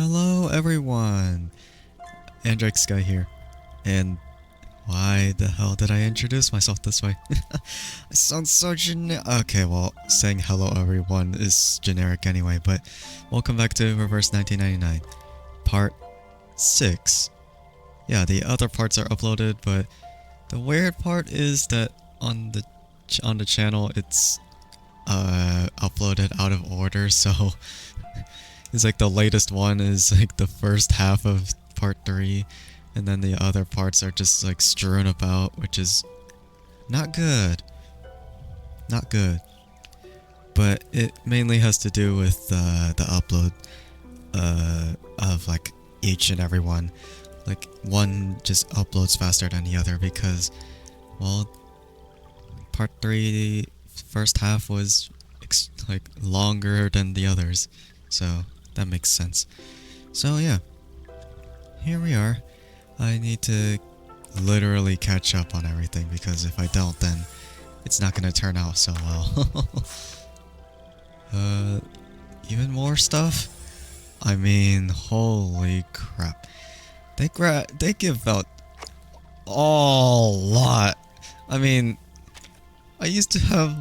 Hello everyone! Andrike Guy here. And why the hell did I introduce myself this way? I sound so generic. Okay, well, saying hello everyone is generic anyway, but welcome back to Reverse 1999. Part 6. Yeah, the other parts are uploaded, but the weird part is that on the channel it's uploaded out of order, so it's like the latest one is like the first half of part 3, and then the other parts are just like strewn about, which is not good. Not good. But it mainly has to do with the upload of like each and every one. Like one just uploads faster than the other because, well, part 3 first half was like longer than the others, so that makes sense. So yeah, here we are. I need to literally catch up on everything because if I don't, then it's not gonna turn out so well. Even more stuff? I mean, holy crap. They give out a lot. I mean, I used to have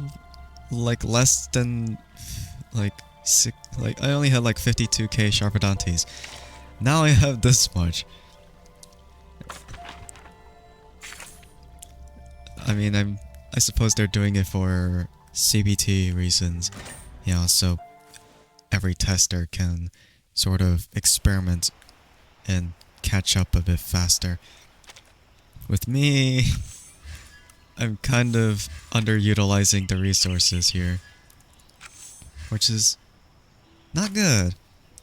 like less than like I only had like 52k Sharpodontes. Now I have this much. I mean, I suppose they're doing it for CBT reasons, you know, so every tester can sort of experiment and catch up a bit faster. With me, I'm kind of underutilizing the resources here, which is not good.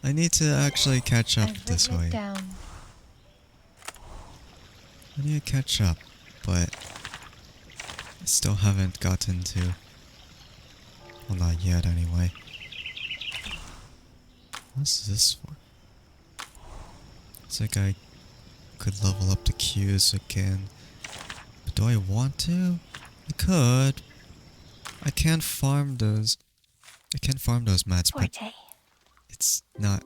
I need to actually catch up this way. I need to catch up, but I still haven't gotten to. Well, not yet anyway. What's this for? It's like I could level up the queues again. But do I want to? I could. I can't farm those. I can farm those mats, but it's not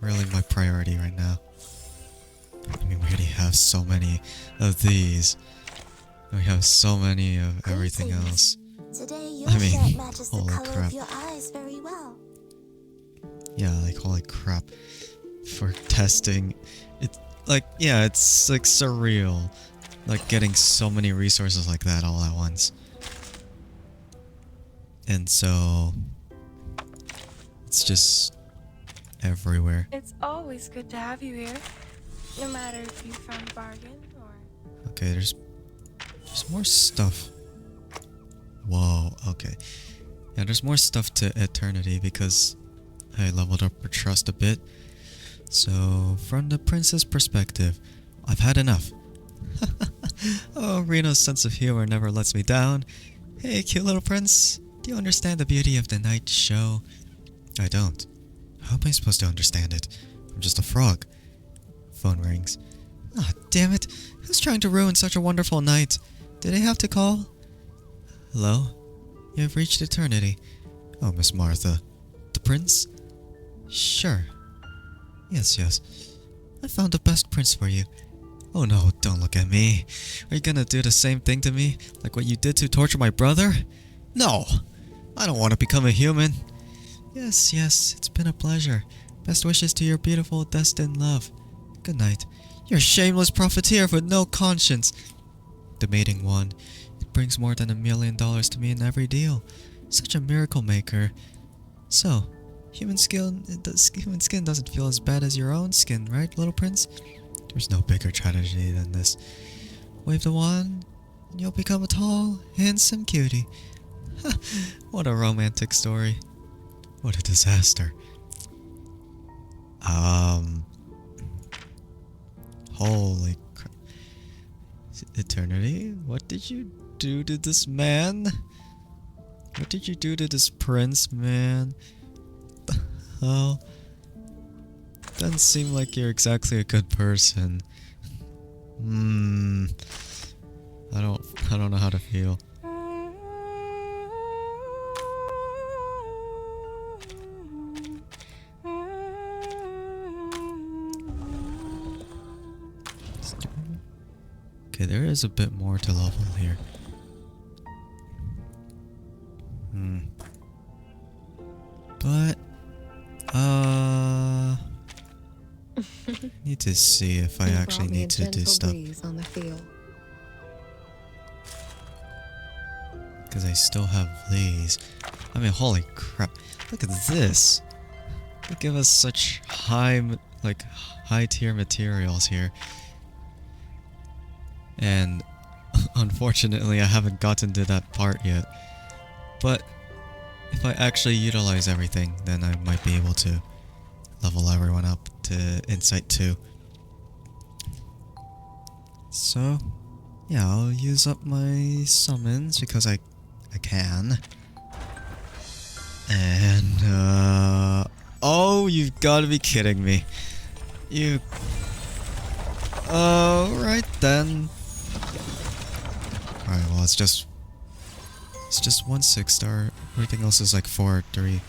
really my priority right now. I mean, we already have so many of these. We have so many of everything else. I mean, holy crap. Yeah, like holy crap. For testing, it's like, yeah, it's like surreal. Like getting so many resources like that all at once. And so it's just everywhere. It's always good to have you here, no matter if you found a bargain or... Okay, there's more stuff. Whoa, okay. Yeah, there's more stuff to Eternity because I leveled up her trust a bit. So, from the prince's perspective, I've had enough. Oh, Reno's sense of humor never lets me down. Hey, cute little prince. Do you understand the beauty of the night show? I don't. How am I supposed to understand it? I'm just a frog. Phone rings. Ah, damn it. Who's trying to ruin such a wonderful night? Did I have to call? Hello? You have reached Eternity. Oh, Miss Martha. The prince? Sure. Yes. I found the best prince for you. Oh no, don't look at me. Are you gonna do the same thing to me? Like what you did to torture my brother? No! I don't want to become a human. Yes, it's been a pleasure. Best wishes to your beautiful, destined love. Good night. You're a shameless profiteer with no conscience. The mating one. It brings more than $1 million to me in every deal. Such a miracle maker. So, human skin doesn't feel as bad as your own skin, right, little prince? There's no bigger tragedy than this. Wave the wand, and you'll become a tall, handsome cutie. What a romantic story. What a disaster. Holy crap. Eternity, what did you do to this man? What did you do to this prince, man? Oh, doesn't seem like you're exactly a good person. I don't know how to feel. Okay, there is a bit more to level here. But, need to see if I actually need to do stuff. On the field. Because I still have these. I mean, holy crap. Look at this. They give us such high tier materials here. And unfortunately, I haven't gotten to that part yet. But if I actually utilize everything, then I might be able to level everyone up to Insight 2. So, yeah, I'll use up my summons because I can. And, oh, you've got to be kidding me. Right then. Alright, well, it's just 1 6-star. Everything else is like 4 3.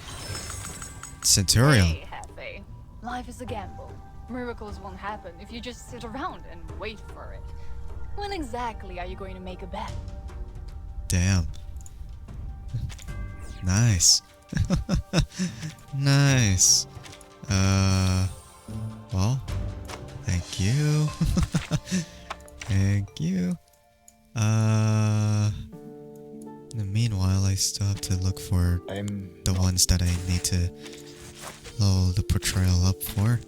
Centurion. Hey, Happy. Life is a gamble. Miracles won't happen if you just sit around and wait for it. When exactly are you going to make a bet? Damn. Nice. Nice. Well, thank you. Thank you. In the meanwhile, I still have to look for the ones that I need to level the portrayal up for.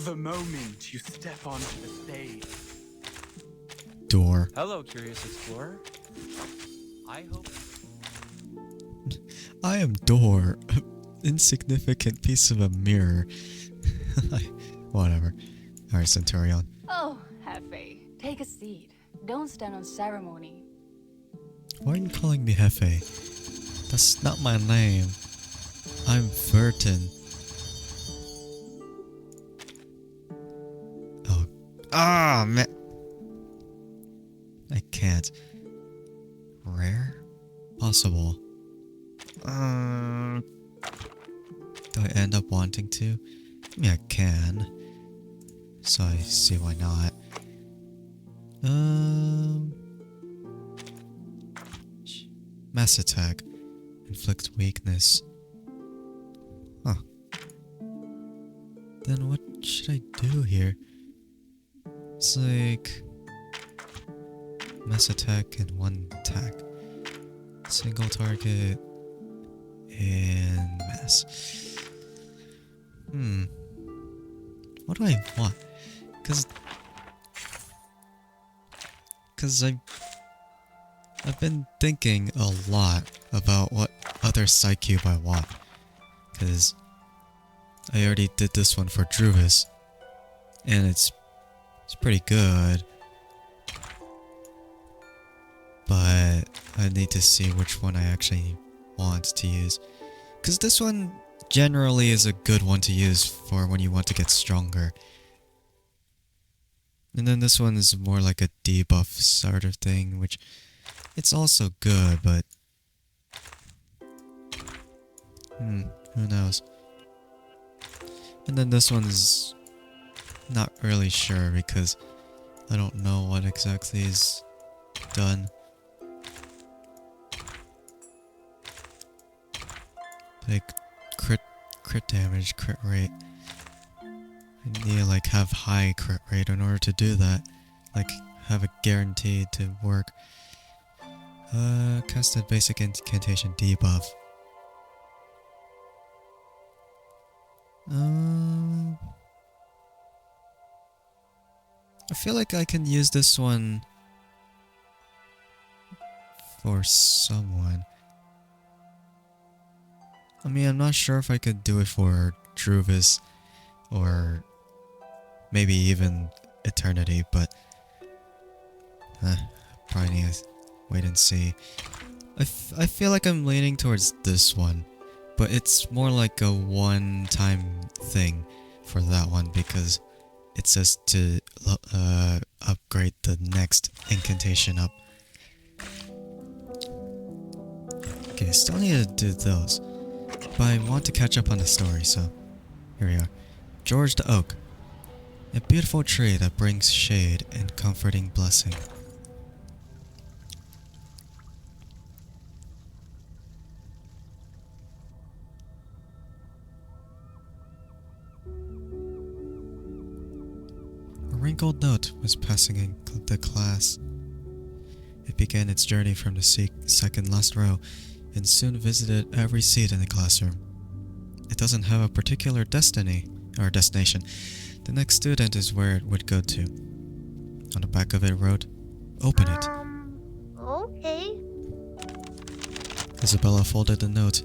The moment you step onto the stage. Door. Hello, curious explorer. I hope. I am Door. Insignificant piece of a mirror. Whatever. Alright, Centurion. Oh, Happy. Take a seat. Don't stand on ceremony. Why are you calling me Hefe? That's not my name. I'm Vertin. Oh. Ah, man. I can't. Rare? Possible. Do I end up wanting to? I mean, I can. So I see why not. Mass attack. Inflict weakness. Huh. Then what should I do here? It's like... mass attack and 1 attack. Single target. And mass. What do I want? Cause I've been thinking a lot about what other Psycube I want. Cause I already did this one for Druvis. And it's pretty good. But I need to see which one I actually want to use. Cause this one generally is a good one to use for when you want to get stronger. And then this one is more like a debuff sort of thing, which it's also good, but who knows. And then this one's not really sure because I don't know what exactly is done. Like crit damage, crit rate. I need to like have high crit rate in order to do that. Like have it guaranteed to work. Casted basic incantation debuff. I feel like I can use this one for someone. I mean, I'm not sure if I could do it for Druvis or maybe even Eternity, but probably need to wait and see. I feel like I'm leaning towards this one, but it's more like a one-time thing for that one because it says to upgrade the next incantation up. Okay, I still need to do those, but I want to catch up on the story, so here we are. George the Oak. A beautiful tree that brings shade and comforting blessing. A wrinkled note was passing in the class. It began its journey from the second last row and soon visited every seat in the classroom. It doesn't have a particular destiny or destination. The next student is where it would go to. On the back of it wrote, "Open it." Okay. Isabella folded the note.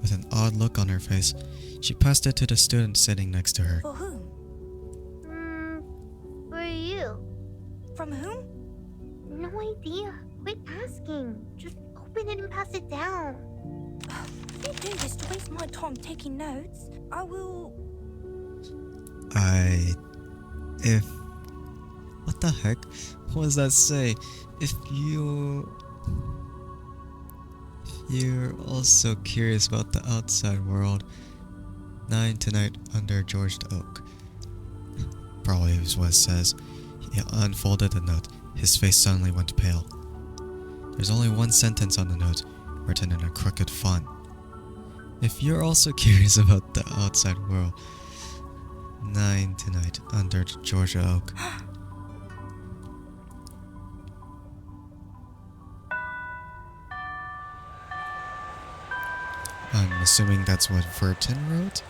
With an odd look on her face, she passed it to the student sitting next to her. For whom? For you. From whom? No idea. Quit asking. Just open it and pass it down. You do this to waste my time taking notes. I will. If... What the heck? What does that say? If you're also curious about the outside world, 9 tonight under George Oak. Probably is what it says. He unfolded the note. His face suddenly went pale. There's only one sentence on the note, written in a crooked font. If you're also curious about the outside world, 9 tonight under Georgia Oak. I'm assuming that's what Verton wrote,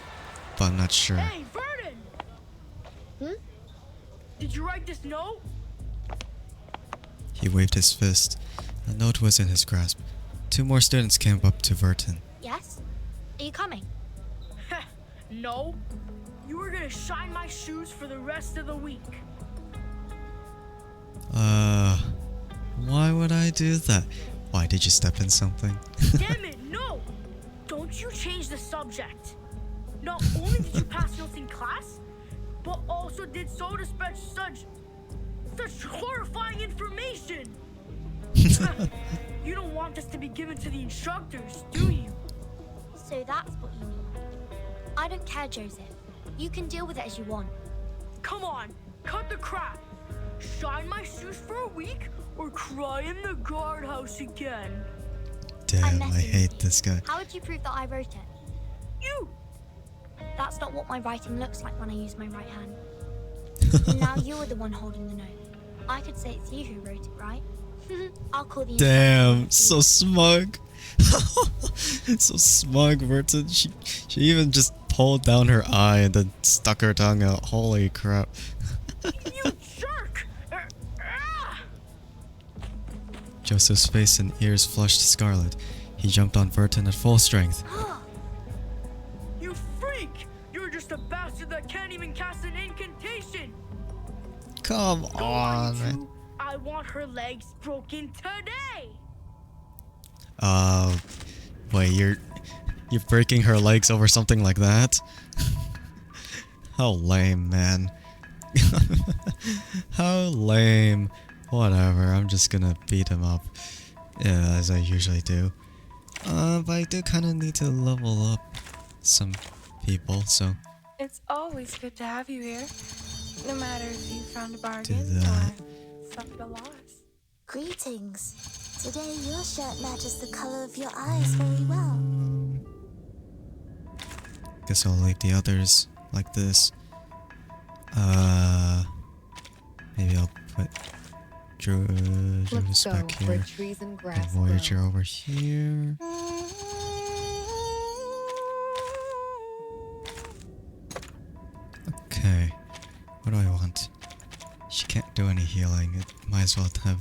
but I'm not sure. Hey, Vernon! Hmm? Did you write this note? He waved his fist. A note was in his grasp. 2 more students came up to Verton. Yes? Are you coming? No. You were gonna shine my shoes for the rest of the week. Why would I do that? Why, did you step in something? Damn it, no! Don't you change the subject. Not only did you pass notes in class, but also did so to spread such horrifying information. You don't want this to be given to the instructors, do you? So that's what you mean. I don't care, Joseph. You can deal with it as you want. Come on, cut the crap. Shine my shoes for a week or cry in the guardhouse again. Damn, messing I with hate you. this guy. How would you prove that I wrote it? You! That's not what my writing looks like when I use my right hand. Now you're the one holding the note. I could say it's you who wrote it, right? I'll call the Damn, so smug. So smug, Verton. She even just pulled down her eye and then stuck her tongue out. Holy crap. You jerk! Joseph's face and ears flushed scarlet. He jumped on Verton at full strength. You freak! You're just a bastard that can't even cast an incantation! Come Go on, you man. two. I want her legs broken today! Wait, you're breaking her legs over something like that? How lame, man. How lame. Whatever, I'm just gonna beat him up. Yeah, as I usually do. But I do kind of need to level up some people, so It's always good to have you here. No matter if you found a do bargain that. or suffered a loss. Greetings. Today your shirt matches the color of your eyes very well. Guess I'll leave the others like this. Maybe I'll put Drew's Let's go back where here. trees and And grass Voyager grow. over here. Okay. What do I want? She can't do any healing. It might as well have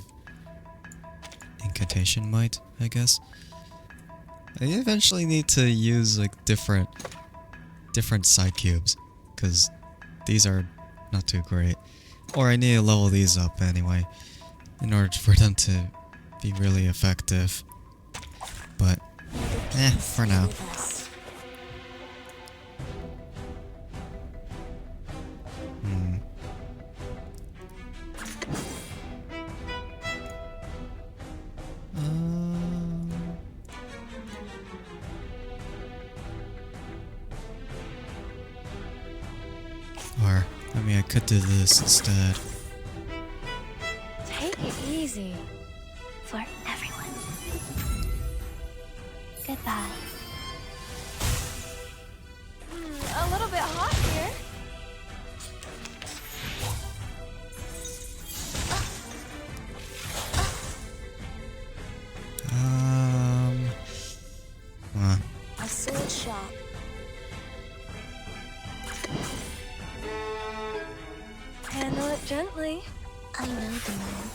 incantation might, I guess. I eventually need to use like different side cubes, because these are not too great. Or I need to level these up anyway, in order for them to be really effective. But, for now. Or I I mean, I could do this instead. Take it easy. For everyone. Goodbye. A little bit hot here. A sword sharp. Handle it gently. I know the moon,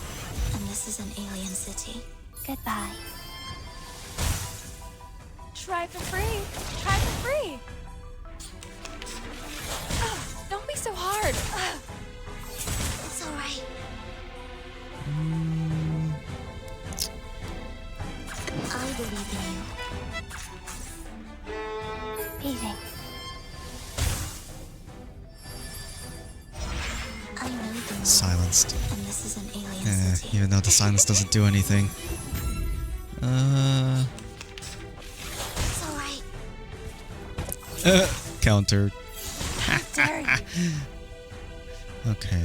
and this is an alien city. Goodbye. Try for free. Try for free. Don't be so hard. It's alright. I believe in you. Beating. I know the moon, Silenced. and this is an alien city. Even though the silence doesn't do anything. It's alright. Countered. How dare you? Okay.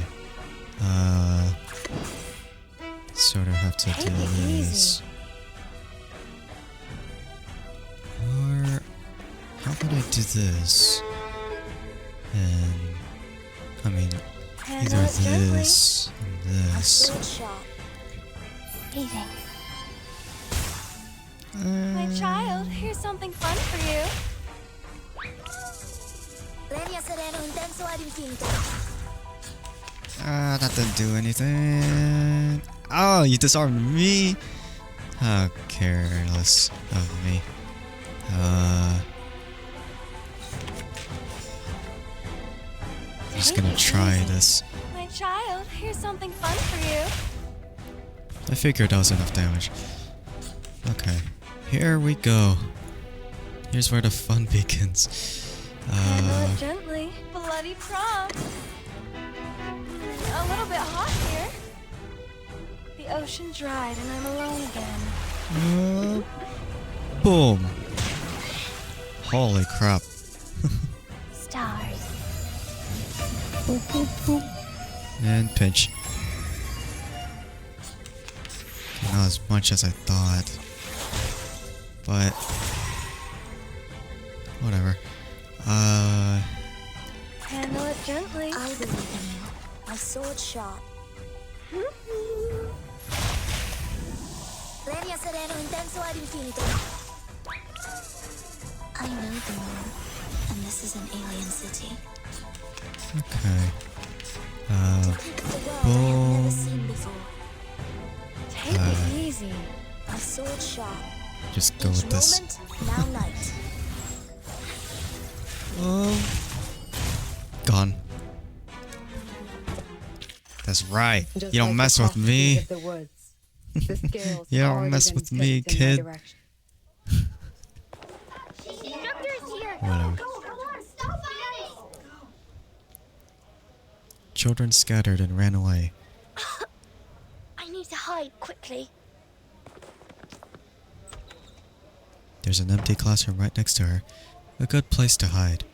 Sort of have to Take do it this. easy. Or how about I do this? And I mean, Handle either it gently. this and A this. sword sharp. Beating. My child, here's something fun for you. That didn't do anything. Oh, you disarmed me. How careless of me. I'm just gonna Take it try easy. this. My child, here's something fun for you. I figured that was enough damage. Okay, here we go. Here's where the fun begins. Handle it gently. Bloody prom. A little bit hot here. The ocean dried and I'm alone again. Boom. Holy crap. Stars. And pinch. Not as much as I thought. But whatever. Handle it gently. I believe in you. My sword sharp. Legna sereno intenso ad infinito. I know the moon, and this is an alien city. Okay. The world I have never seen before. Take it easy. My sword sharp. Just go Each with this. moment, now night. Gone. That's right. Just You don't like mess the with me. of the woods. The scales You don't already mess with me, demonstrate in my kid. direction. Whatever. Children scattered and ran away. I need to hide quickly. There's an empty classroom right next to her. A good place to hide.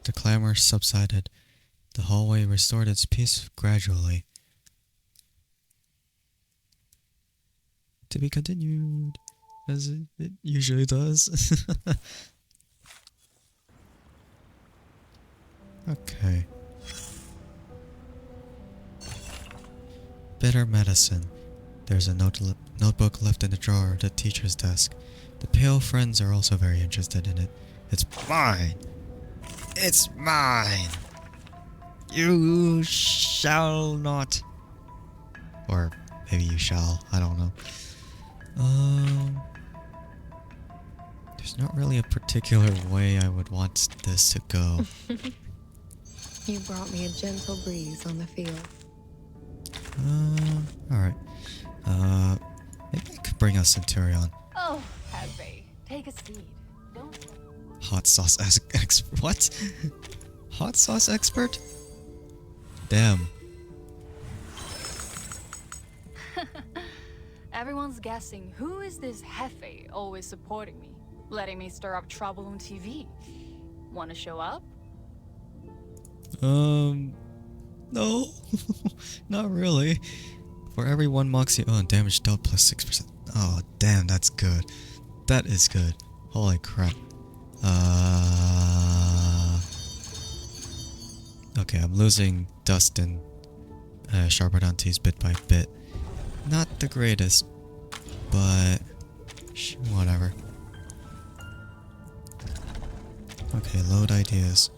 The clamor subsided. The hallway restored its peace gradually. To be continued, as it usually does. Okay. Bitter medicine. There's a notebook left in the drawer of the teacher's desk. The pale friends are also very interested in it. It's mine! It's mine! You shall not. Or maybe you shall. I don't know. There's not really a particular way I would want this to go. You brought me a gentle breeze on the field. Alright. Maybe I could bring a Centurion. Oh, Happy, take a seat. Don't. Hot sauce expert. What? Hot sauce expert? Damn. Everyone's guessing who is this Hefe always supporting me, letting me stir up trouble on TV. Want to show up? No. Not really. For every 1 Moxie... Oh, damage dealt plus 6%. Oh, damn, that's good. That is good. Holy crap. Okay, I'm losing dust and sharper Dantes bit by bit. Not the greatest, but whatever. Okay, load ideas.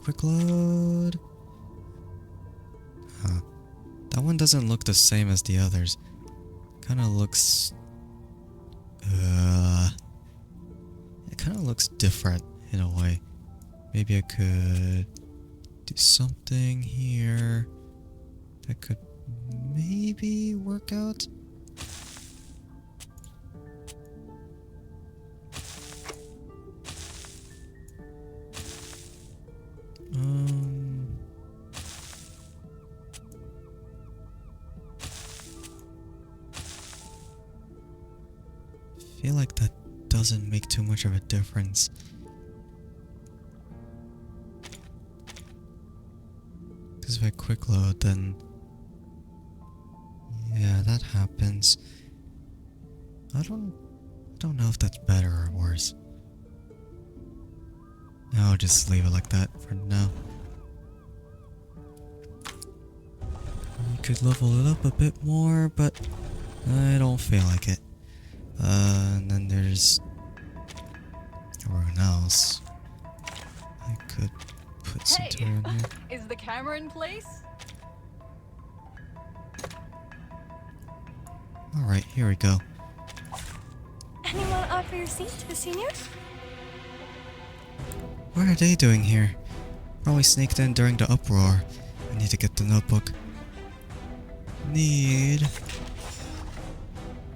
Quick load. Huh. That one doesn't look the same as the others. Kinda looks... it kinda looks different in a way. Maybe I could do something here that could maybe work out. Feel like that doesn't make too much of a difference. Because if I quick load, then yeah, that happens. I don't know if that's better or worse. I'll just leave it like that for now. You could level it up a bit more, but I don't feel like it. And then there's everyone else. I could put some Hey, in here. is the camera in place? Alright, here we go. Anyone offer your seat to the seniors? What are they doing here? Probably sneaked in during the uproar. I need to get the notebook.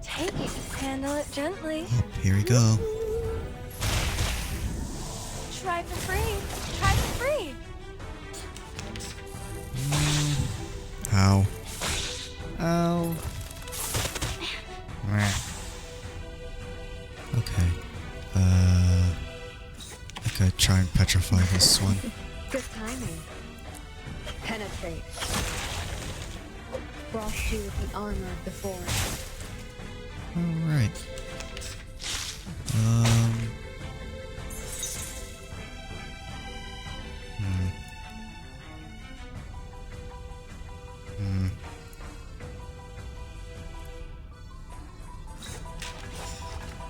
Take it. Handle it gently. Oh, here we go. Try for free. Try for free. Ow. Ow. Okay. I could try and petrify this one. Good timing. Penetrate. Frost you with the armor of the forest. Alright.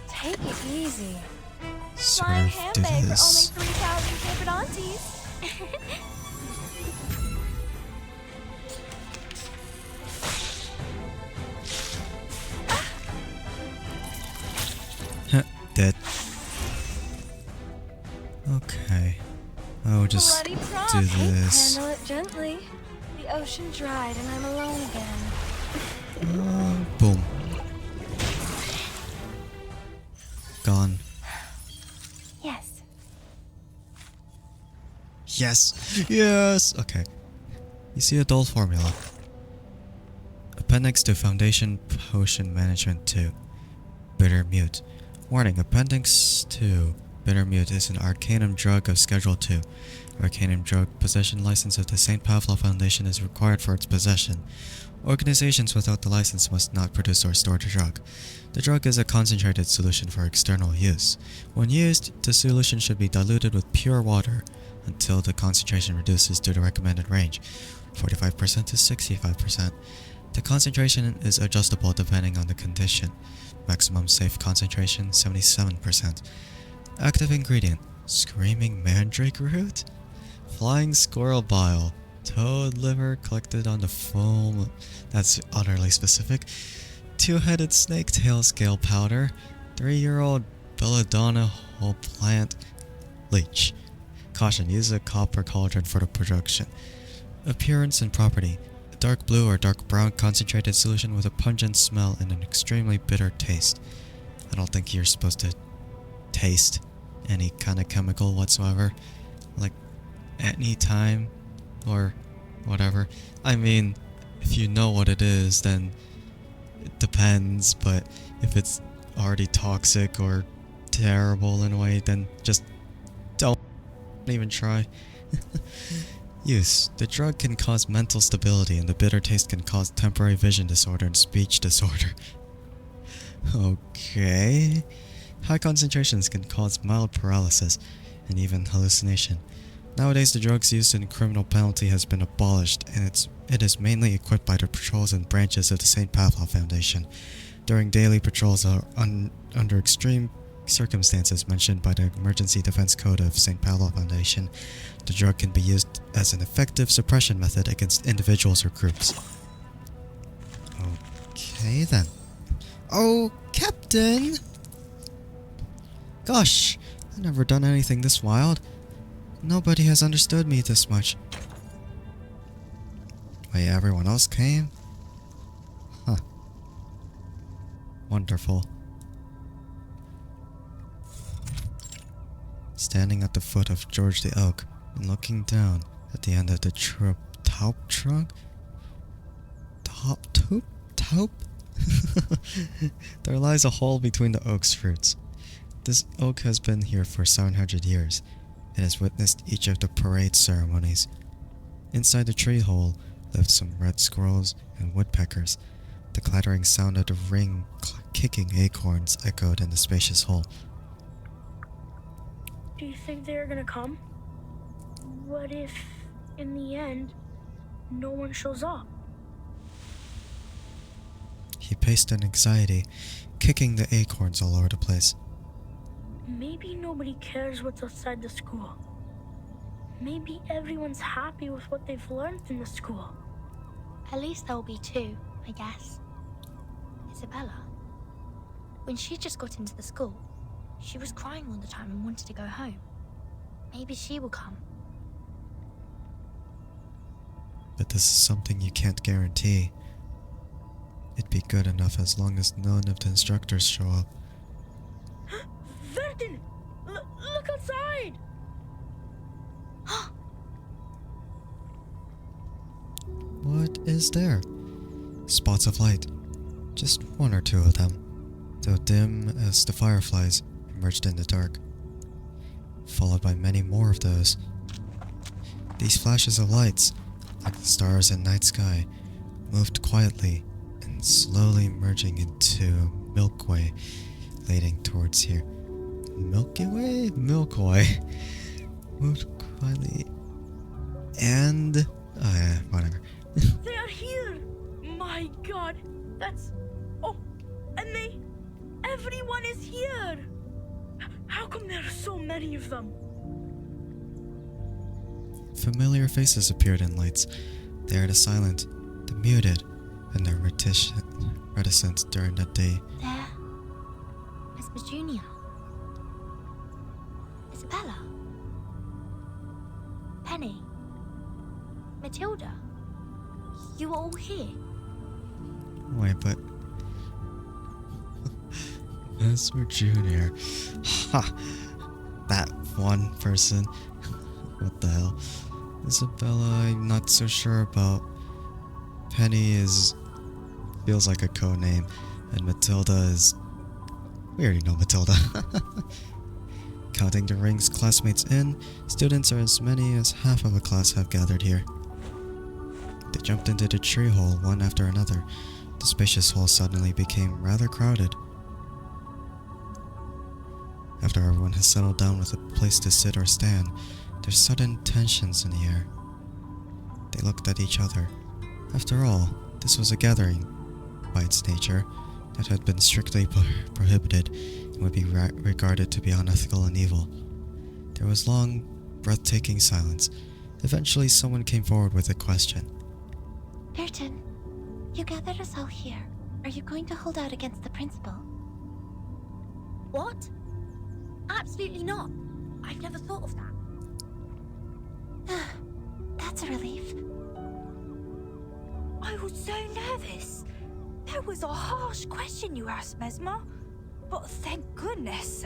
Take it easy. Sort Flying of do handbag for only this. 3,000 Capidantes. Dead. Okay. I'll just Bloody prompt. do this. Handle it gently. The ocean dried and I'm alone again. Boom. Gone. Yes. Yes! Yes! Okay. You see a dull formula. Appendix to Foundation Potion Management 2. Bitter Mute. Warning, Appendix 2. Bitter Mute is an Arcanum drug of Schedule 2. Arcanum drug possession license of the St. Pavlov Foundation is required for its possession. Organizations without the license must not produce or store the drug. The drug is a concentrated solution for external use. When used, the solution should be diluted with pure water until the concentration reduces to the recommended range, 45% to 65%. The concentration is adjustable depending on the condition. Maximum safe concentration 77%. Active ingredient: Screaming Mandrake Root? Flying Squirrel Bile. Toad liver collected on the foam. That's utterly specific. Two-headed snake tail scale powder. 3-year-old belladonna whole plant. Leech. Caution, use a copper cauldron for the production. Appearance and property: a dark blue or dark brown concentrated solution with a pungent smell and an extremely bitter taste. I don't think you're supposed to taste any kind of chemical whatsoever. Like, any time or whatever. I mean, if you know what it is, then it depends, but if it's already toxic or terrible in a way, then just don't even try. Use. The drug can cause mental stability, and the bitter taste can cause temporary vision disorder and speech disorder. Okay. High concentrations can cause mild paralysis and even hallucination. Nowadays, the drugs used in criminal penalty has been abolished, and it is mainly equipped by the patrols and branches of the St. Pavlov Foundation. During daily patrols under extreme circumstances mentioned by the Emergency Defense Code of St. Pavlov Foundation, the drug can be used as an effective suppression method against individuals or groups. Okay then. Oh, Captain! Gosh, I've never done anything this wild. Nobody has understood me this much. Wait, everyone else came? Huh. Wonderful. Standing at the foot of George the Oak and looking down at the end of the taup trunk? Taup? There lies a hole between the oak's roots. This oak has been here for 700 years. It has witnessed each of the parade ceremonies. Inside the tree hole lived some red squirrels and woodpeckers. The clattering sound of the ring kicking acorns echoed in the spacious hole. Do you think they're gonna come? What if, in the end, no one shows up? He paced in anxiety, kicking the acorns all over the place. Maybe nobody cares what's outside the school. Maybe everyone's happy with what they've learned in the school. At least there'll be two, I guess. Isabella. When she just got into the school, she was crying all the time and wanted to go home. Maybe she will come. But this is something you can't guarantee. It'd be good enough as long as none of the instructors show up. Verden! Look outside! What is there? Spots of light. Just one or two of them, though dim as the fireflies emerged in the dark, followed by many more of those. These flashes of lights, like the stars in night sky, moved quietly and slowly merging into a Milky Way leading towards here. Milky Way? Milky Way. Moved quietly and... whatever. They are here! My god, that's... Oh, and everyone is here! How come there are so many of them? Familiar faces appeared in lights. They are the silent, the muted, and the reticent during that day. There. Miss Junior. Isabella. Penny. Matilda. You were all here. Wait, but... Mr. Junior. Ha! That one person. What the hell? Isabella, I'm not so sure about. Penny feels like a code name, and Matilda is... We already know Matilda. Counting the ring's classmates in, students are as many as half of a class have gathered here. They jumped into the tree hole one after another. The spacious hall suddenly became rather crowded. After everyone has settled down with a place to sit or stand, there's sudden tensions in the air. They looked at each other. After all, this was a gathering, by its nature, that had been strictly prohibited and would be regarded to be unethical and evil. There was long, breathtaking silence. Eventually, someone came forward with a question. Burton, you gathered us all here. Are you going to hold out against the principal? What? Absolutely not. I've never thought of that. That's a relief. I was so nervous. That was a harsh question you asked, Mesmer. But thank goodness.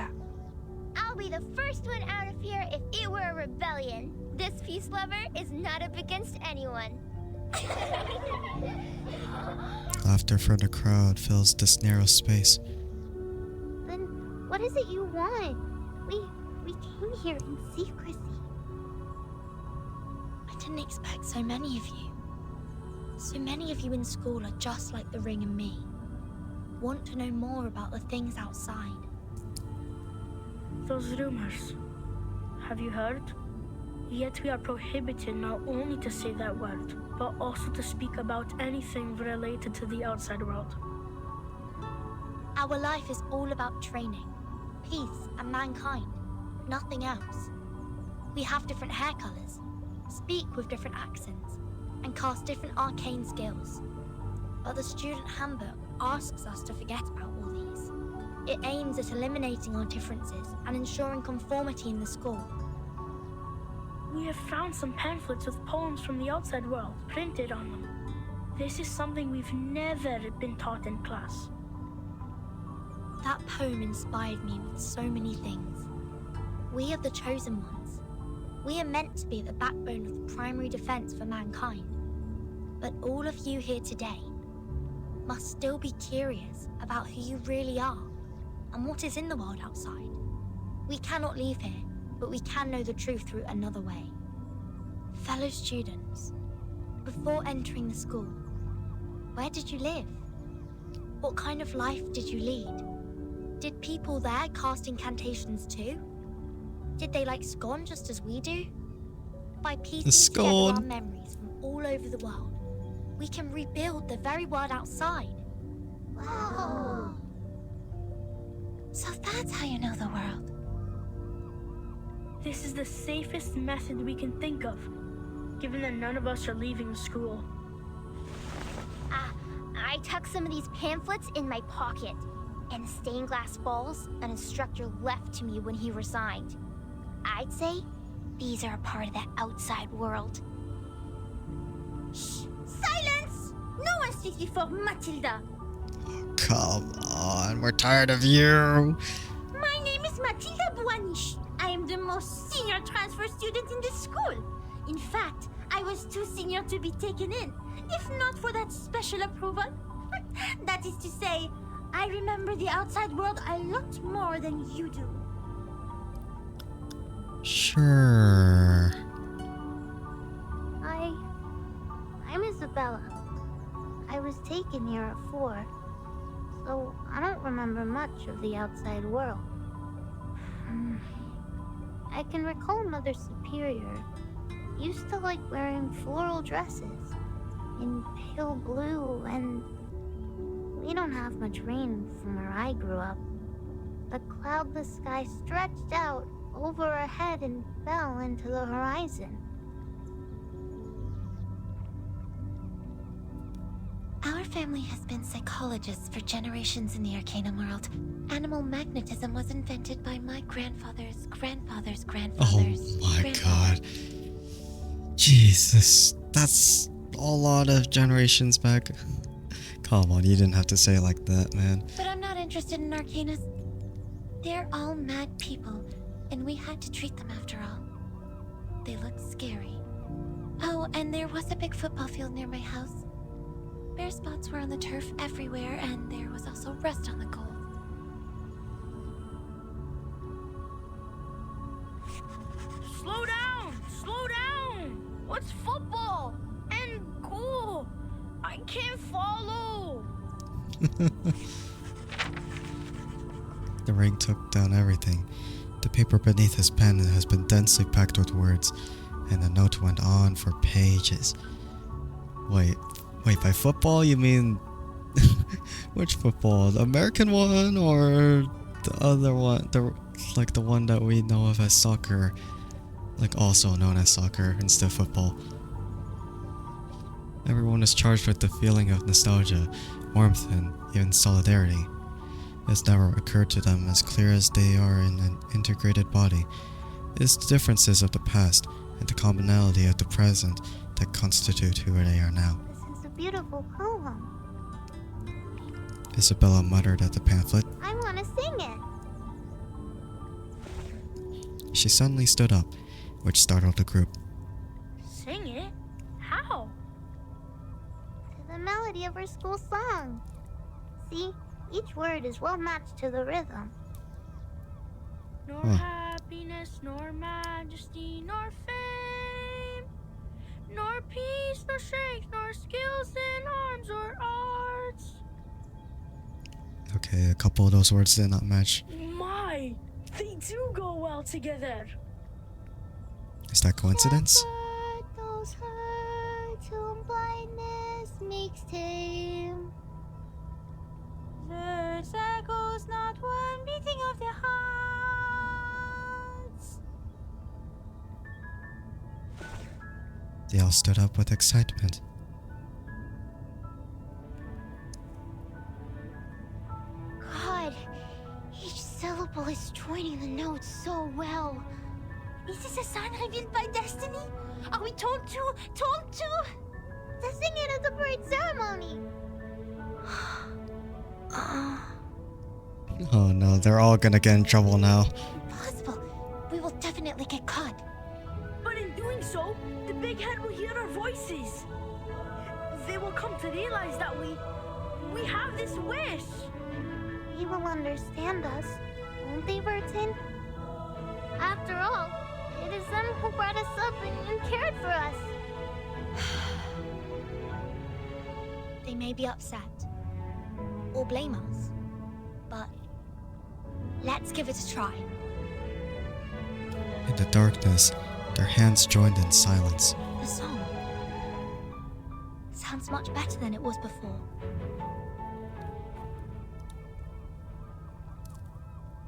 I'll be the first one out of here if it were a rebellion. This peace lover is not up against anyone. Laughter from the crowd fills this narrow space. Then what is it you want? We came here in secrecy. I didn't expect so many of you. So many of you in school are just like the Ring and me. Want to know more about the things outside. Those rumors. Have you heard? Yet we are prohibited not only to say that word, but also to speak about anything related to the outside world. Our life is all about training, peace, and mankind. Nothing else. We have different hair colors, speak with different accents, and cast different arcane skills. But the student handbook asks us to forget about all these. It aims at eliminating our differences and ensuring conformity in the school. We have found some pamphlets with poems from the outside world printed on them. This is something we've never been taught in class. That poem inspired me with so many things. We are the chosen ones. We are meant to be the backbone of the primary defense for mankind. But all of you here today must still be curious about who you really are and what is in the world outside. We cannot leave here, but we can know the truth through another way. Fellow students, before entering the school, where did you live? What kind of life did you lead? Did people there cast incantations too? Did they like scone just as we do? By piecing together our memories from all over the world, we can rebuild the very world outside. Whoa! So that's how you know the world. This is the safest method we can think of, given that none of us are leaving school. I tucked some of these pamphlets in my pocket. And stained glass balls an instructor left to me when he resigned. I'd say these are a part of the outside world. Shh! Silence! No one speaks before Matilda. Come on, we're tired of you. My name is Matilda Buanish. I am the most senior transfer student in this school. In fact, I was too senior to be taken in, if not for that special approval. That is to say, I remember the outside world a lot more than you do. Sure. I'm Isabella. I was taken here at 4, so I don't remember much of the outside world. I can recall Mother Superior used to like wearing floral dresses in pale blue, and we don't have much rain from where I grew up. The cloudless sky stretched out over our head and fell into the horizon. Our family has been psychologists for generations in the Arcanum world. Animal magnetism was invented by my grandfather's grandfather's grandfather's. Oh my god. Jesus, that's a lot of generations back. Come on, you didn't have to say it like that, man. But I'm not interested in Arcanus. They're all mad people, and we had to treat them after all. They looked scary. Oh, and there was a big football field near my house. Bare spots were on the turf everywhere, and there was also rust on the goal. Slow down! Slow down! What's football? And cool! I can't follow! The rain took down everything. The paper beneath his pen has been densely packed with words, and the note went on for pages. Wait, by football you mean which football? The American one or the other one? Like the one that we know of as soccer, like also known as soccer instead of football. Everyone is charged with the feeling of nostalgia, warmth, and even solidarity. It's never occurred to them as clear as they are in an integrated body. It's the differences of the past and the commonality of the present that constitute who they are now. This is a beautiful poem. Isabella muttered at the pamphlet. I want to sing it. She suddenly stood up, which startled the group. Sing it? How? To the melody of our school song. See, each word is well matched to the rhythm. Nor happiness, nor majesty, nor fame, Nor peace, nor strength, nor skills in arms or arts. Okay, a couple of those words did not match. My, they do go well together. Is that coincidence? Comfort those hurts whom blindness makes tame. There's echoes not one beating of their hearts. They all stood up with excitement. God, each syllable is joining the notes so well. Is this a sign revealed by destiny? Are we told to? The singing of the bird ceremony. Oh no, they're all gonna get in trouble now. Impossible. We will definitely get caught. But in doing so, the big head will hear our voices. They will come to realize that we have this wish. He will understand us, won't they, Burton? After all, it is them who brought us up and cared for us. They may be upset or blame us, but let's give it a try. In the darkness, their hands joined in silence. The song sounds much better than it was before.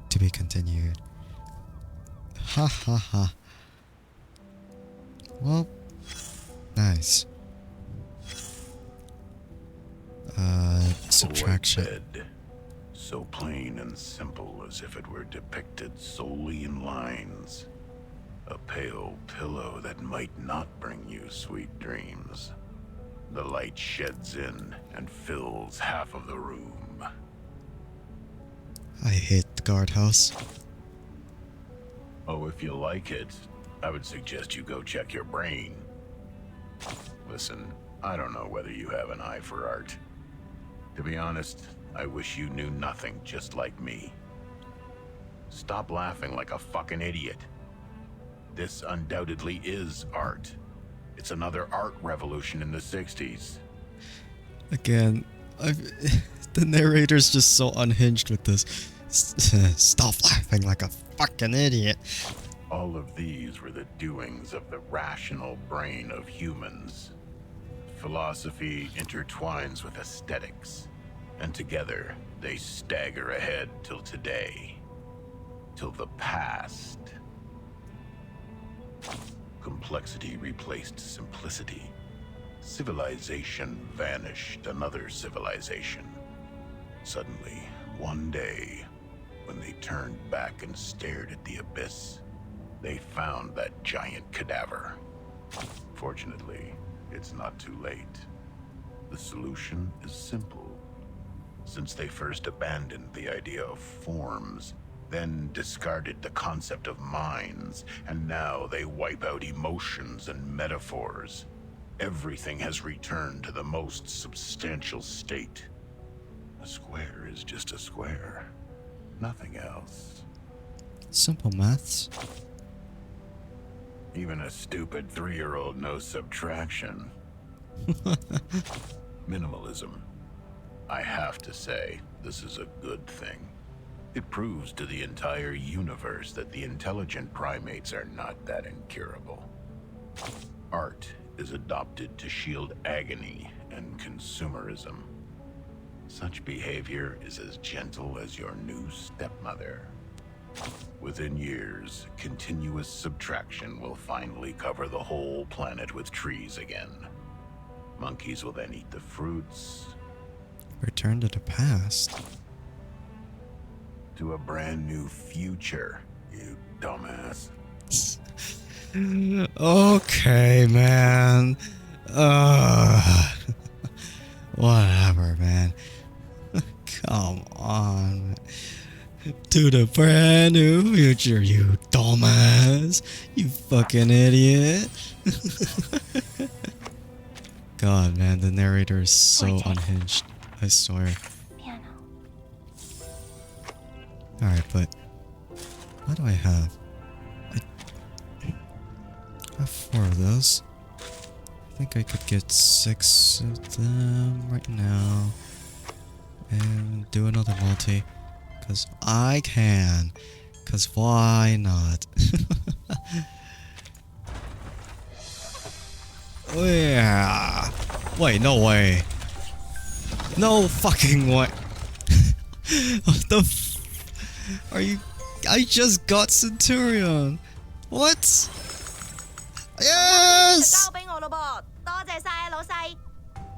To be continued. Ha ha ha. Well, nice. Subtraction. White bed, so plain and simple as if it were depicted solely in lines. A pale pillow that might not bring you sweet dreams. The light sheds in and fills half of the room. I hate the guardhouse. Oh, if you like it, I would suggest you go check your brain. Listen, I don't know whether you have an eye for art. To be honest, I wish you knew nothing just like me. Stop laughing like a fucking idiot. This undoubtedly is art. It's another art revolution in the 60s. Again, the narrator's just so unhinged with this. Stop laughing like a fucking idiot. All of these were the doings of the rational brain of humans. Philosophy intertwines with aesthetics, and together they stagger ahead till today, till the past. Complexity replaced simplicity. Civilization vanished another civilization. Suddenly, one day, when they turned back and stared at the abyss, they found that giant cadaver. Fortunately, it's not too late. The solution is simple. Since they first abandoned the idea of forms, then discarded the concept of minds, and now they wipe out emotions and metaphors. Everything has returned to the most substantial state. A square is just a square, nothing else. Simple maths. Even a stupid 3-year-old knows subtraction. Minimalism. I have to say, this is a good thing. It proves to the entire universe that the intelligent primates are not that incurable. Art is adopted to shield agony and consumerism. Such behavior is as gentle as your new stepmother. Within years, continuous subtraction will finally cover the whole planet with trees again. Monkeys will then eat the fruits. Return to the past. To a brand new future, you dumbass. Okay, man. Whatever, man. Come on. To the brand new future, you dumbass. You fucking idiot. God, man, the narrator is so unhinged. I swear. Piano. Alright, but what do I have? I have 4 of those. think I could get 6 of them right now. And do another multi. Because I can. Because why not? Oh yeah. Wait, no way. No fucking way. What the f- Are you... I just got Centurion. What? Yes!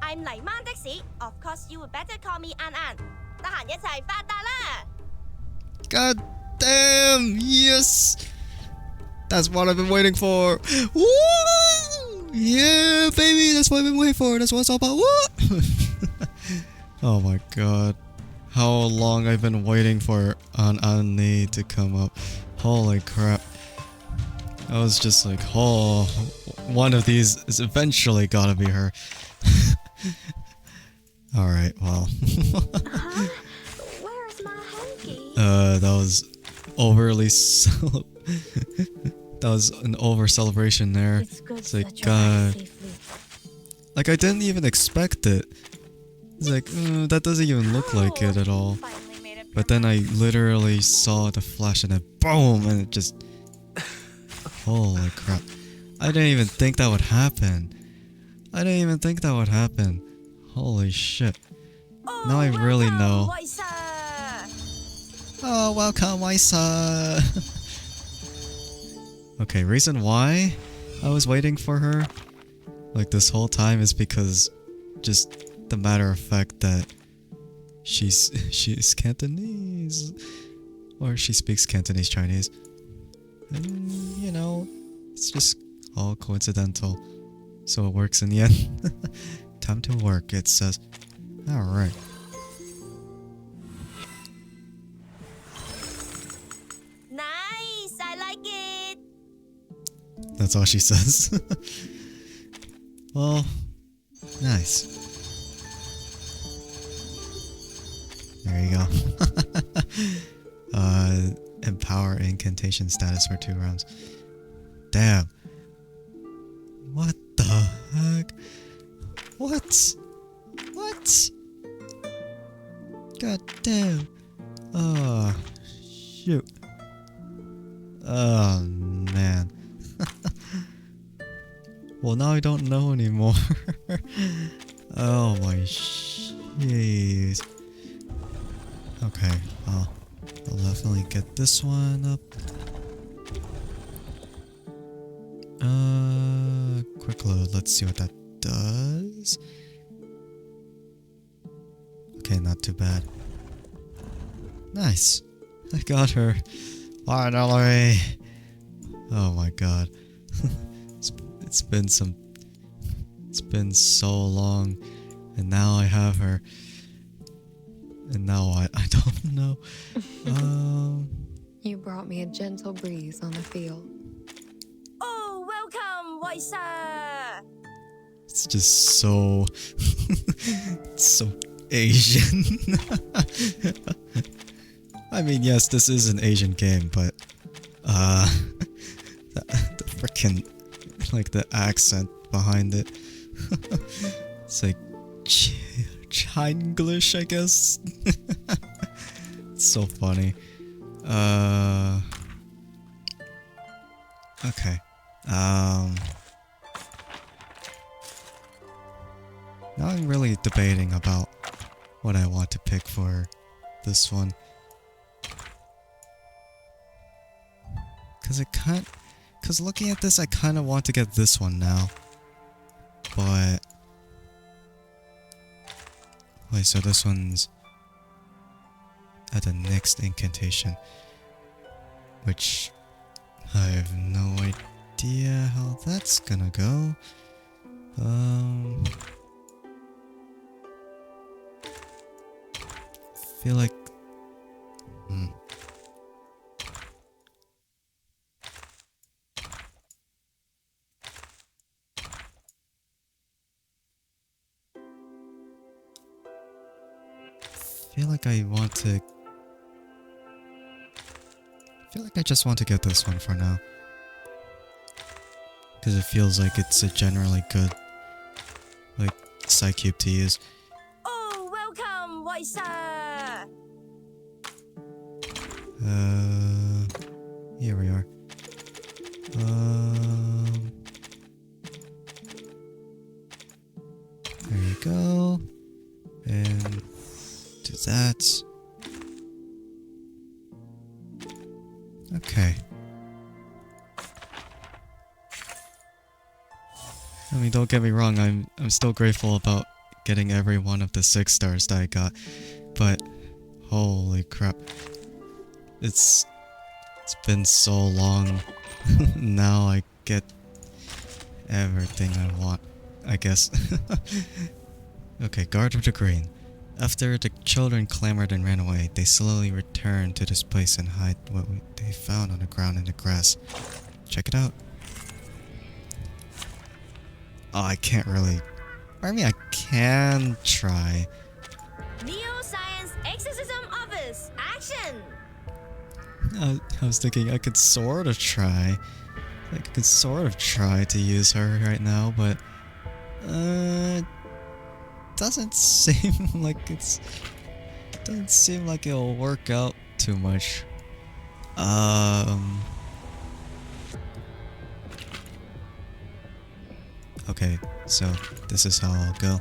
I'm 黎媽的士. Of course, you would better call me An An. 得閒一齊發達啦! God damn! Yes! That's what I've been waiting for. Woo! Yeah, baby! That's what I've been waiting for. That's what it's all about. Woo! Oh my god. How long I've been waiting for An An to come up. Holy crap. I was just like, oh, one of these is eventually gotta be her. Alright, well. Where's my hanky? That was overly that was an over celebration there. It's like, God. Like, I didn't even expect it. It's like, that doesn't even look like it at all. But then I literally saw the flash and then boom, and it just... Holy crap. I didn't even think that would happen. I didn't even think that would happen. Holy shit. Now I really know. Oh, welcome, Waisa! Okay, reason why I was waiting for her, like this whole time, is because just the matter of fact that she's Cantonese. Or she speaks Cantonese Chinese. And, you know, it's just all coincidental. So it works in the end. Time to work, it says. Alright. Nice, I like it. That's all she says. Well, nice. There you go. Empower incantation status for 2 rounds. Damn. What the heck? What? What? God damn. Oh, shoot. Oh, man. Well, now I don't know anymore. Oh my jeez. Okay, I'll definitely get this one up. Quick load. Let's see what that does. Okay, not too bad. Nice. I got her. Finally. Oh my god. It's been so long, and now I have her. And now I don't know. You brought me a gentle breeze on the field. Oh, welcome, Waisa. It's just so so Asian. I mean, yes, this is an Asian game, but the frickin' like the accent behind it. It's like Chinglish, I guess. It's so funny. Okay. Now I'm really debating about what I want to pick for this one. Cause looking at this, I kind of want to get this one now. But wait, so this one's at the next incantation, which I have no idea how that's gonna go. Feel like I feel like I just want to get this one for now. Because it feels like it's a generally good like Psycube to use. Oh, welcome, white sir. Here we are. There you go. And do that. Okay. I mean, don't get me wrong, I'm still grateful about getting every one of the 6 stars that I got, but holy crap. It's been so long. Now I get everything I want, I guess. Okay, Guard of the Green. After the children clamored and ran away, they slowly returned to this place and hide what they found on the ground in the grass. Check it out. Oh, I can't really... I mean, I can try. Neo-Science Exorcism Office, action! I was thinking I could sort of try. I could sort of try to use her right now, but... doesn't seem like it's... Doesn't seem like it'll work out too much. Okay, so this is how I'll go.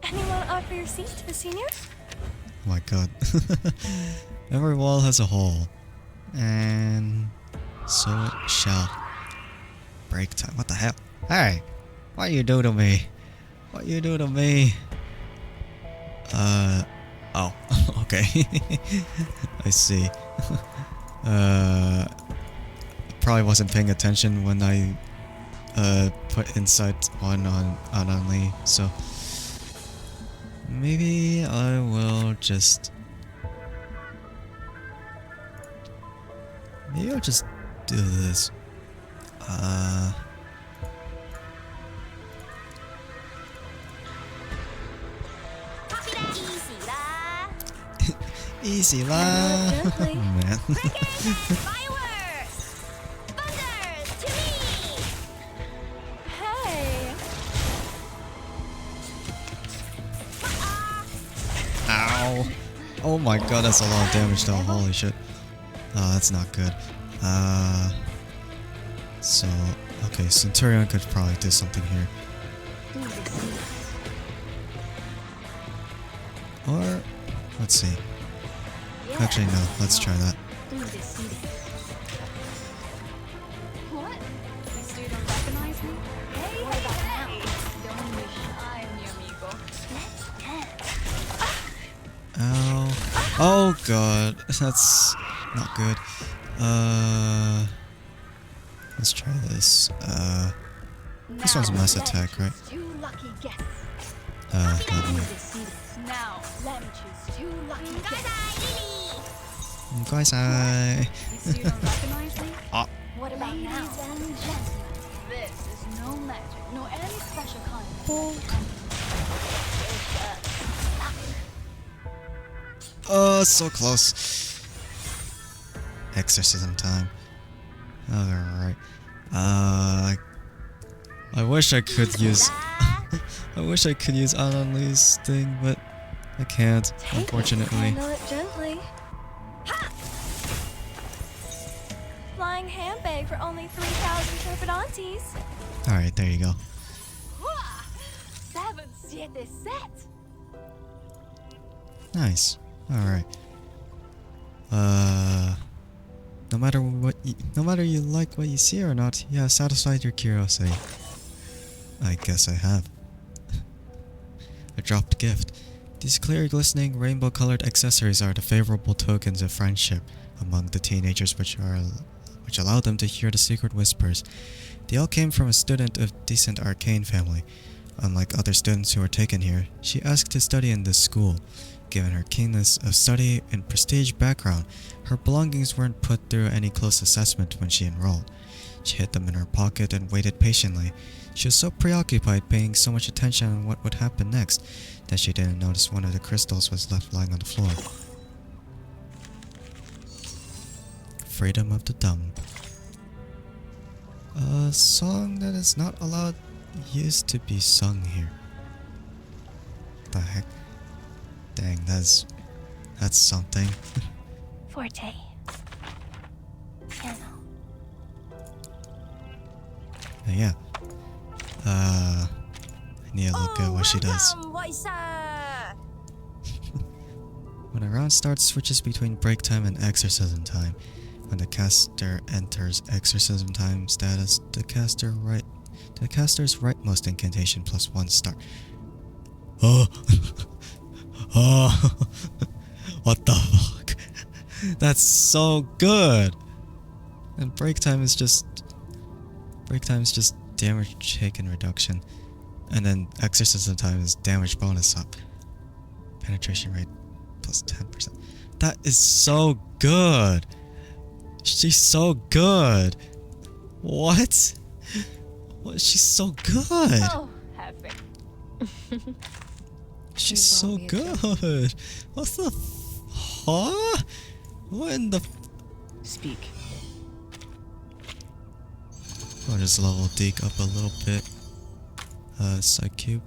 Anyone offer your seat to the seniors? Oh my god. Every wall has a hole. And so it shall. Break time. What the hell? Hey! What you do to me? What you do to me? Oh. Okay. I see. Probably wasn't paying attention when I put Insight 1 on only, so maybe I will just... Maybe I'll just do this. Easy lah. Gently. Man. Fireworks! Thunders, to me! Hey! Ow. Oh my god, that's a lot of damage though. Holy shit. Oh, that's not good. So, okay, Centurion could probably do something here. Or, let's see. Actually, no, let's try that. What? You still don't recognize me? Hey, what about now? Don't be shy, mi amigo. Ow. Oh god, that's not good. Let's try this. This one's mass attack, right? Two lucky guesses. Let me... Now, let me choose two lucky guesses. Guys, I... You still don't recognize me? Oh. What about now? Ladies and gentlemen, this is no magic, nor any special kind of Oh, so close. Exorcism time. Alright. I wish I could use... I wish I could use Ananli's thing, but I can't, unfortunately. Handle it gently. Ha! Flying handbag for only 3,000 turbidantes. Alright, there you go. 7, 7, set. Nice. Alright. No matter you like what you see or not, you have satisfied your curiosity. I guess I have. A dropped gift. These clear, glistening, rainbow-colored accessories are the favorable tokens of friendship among the teenagers which allow them to hear the secret whispers. They all came from a student of decent arcane family. Unlike other students who were taken here, she asked to study in this school. Given her keenness of study and prestige background, her belongings weren't put through any close assessment when she enrolled. She hid them in her pocket and waited patiently. She was so preoccupied paying so much attention on what would happen next that she didn't notice one of the crystals was left lying on the floor. Freedom of the Dumb. A song that is not allowed used to be sung here. the heck? Dang, that's something. Forte. Piano. Yeah. I need to look at what she does. When a round starts, switches between break time and exorcism time. When the caster enters exorcism time status, the caster's rightmost incantation +1 start. Oh, oh, what the fuck? That's so good. And break time is just damage taken reduction, and then exorcism time is damage bonus up. Penetration rate +10%. That is so good. She's so good. What? What? She's so good. Oh, happy. She's so good. What the? Huh? What in the? Speak. I'll just level Deke up a little bit. Side cube.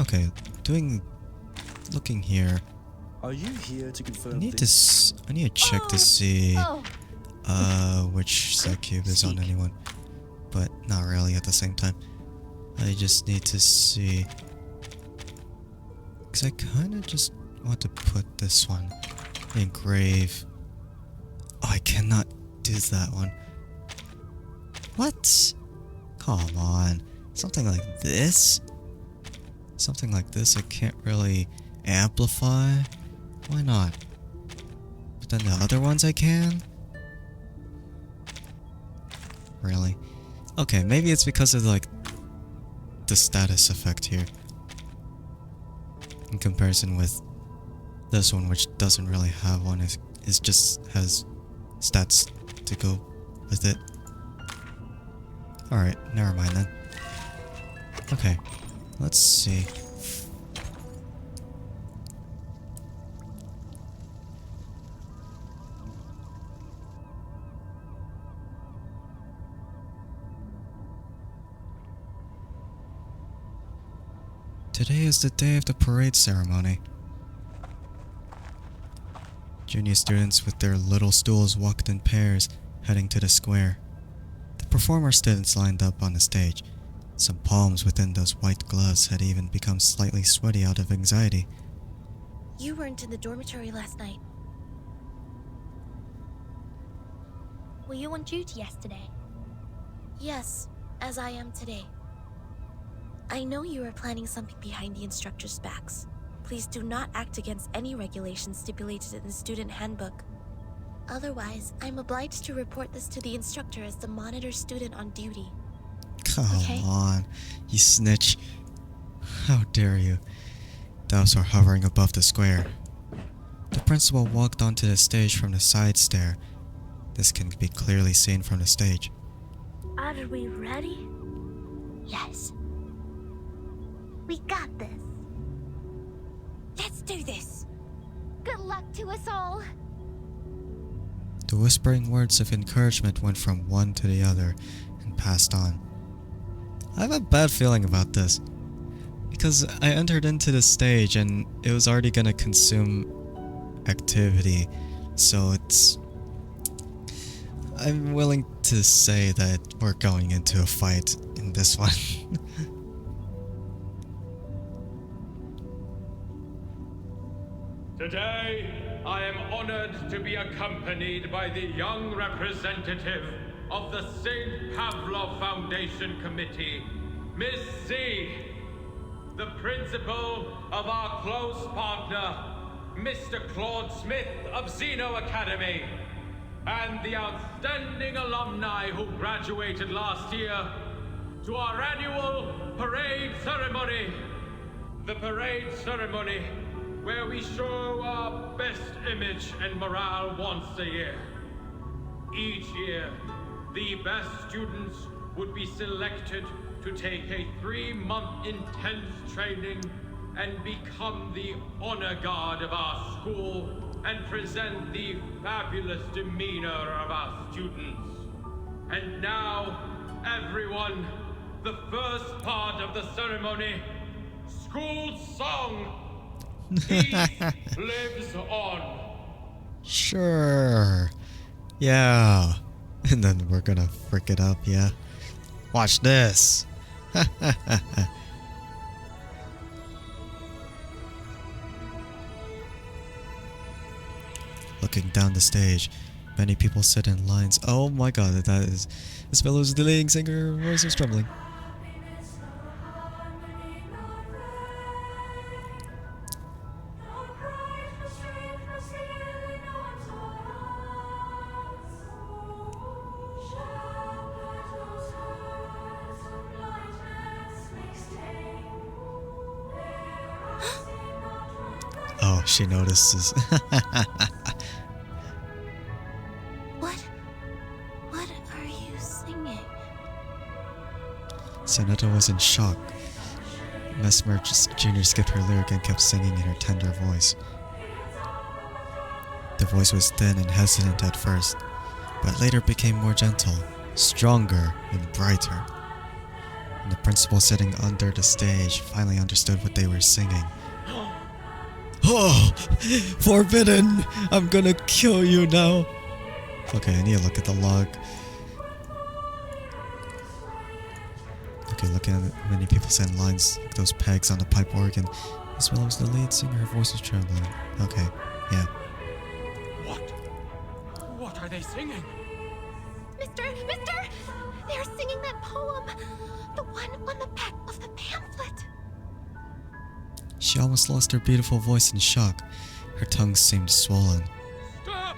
Okay, looking here. Are you here to confirm I need to check to see which side cube is on anyone, but not really at the same time. I just need to see, because I kind of just want to put this one in grave. Oh, I cannot do that one. What? Come on. Something like this? Something like this I can't really amplify? Why not? But then the other ones I can? Really? Okay, maybe it's because of like the status effect here. In comparison with this one, which doesn't really have one. It just has stats to go with it. Alright, never mind then. Okay, let's see. Today is the day of the parade ceremony. Junior students with their little stools walked in pairs, heading to the square. The performer students lined up on the stage. Some palms within those white gloves had even become slightly sweaty out of anxiety. You weren't in the dormitory last night. Were you on duty yesterday? Yes, as I am today. I know you are planning something behind the instructor's backs. Please do not act against any regulations stipulated in the student handbook. Otherwise, I'm obliged to report this to the instructor as the monitor student on duty. Come on, you snitch. How dare you. Doves were hovering above the square. The principal walked onto the stage from the side stair. This can be clearly seen from the stage. Are we ready? Yes. We got this. Let's do this! Good luck to us all. The whispering words of encouragement went from one to the other and passed on. I have a bad feeling about this, because I entered into the stage and it was already gonna consume activity, so I'm willing to say that we're going into a fight in this one. Today, I am honored to be accompanied by the young representative of the St. Pavlov Foundation Committee, Miss Z, the principal of our close partner, Mr. Claude Smith of Xeno Academy, and the outstanding alumni who graduated last year, to our annual parade ceremony. The parade ceremony where we show our best image and morale once a year. Each year, the best students would be selected to take a 3-month intense training and become the honor guard of our school and present the fabulous demeanor of our students. And now, everyone, the first part of the ceremony, school song. Peace lives on. Sure. Yeah. And then we're gonna frick it up, yeah? Watch this. Looking down the stage, many people sit in lines. Oh my god, that is... This fellow's delaying singer, voice is trembling. Oh, she notices. What are you singing? Sonata was in shock. Mesmer Jr. skipped her lyric and kept singing in her tender voice. The voice was thin and hesitant at first, but later became more gentle, stronger, and brighter. And the principal sitting under the stage finally understood what they were singing. Oh! Forbidden! I'm gonna kill you now! Okay, I need to look at the log. Okay, looking at many people send lines like those pegs on the pipe organ. As well as the lead singer, her voice is trembling. Okay, yeah. What are they singing? Mister! They're singing that poem! The one on the back of the pamphlet! She almost lost her beautiful voice in shock. Her tongue seemed swollen. Stop!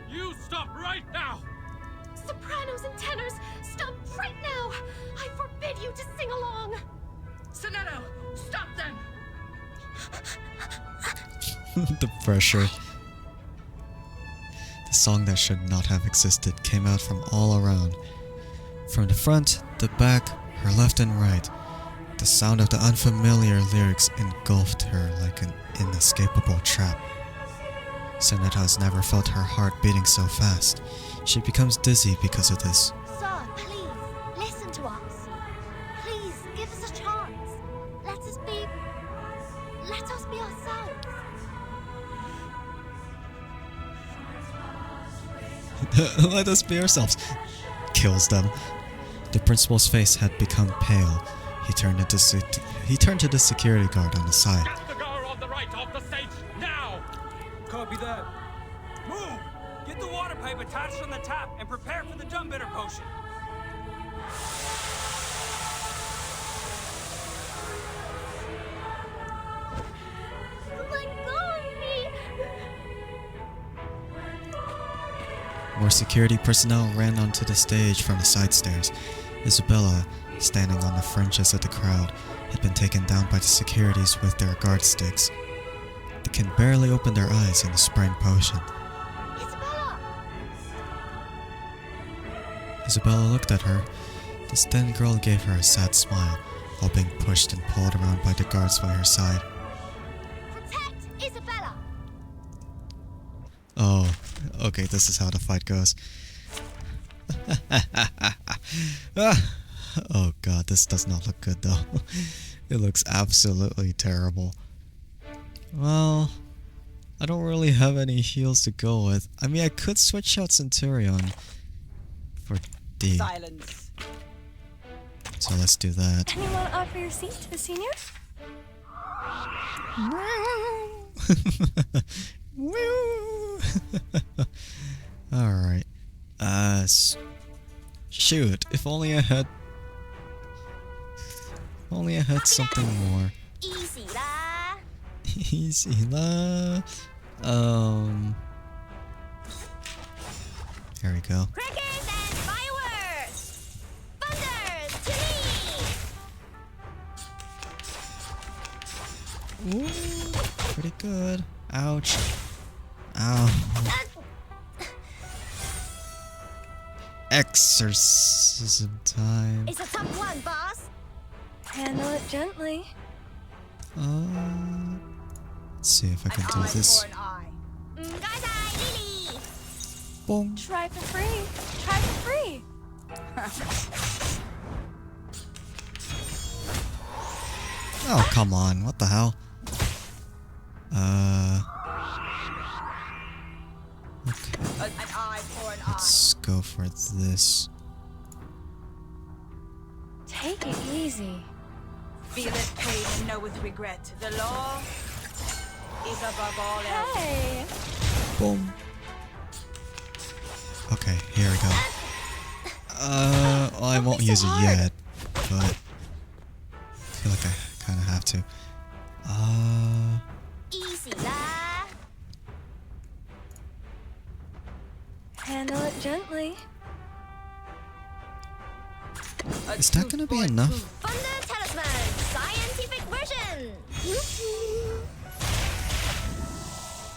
You stop right now! Sopranos and tenors, stop right now! I forbid you to sing along! Sonetto, stop them! The pressure. The song that should not have existed came out from all around. From the front, the back, her left and right. The sound of the unfamiliar lyrics engulfed her like an inescapable trap. Sonata has never felt her heart beating so fast. She becomes dizzy because of this. Sir, please, listen to us. Please, give us a chance. Let us be ourselves. Let us be ourselves. Kills them. The principal's face had become pale. He turned to the security guard on the side. Get the girl on the right off the stage now! Copy that. Move! Get the water pipe attached on the tap and prepare for the jump bitter potion. Let go of me. More security personnel ran onto the stage from the side stairs. Isabella, standing on the fringes of the crowd, had been taken down by the securities with their guard sticks. They can barely open their eyes in the spraying potion. Isabella! Isabella looked at her. This thin girl gave her a sad smile, while being pushed and pulled around by the guards by her side. Protect Isabella! Oh, okay, this is how the fight goes. Oh god, this does not look good though. It looks absolutely terrible. Well, I don't really have any heals to go with. I mean, I could switch out Centurion for D. Silence. So let's do that. Anyone offer your seat to the seniors? Woo! Alright. Shoot, if only I had something more. Easy la. Easy la. Here we go. Crackers and fireworks! Thunders to me! Ooh, pretty good. Ouch. Ow. Exorcism time. It's a tough one, boss. Handle it gently. Let's see if I can do this. Boom. Try for free. Try for free. Oh, come on. What the hell? Okay. Let's go for this. Take it easy. Feel it pain and know with regret. The law is above all else. Hey! Boom. Okay, here we go. I won't use it yet, but I feel like I kind of have to. Easy lah. Handle it gently. Is that gonna be enough? Thunder Talisman, scientific version.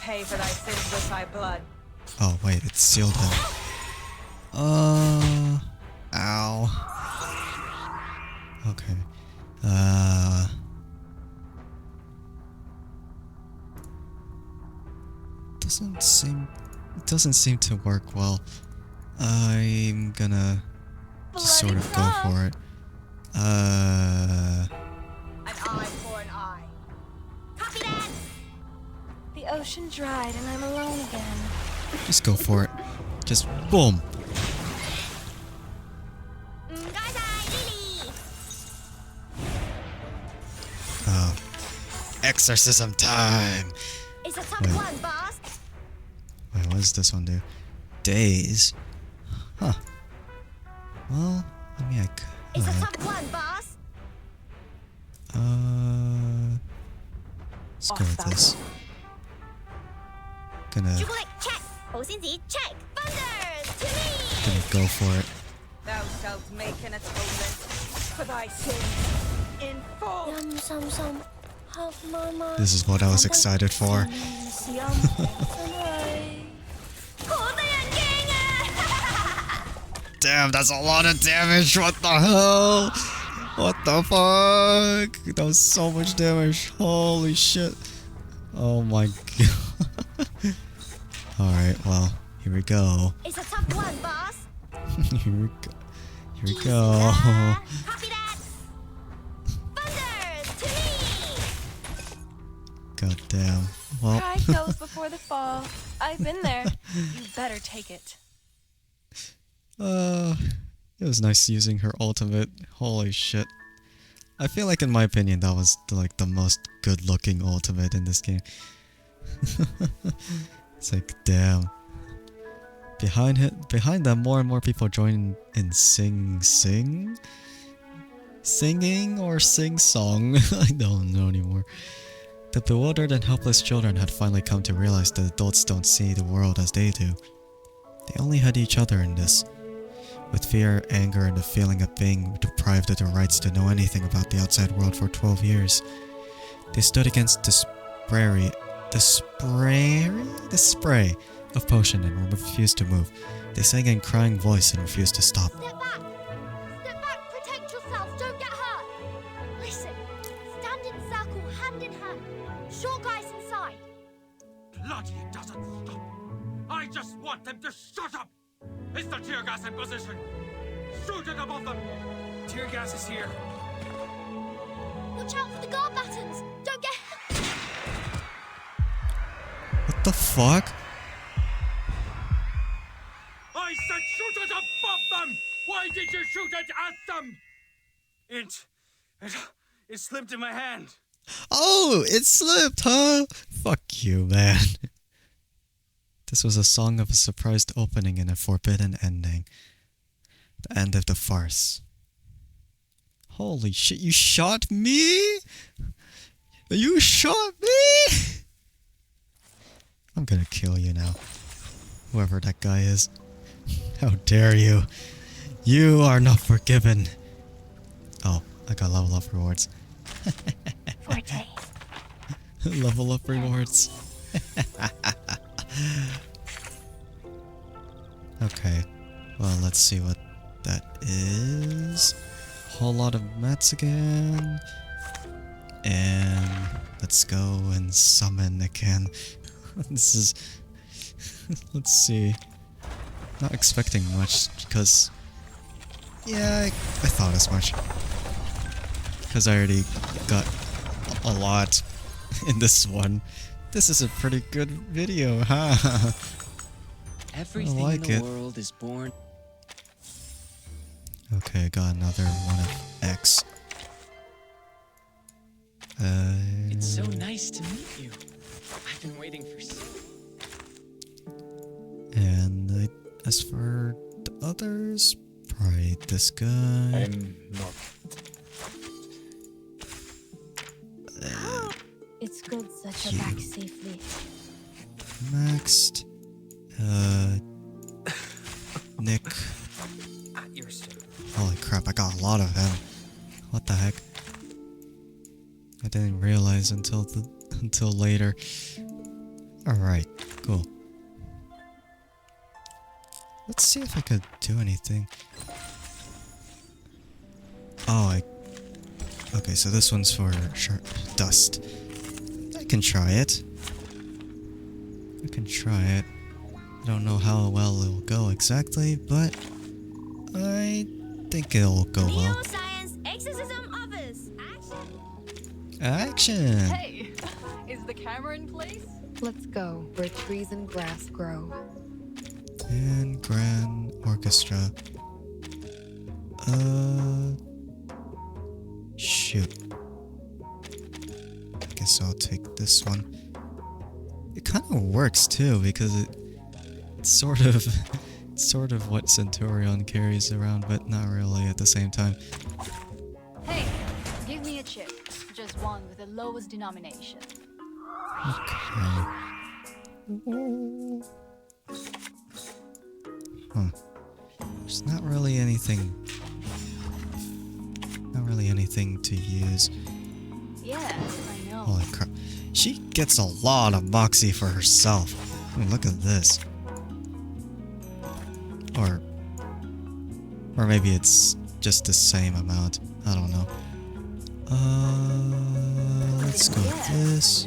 Pay for thy sins with thy blood. Oh wait, it's sealed in. Ow. Okay. It doesn't seem to work well. I'm gonna just sort of go for it. An eye for an eye. Copy that. The ocean dried and I'm alone again. Just go for it. Just boom. Oh. Exorcism time! It's a tough one, boss. Wait, what does this one do? Days? Huh. Well, I mean, I could. It's a tough one, boss. Let's go with this. Gonna check. Check. Thunder to me. Gonna go for it. Thou shalt make an atonement for thy sins in full. Yum sum sum. Have my mind. This is what I was excited for. Damn, that's a lot of damage. What the hell? What the fuck? That was so much damage. Holy shit. Oh my god. Alright, well, here we go. It's a tough one, boss. Here we go. Here we go. Copy that. Thunder to me. God damn. Well. Pride goes before the fall. I've been there. You better take it. It was nice using her ultimate. Holy shit. I feel like in my opinion that was like the most good looking ultimate in this game. It's like damn. Behind them more and more people join in singing or sing song. I don't know anymore. The bewildered and helpless children had finally come to realize that adults don't see the world as they do. They only had each other in this. With fear, anger, and the feeling of being deprived of their rights to know anything about the outside world for 12 years, they stood against the spray of potion and refused to move. They sang in crying voice and refused to stop. Step back. Step back. Protect yourselves. Don't get hurt. Listen. Stand in circle, hand in hand. Short guys inside. Bloody it doesn't stop. I just want them to shut up. Is the tear gas in position? Shoot it above them! Tear gas is here. Watch out for the guard buttons. Don't get... What the fuck? I said shoot it above them! Why did you shoot it at them? It slipped in my hand. Oh, it slipped, huh? Fuck you, man. This was a song of a surprised opening and a forbidden ending. The end of the farce. Holy shit, you shot me? You shot me? I'm gonna kill you now. Whoever that guy is. How dare you? You are not forgiven. Oh, I got level up rewards. Forte. Level up rewards. Okay, well, let's see what that is. Whole lot of mats again. And let's go and summon again. This is... let's see. Not expecting much because... yeah, I thought as much. Because I already got a lot in this one. This is a pretty good video, huh? Everything I like in the it. world is born. Okay, I got another one of X. It's so nice to meet you. I've been waiting for so. And as for the others, probably this guy. I'm not. It's good such a back safely. Next, Nick. At your service. Holy crap, I got a lot of him. What the heck? I didn't realize until later. Alright, cool. Let's see if I could do anything. Oh, okay, so this one's for dust. I can try it. I can try it. I don't know how well it'll go exactly, but I think it'll go well. Neuroscience Exorcism Office. Action! Action! Hey, is the camera in place? Let's go where trees and grass grow. And Grand Orchestra. Shoot. I guess I'll take this one. It kind of works too because it's sort of what Centurion carries around, but not really at the same time. Hey, give me a chip. Just one with the lowest denomination. Okay. Huh. There's not really anything to use. Yeah, I know. Holy crap. She gets a lot of moxie for herself. I mean, look at this. Or maybe it's just the same amount. I don't know. Let's go with this.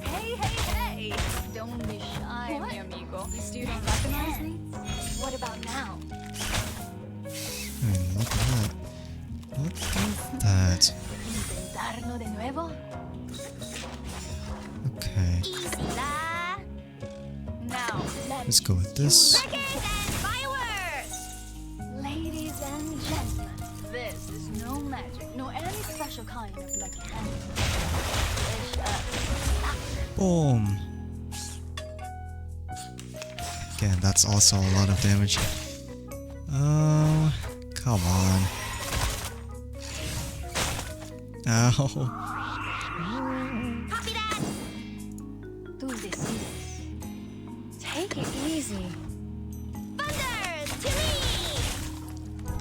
Hey! Don't be shy, mi amigo. You don't recognize me? What about now? I mean, look at that. Look at that. Intentarlo de nuevo? Okay. Now, Let's go with this. ladies and gentlemen, this is no magic, no any special kind of lucky hand. Boom. Again, that's also a lot of damage. Oh, come on. Ow. Copy that! Tú decides. Take it easy. Thunder! To me!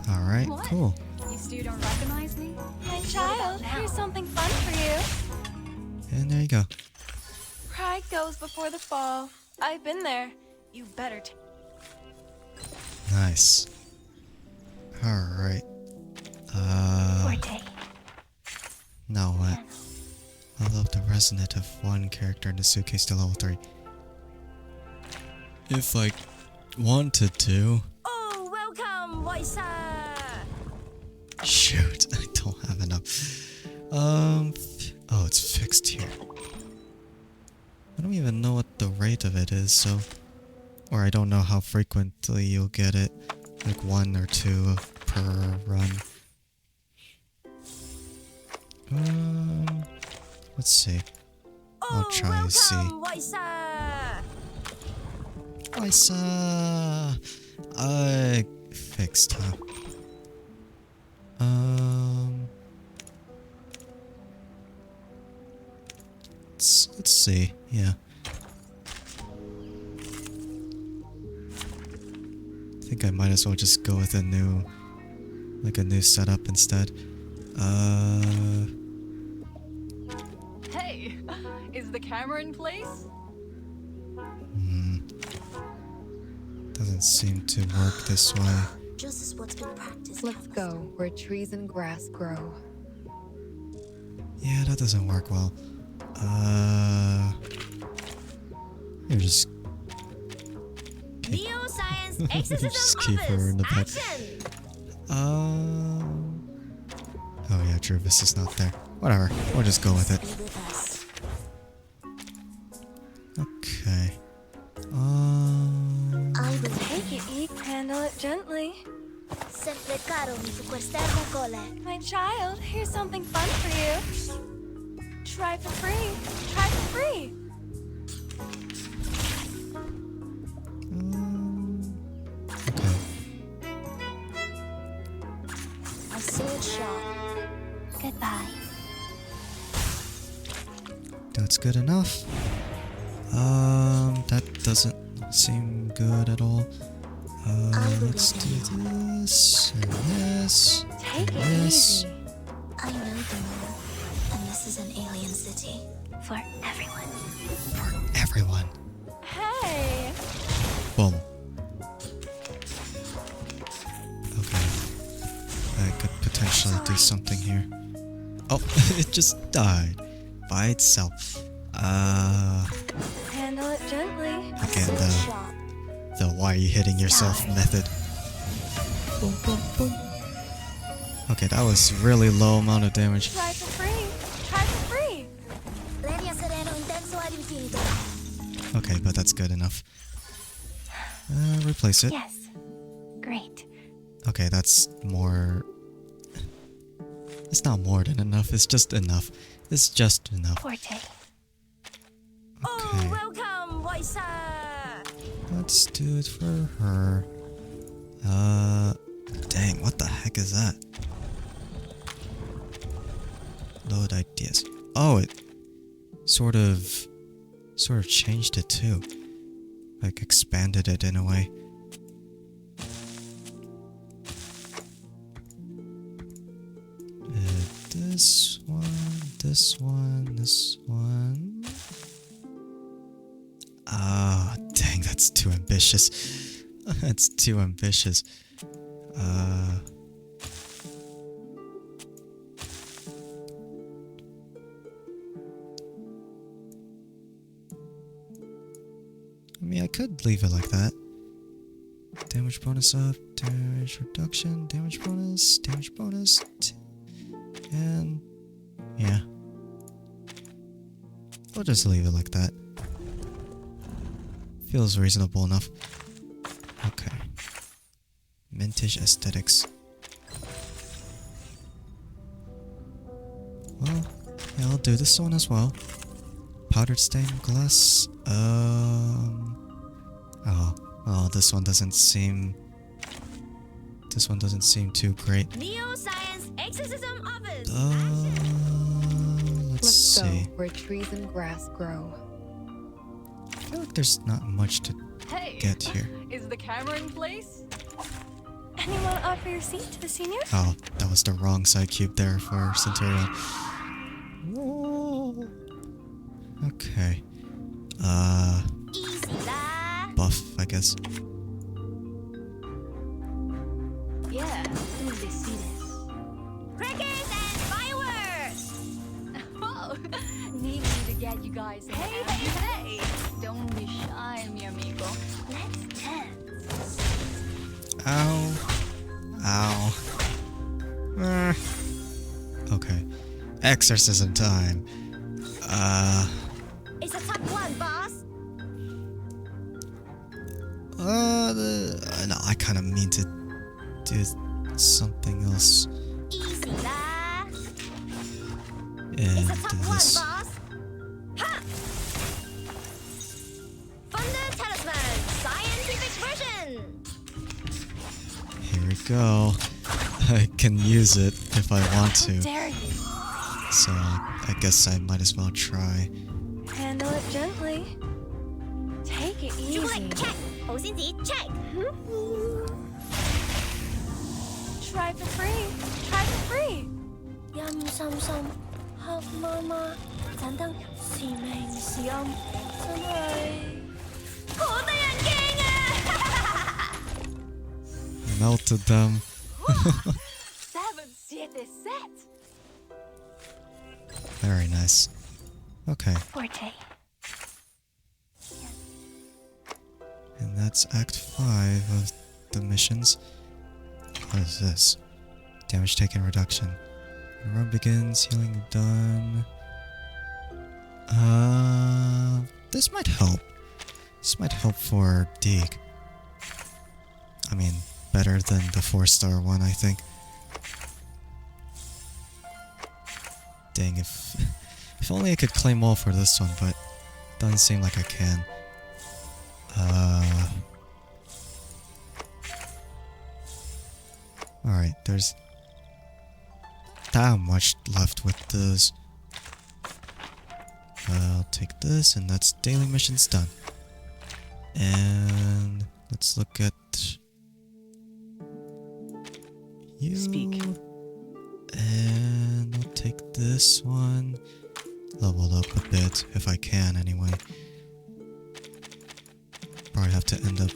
Alright, What? cool. You still don't recognize me? My child, here's something fun for you. And there you go. Pride goes before the fall. I've been there. You better take. Nice. Alright. Now what? Level up the resonant of one character in the suitcase to level 3. If I wanted to. Oh, welcome, Waisa! Shoot, I don't have enough. Oh, it's fixed here. I don't even know what the rate of it is, so... Or I don't know how frequently you'll get it. Like 1 or 2 per run. Let's see. I'll try to see. Waisa! Waisa! Fixed, huh? Let's see. Yeah. I think I might as well just go with a new setup instead. Hey, is the camera in place? Doesn't seem to work this way. Just as what's been practiced. Let's go where trees and grass grow. Yeah, that doesn't work well. You just Neuroscience Exorcism just keep her in the back. Action! Oh yeah, Druvis is not there. Whatever, we'll just go with it. Okay. I will take it. Handle it gently. Sempre caro mi su quest'erba cole. My child, here's something fun for you. Try for free. Try for free. Okay. A sword shot. Goodbye. That's good enough. That doesn't seem good at all. Let's do this, and this, Take and it this. easy. I know the moon, and this is an alien city. For everyone. For everyone. Hey. Boom. Okay. I could potentially do something here. Oh, it just died by itself. Handle it gently. Again, the why are you hitting yourself method. Boom, boom, boom. Okay, that was really low amount of damage. Try for free. Try for free. Leria sereno intenso ad infinito. Okay, but that's good enough. Replace it. Yes. Great. Okay, that's more... It's not more than enough, it's just enough. It's just enough. Forte. Okay, Welcome, Waisa. let's do it for her. Dang, what the heck is that? Load ideas. Oh, it sort of changed it too. Like expanded it in a way. This one, this one, this one. Ah, dang, that's too ambitious. That's too ambitious. I mean, I could leave it like that. Damage bonus up, damage reduction, damage bonus, and yeah. I'll just leave it like that. Feels reasonable enough. Okay. Vintage aesthetics. Well, yeah, I'll do this one as well. Powdered stained glass. Oh, this one doesn't seem. This one doesn't seem too great. Neo Science Exorcism Office. Let's Let's go see. where trees and grass grow. I feel like there's not much to Hey, get here. is the camera in place? Anyone offer your seat to the seniors? Oh, that was the wrong side cube there for Centurion. Whoa. Okay. Easy la. Buff, I guess. Yeah, do they see this? Crackers and fireworks. Oh, need me to get you guys. Hey! Don't be shy, mi amigo. Let's dance. Ow. Ow. Okay. Exorcism time. It's a top one, boss. No, I kind of mean to do something else. Easy la. And It's a do top one, this. boss. Ha! Thunder Talisman Scientific Version. Here we go. I can use it if I want to. Dare you? So I guess I might as well try. Handle it gently. Take it easy. Check. 好先子 check. Try for free. Try for free. 陰心心，黑媽媽，盞燈是明是暗，真係好得人驚啊！ Melted them. 777. Very nice. Okay. Forte. And that's Act 5 of the missions. What is this? Damage taken reduction. Run begins, healing done. This might help. This might help for Deeg. I mean, better than the 4-star one, I think. Dang, if only I could claim all for this one, but doesn't seem like I can. Alright, there's that much left with this. I'll take this, and that's daily missions done. And let's look at you. Speak. And I'll take this one. Level up a bit, if I can anyway. Probably have to end up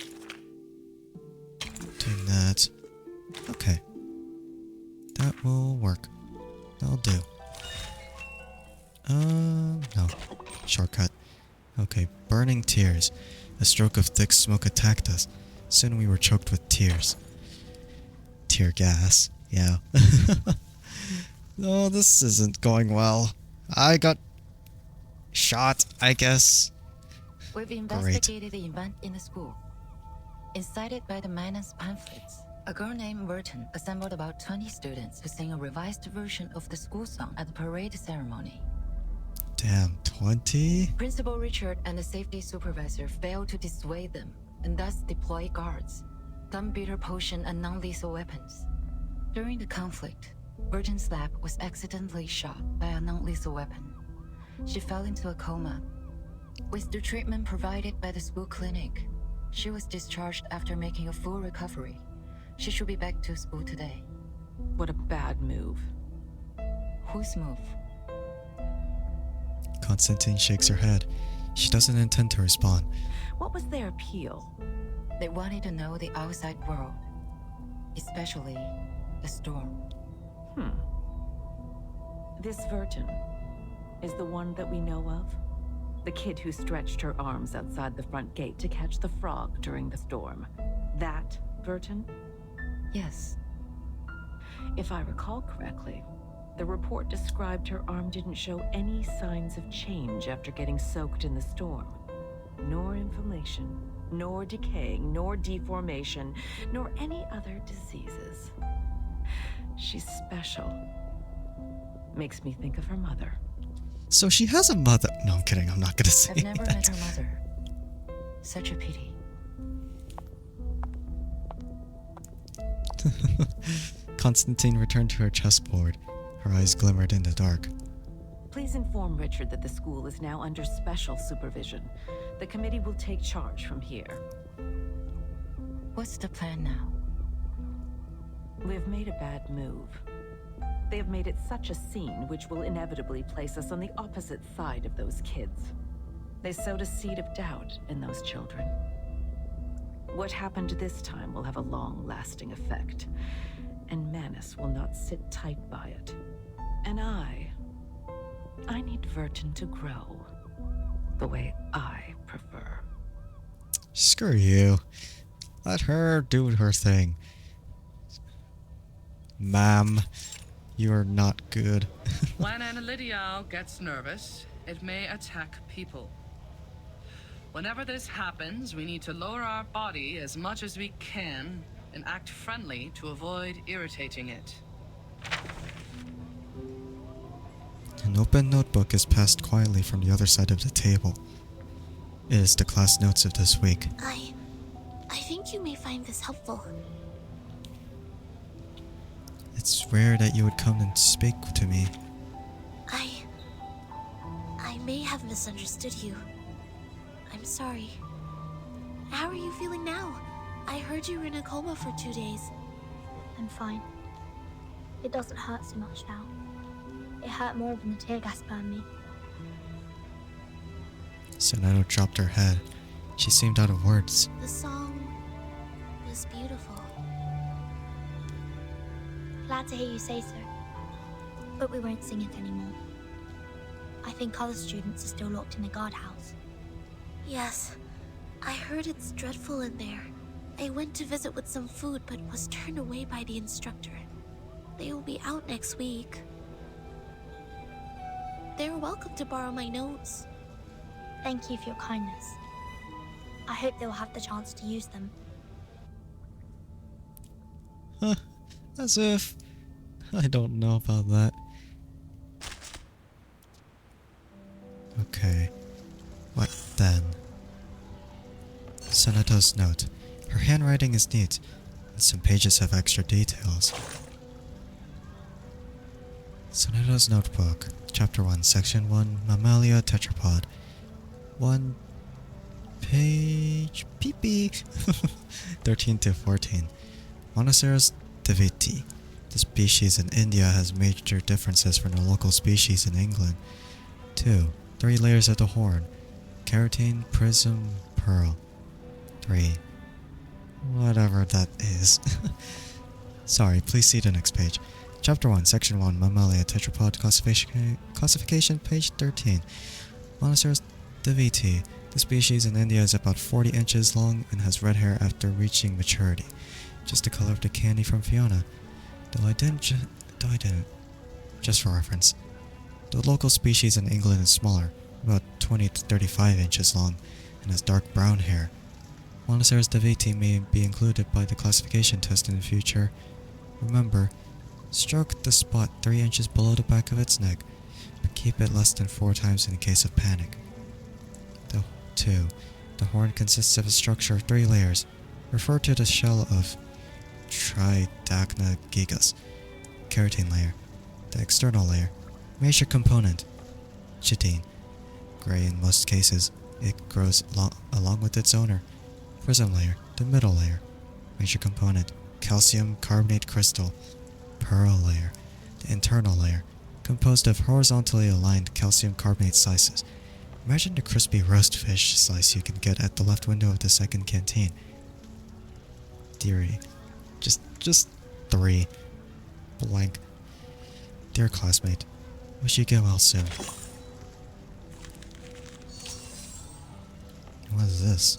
doing that. Okay. That will work. That'll do. No. Shortcut. Okay, burning tears. A stroke of thick smoke attacked us. Soon we were choked with tears. Tear gas. Yeah. No, this isn't going well. I got shot, I guess. We've investigated the event in the school. Incited by the Manus pamphlets, a girl named Burton assembled about 20 students to sing a revised version of the school song at the parade ceremony. Damn, 20? Principal Richard and the safety supervisor failed to dissuade them, and thus deployed guards, thumb bitter potion and non-lethal weapons. During the conflict, Burton's lab was accidentally shot by a non-lethal weapon. She fell into a coma. With the treatment provided by the school clinic, she was discharged after making a full recovery. She should be back to school today. What a bad move. Whose move? Constantine shakes her head. She doesn't intend to respond. What was their appeal? They wanted to know the outside world, especially the storm. This Verton is the one that we know of? The kid who stretched her arms outside the front gate to catch the frog during the storm. That Verton? Yes. If I recall correctly, the report described her arm didn't show any signs of change after getting soaked in the storm. Nor inflammation, nor decaying, nor deformation, nor any other diseases. She's special. Makes me think of her mother. So she has a mother. No, I'm kidding. I'm not gonna say I've never that. met her mother. Such a pity. Constantine returned to her chessboard. Her eyes glimmered in the dark. Please inform Richard that the school is now under special supervision. The committee will take charge from here. What's the plan now? We have made a bad move. They have made it such a scene which will inevitably place us on the opposite side of those kids. They sowed a seed of doubt in those children. What happened this time will have a long-lasting effect, and Manus will not sit tight by it. And I need Verton to grow the way I prefer. Screw you. Let her do her thing. Ma'am, you are not good. When an Lydial gets nervous, it may attack people. Whenever this happens, we need to lower our body as much as we can and act friendly to avoid irritating it. An open notebook is passed quietly from the other side of the table. It is the class notes of this week. I think you may find this helpful. It's rare that you would come and speak to me. I may have misunderstood you. I'm sorry. How are you feeling now? I heard you were in a coma for 2 days. I'm fine. It doesn't hurt so much now. It hurt more when the tear gas burned me. Sonato dropped her head. She seemed out of words. The song was beautiful. Glad to hear you say so. But we won't sing it anymore. I think other students are still locked in the guardhouse. Yes, I heard it's dreadful in there. I went to visit with some food but was turned away by the instructor. They will be out next week. They're welcome to borrow my notes. Thank you for your kindness. I hope they'll have the chance to use them. Huh. As if. I don't know about that. Okay. What then? Sonato's note. Her handwriting is neat, and some pages have extra details. Sonato's notebook. Chapter 1, Section 1, Mammalia Tetrapod. 1 page... Pee-pee! 13 to 14. Monoceros daviti. The species in India has major differences from the local species in England. 2. 3 layers of the horn. Keratin, prism, pearl. 3. Whatever that is. Sorry, please see the next page. Chapter 1, Section 1, Mammalia Tetrapod Classification, page 13. Monoceros daviti. The species in India is about 40 inches long and has red hair after reaching maturity. Just the color of the candy from Fiona. Though I didn't. Just for reference. The local species in England is smaller, about 20 to 35 inches long, and has dark brown hair. Monoceros daviti may be included by the classification test in the future. Remember, stroke the spot 3 inches below the back of its neck, but keep it less than 4 times in case of panic. 2. The horn consists of a structure of 3 layers. Refer to the shell of Tridacna gigas. Keratin layer. The external layer. Major component. Chitin. Gray in most cases. It grows along with its owner. Prism layer. The middle layer. Major component. Calcium carbonate crystal. Pearl layer. The internal layer. Composed of horizontally aligned calcium carbonate slices. Imagine the crispy roast fish slice you can get at the left window of the second canteen. Theory. Just 3. Blank. Dear classmate, wish you get well soon. What is this?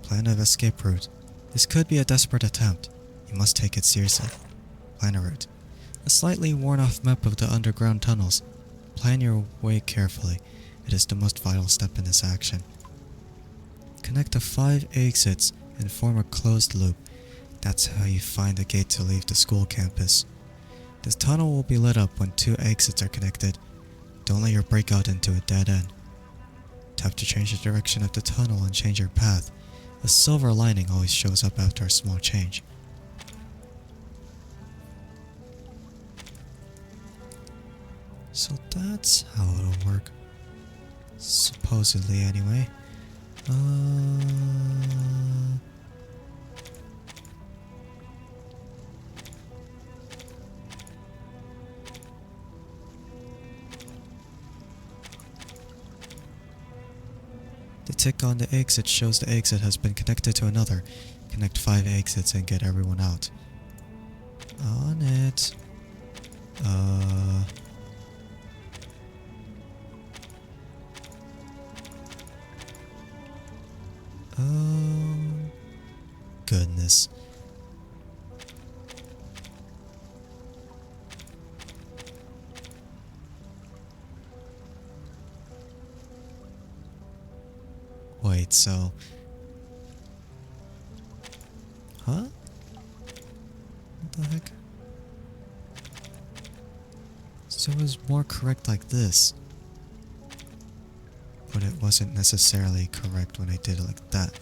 Plan of escape route. This could be a desperate attempt. You must take it seriously. Plan a route. A slightly worn-off map of the underground tunnels. Plan your way carefully. It is the most vital step in this action. Connect the 5 exits and form a closed loop. That's how you find the gate to leave the school campus. This tunnel will be lit up when 2 exits are connected. Don't let your breakout into a dead end. Tap to change the direction of the tunnel and change your path. A silver lining always shows up after a small change. So that's how it'll work. Supposedly, anyway. The tick on the exit shows the exit has been connected to another. Connect 5 exits and get everyone out. On it. Oh, goodness. Wait, so... Huh? What the heck? So it was more correct like this. But it wasn't necessarily correct when I did it like that.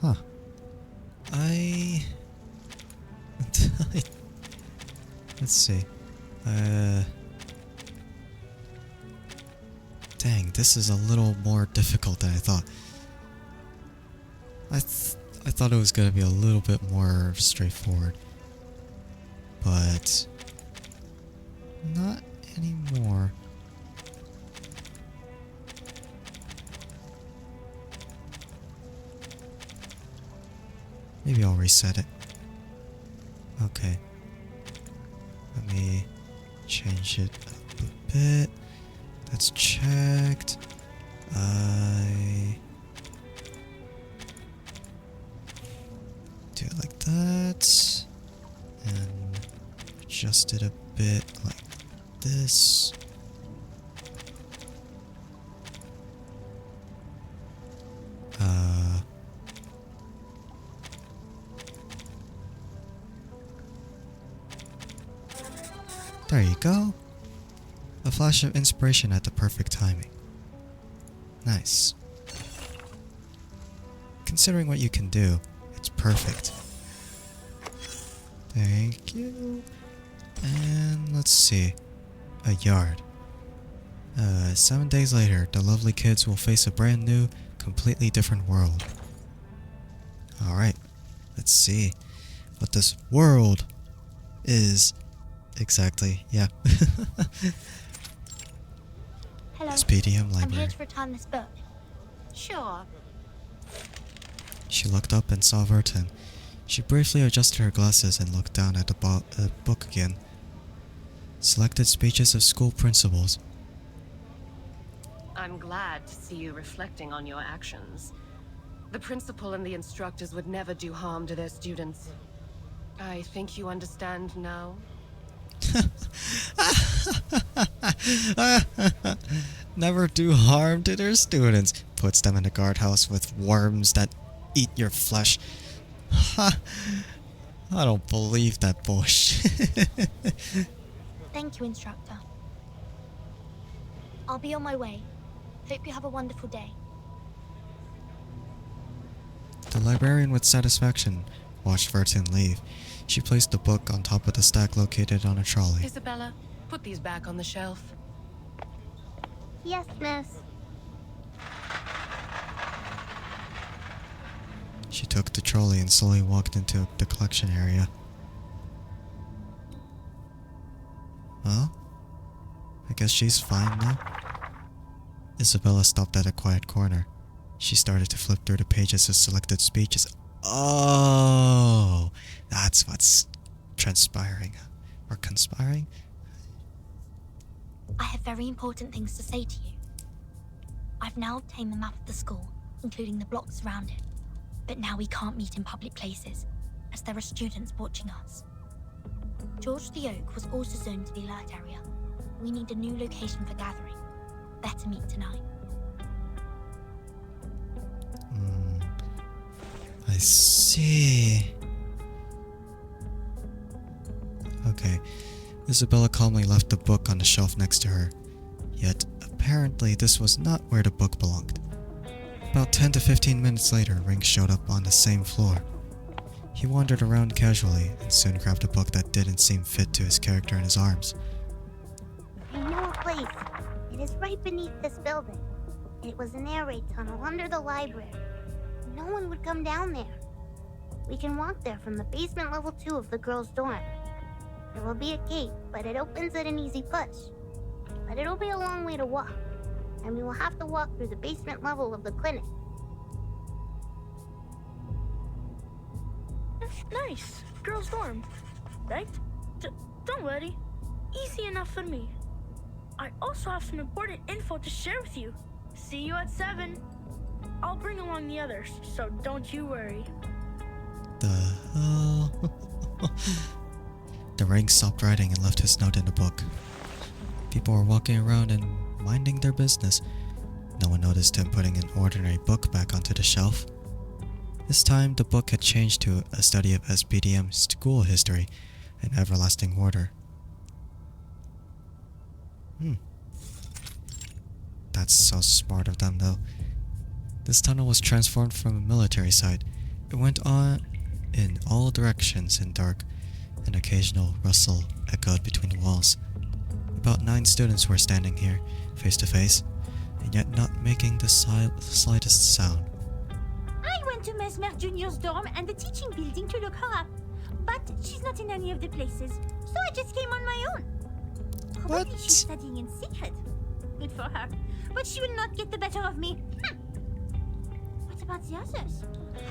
Huh. Let's see. Dang, this is a little more difficult than I thought. I thought it was gonna be a little bit more straightforward, but not anymore. Maybe I'll reset it. Okay. Let me change it up a bit. That's checked. I do it like that, and adjust it a bit like this. There you go. A flash of inspiration at the perfect timing. Nice. Considering what you can do, it's perfect. Thank you. And let's see. A yard. 7 days later, the lovely kids will face a brand new, completely different world. Alright, let's see what this world is exactly. Yeah. Hello. SPDM I'm library. here to return this book. Sure. She looked up and saw Vertin. She briefly adjusted her glasses and looked down at the book again. Selected speeches of school principals. I'm glad to see you reflecting on your actions. The principal and the instructors would never do harm to their students. I think you understand now. Never do harm to their students. Puts them in a guardhouse with worms that eat your flesh. I don't believe that bullshit. Thank you, instructor. I'll be on my way. Hope you have a wonderful day. The librarian with satisfaction watched Vertin leave. She placed the book on top of the stack located on a trolley. Isabella, put these back on the shelf. Yes, miss. She took the trolley and slowly walked into the collection area. Well, I guess she's fine now. Isabella stopped at a quiet corner. She started to flip through the pages of selected speeches. Oh, that's what's transpiring. Or conspiring? I have very important things to say to you. I've now obtained the map of the school, including the blocks around it. But now we can't meet in public places, as there are students watching us. George the Oak was also zoned to the alert area. We need a new location for gathering. Better meet tonight. I see. Okay. Isabella calmly left the book on the shelf next to her. Yet, apparently this was not where the book belonged. About 10 to 15 minutes later, Ring showed up on the same floor. He wandered around casually and soon grabbed a book that didn't seem fit to his character in his arms. I know a place. It is right beneath this building. It was an air raid tunnel under the library. No one would come down there. We can walk there from the basement level 2 of the girls' dorm. There will be a gate, but it opens at an easy push. But it'll be a long way to walk, and we will have to walk through the basement level of the clinic. Nice. Girls' dorm. Right? Don't worry. Easy enough for me. I also have some important info to share with you. See you at 7. I'll bring along the others, so don't you worry. The hell? The Ring stopped writing and left his note in the book. People were walking around and minding their business. No one noticed him putting an ordinary book back onto the shelf. This time, the book had changed to a study of SPDM school history and everlasting order. That's so smart of them, though. This tunnel was transformed from a military site. It went on in all directions in dark. An occasional rustle echoed between the walls. About 9 students were standing here, face to face, and yet not making the slightest sound. I went to Mesmer Jr.'s dorm and the teaching building to look her up. But she's not in any of the places, so I just came on my own. Probably she's studying in secret. Good for her. But she will not get the better of me. What about the others?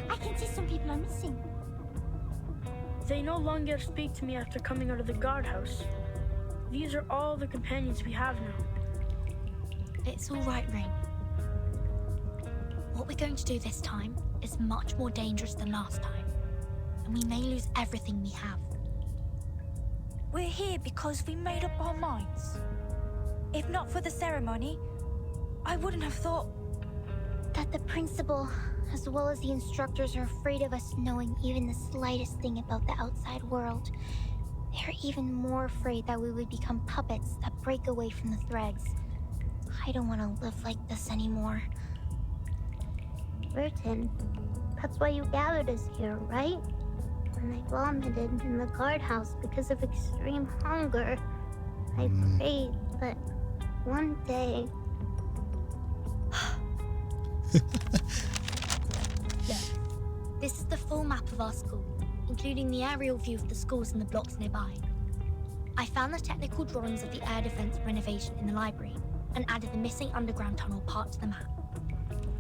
I can see some people are missing. They no longer speak to me after coming out of the guardhouse. These are all the companions we have now. It's all right, Ring. What we're going to do this time is much more dangerous than last time, and we may lose everything we have. We're here because we made up our minds. If not for the ceremony, I wouldn't have thought... That the principal, as well as the instructors, are afraid of us knowing even the slightest thing about the outside world. They're even more afraid that we would become puppets that break away from the threads. I don't want to live like this anymore. Burton, that's why you gathered us here, right? When I vomited in the guardhouse because of extreme hunger, I prayed that one day... Look, this is the full map of our school, including the aerial view of the schools and the blocks nearby. I found the technical drawings of the air defense renovation in the library and added the missing underground tunnel part to the map.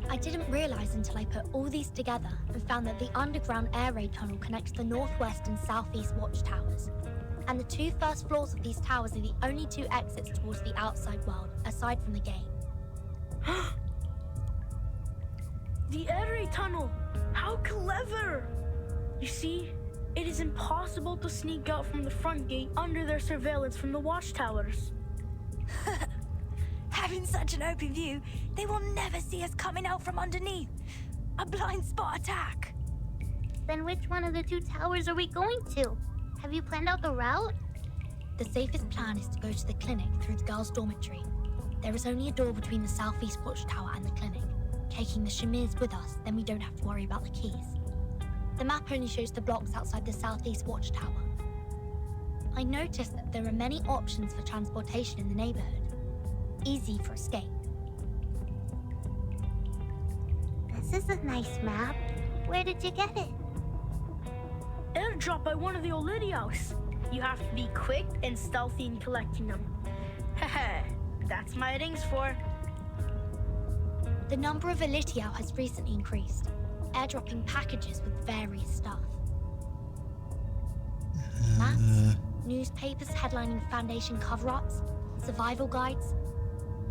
I didn't realize until I put all these together and found that the underground air raid tunnel connects the northwest and southeast watchtowers. And the 2 first floors of these towers are the only 2 exits towards the outside world, aside from the gate. The air raid tunnel! How clever! You see, it is impossible to sneak out from the front gate under their surveillance from the watchtowers. Having such an open view, they will never see us coming out from underneath. A blind spot attack. Then which one of the 2 towers are we going to? Have you planned out the route? The safest plan is to go to the clinic through the girls' dormitory. There is only a door between the southeast watchtower and the clinic. Taking the Shamirs with us, then we don't have to worry about the keys. The map only shows the blocks outside the southeast watchtower. I noticed that there are many options for transportation in the neighborhood. Easy for escape. This is a nice map. Where did you get it? Airdrop by one of the Olidios. You have to be quick and stealthy in collecting them. Haha, that's my rings for. The number of Elitiao has recently increased, airdropping packages with various stuff. Maps, newspapers headlining Foundation cover-ups, survival guides.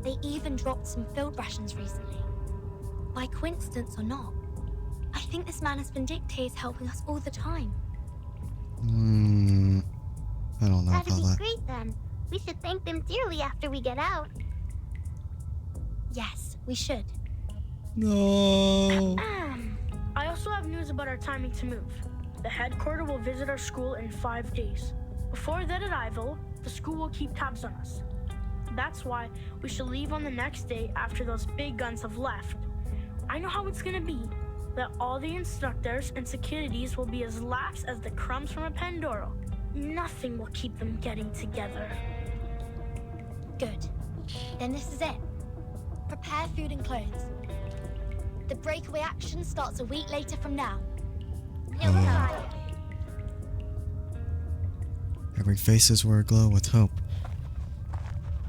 They even dropped some field rations recently. By coincidence or not, I think this man has been dictators helping us all the time. I don't know That'd about be that. great then. We should thank them dearly after we get out. Yes, we should. No. I also have news about our timing to move. The headquarters will visit our school in 5 days. Before their arrival, the school will keep tabs on us. That's why we should leave on the next day after those big guns have left. I know how it's gonna be. That all the instructors and securities will be as lax as the crumbs from a Pandoro. Nothing will keep them getting together. Good. Then this is it. Prepare food and clothes. The breakaway action starts a week later from now. Every faces were aglow with hope.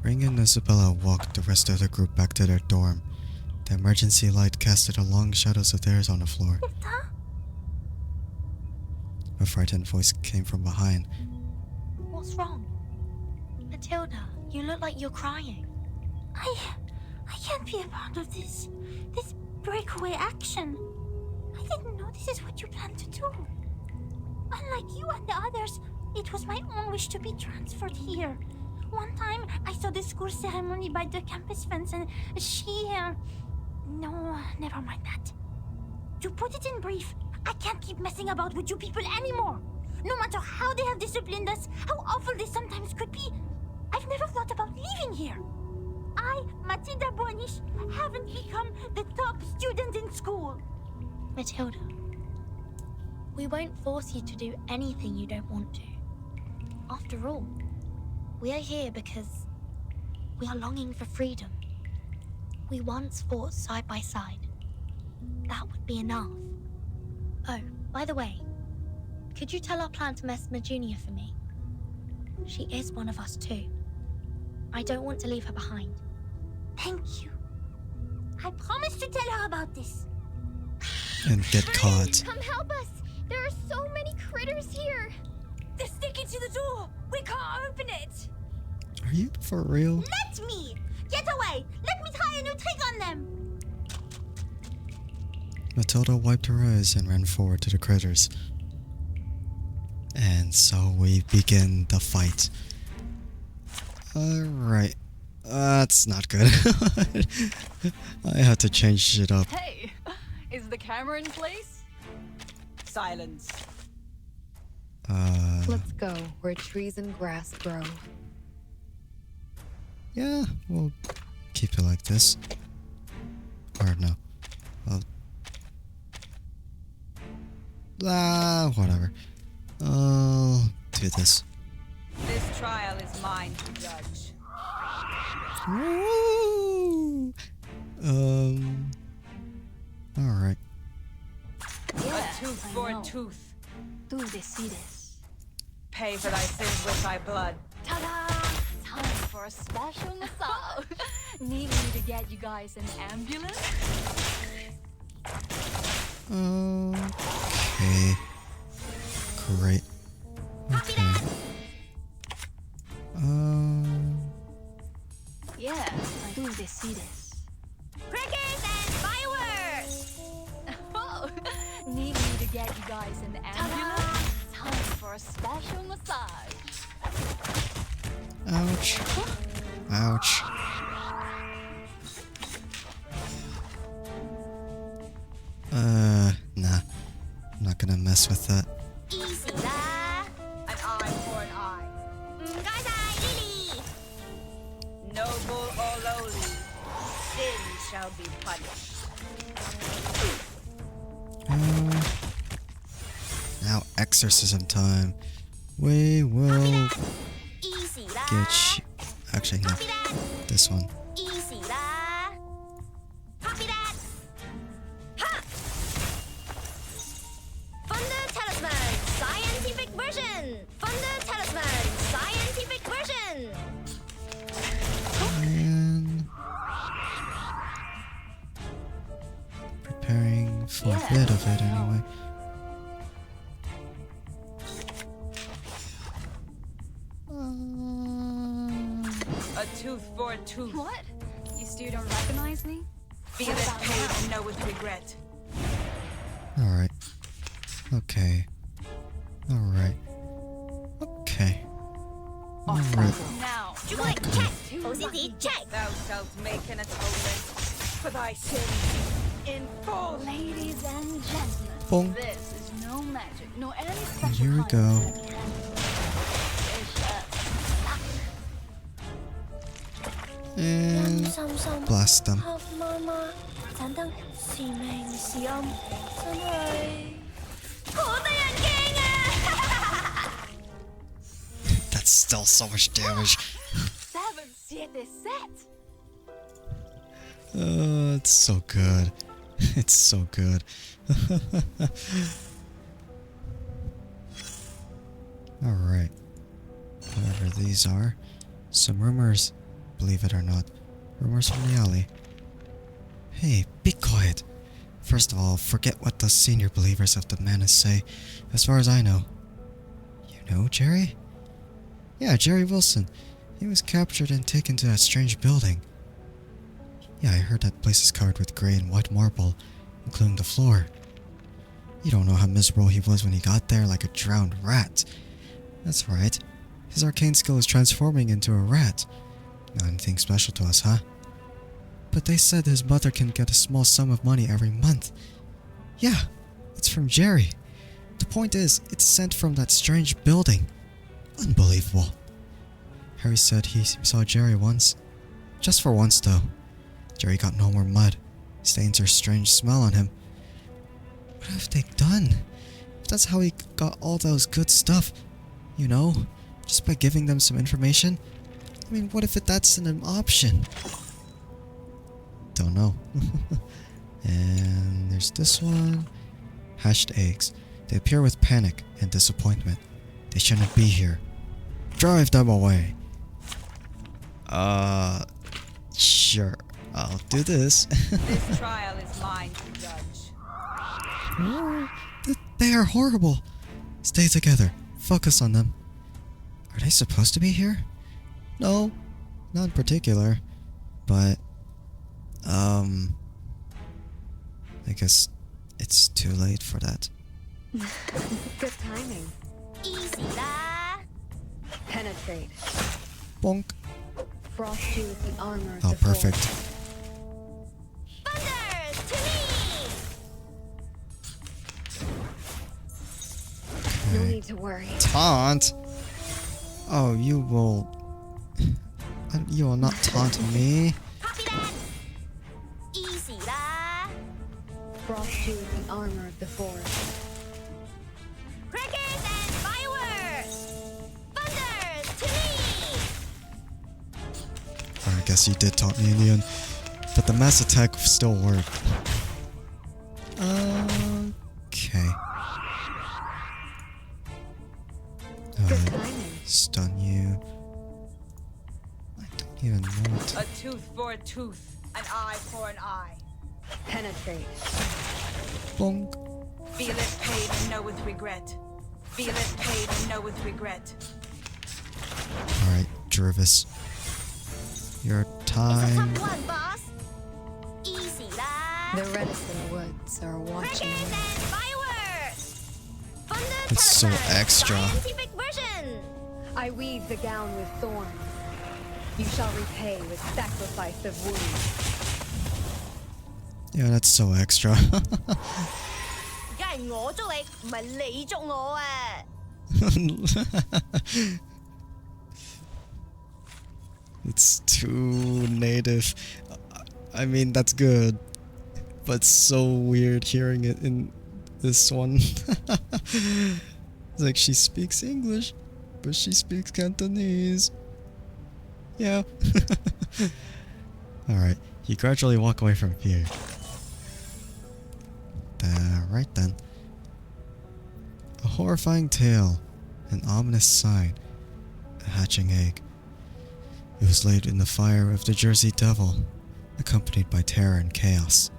Ring and Isabella walked the rest of the group back to their dorm. The emergency light casted a long shadows of theirs on the floor. A frightened voice came from behind. What's wrong? Matilda, you look like you're crying. I can't be a part of this breakaway action. I didn't know this is what you planned to do. Unlike you and the others, it was my own wish to be transferred here. One time, I saw the school ceremony by the campus fence and no, never mind that. To put it in brief, I can't keep messing about with you people anymore. No matter how they have disciplined us, how awful they sometimes could be, I've never thought about leaving here. I, Matilda Buanish, haven't become the top student in school. Matilda, we won't force you to do anything you don't want to. After all, we are here because we are longing for freedom. We once fought side by side. That would be enough. Oh, by the way, could you tell our plan to Mesmer Jr. for me? She is one of us too. I don't want to leave her behind. Thank you. I promise to tell her about this. And get caught. Come help us! There are so many critters here! They're sticking to the door! We can't open it! Are you for real? Let me! Get away! Let me try a new trick on them! Matilda wiped her eyes and ran forward to the critters. And so we begin the fight. Alright. That's not good. I had to change it up. Hey, is the camera in place? Silence. Let's go where trees and grass grow. Yeah, we'll keep it like this. Or no. Whatever. I'll do this. This trial is mine to judge. Woo! Alright. A tooth for a tooth. Tú decides. Pay for thy sins with thy blood. Ta-da! Time for a special massage. Need me to get you guys an ambulance? Okay. Great. Okay. Yeah. Tú decides. Crickets and fireworks! Oh, need me to get you guys an ambulance? Time for a special massage. Ouch. Ouch. Nah. I'm not gonna mess with that. Easy lah. An eye for an eye. Lily. Noble or lowly, sin shall be punished. Now exorcism time. We will Easy lah. get you. Actually, no. This one. Easy lah. Copy that. Ha! Thunder Talisman, scientific version. Thunder Talisman, scientific version. And preparing for a bit of it anyway. A tooth for a tooth. What? You still don't recognize me? Be this paid and know with regret. Alright. Okay. Alright. Okay. Alright. Now, Jubilee check. OCD check. thou shalt make an atonement for thy sins in full. Ladies and gentlemen, Boom. this is no magic, no any special And here we kind go. of magic. And blast them. That's still so much damage. 7, 7, set. It's so good. It's so good. Alright. Whatever these are. Some rumors, believe it or not. Rumors from the alley. Hey, be quiet. First of all, forget what the senior believers of the Manus say. As far as I know. You know Jerry? Yeah, Jerry Wilson. He was captured and taken to that strange building. Yeah, I heard that place is covered with grey and white marble, including the floor. You don't know how miserable he was when he got there, like a drowned rat. That's right. His arcane skill is transforming into a rat. Not anything special to us, huh? But they said his mother can get a small sum of money every month. Yeah, it's from Jerry. The point is, it's sent from that strange building. Unbelievable. Harry said he saw Jerry once. Just for once, though. Jerry got no more mud. Stains or strange smell on him. What have they done? If that's how he got all those good stuff, you know, just by giving them some information? I mean, what if that's an option? Don't know. And there's this one. Hatched eggs. They appear with panic and disappointment. They shouldn't be here. Drive them away. Sure. I'll do this. This trial is mine to judge. They are horrible. Stay together. Focus on them. Are they supposed to be here? No, not in particular. But, I guess it's too late for that. Good timing. Easy lah. Penetrate. Bonk. Frost you with the armor of Oh, the perfect. Thunder to me. No need to worry. Taunt? Oh, you will... You will not taunt me. Copy that. Easy lah. Frost you with the armor of the forest. Crackers and fireworks. Thunder to me. I guess you did taunt me in the end. But the mass attack still worked. Okay. Stun you. I don't even know what. A tooth for a tooth, an eye for an eye. Penetrate. Bonk. Feel it pain and know with regret. Feel it pain and know with regret. Alright, Jervis. Your time. One boss. Easy lah. The reticent woods are watching Crackers you. and fireworks. Thunder It's so telephone. extra. Scientific version. I weave the gown with thorns. You shall repay with sacrifice of wounds. Yeah, that's so extra. 梗係我捉你，唔係你捉我啊！ It's too native. I mean, that's good. But so weird hearing it in this one. It's like she speaks English, but she speaks Cantonese. Yeah. Alright, you gradually walk away from fear. Right then. A horrifying tale, an ominous sign, a hatching egg. It was laid in the fire of the Jersey Devil, accompanied by terror and chaos.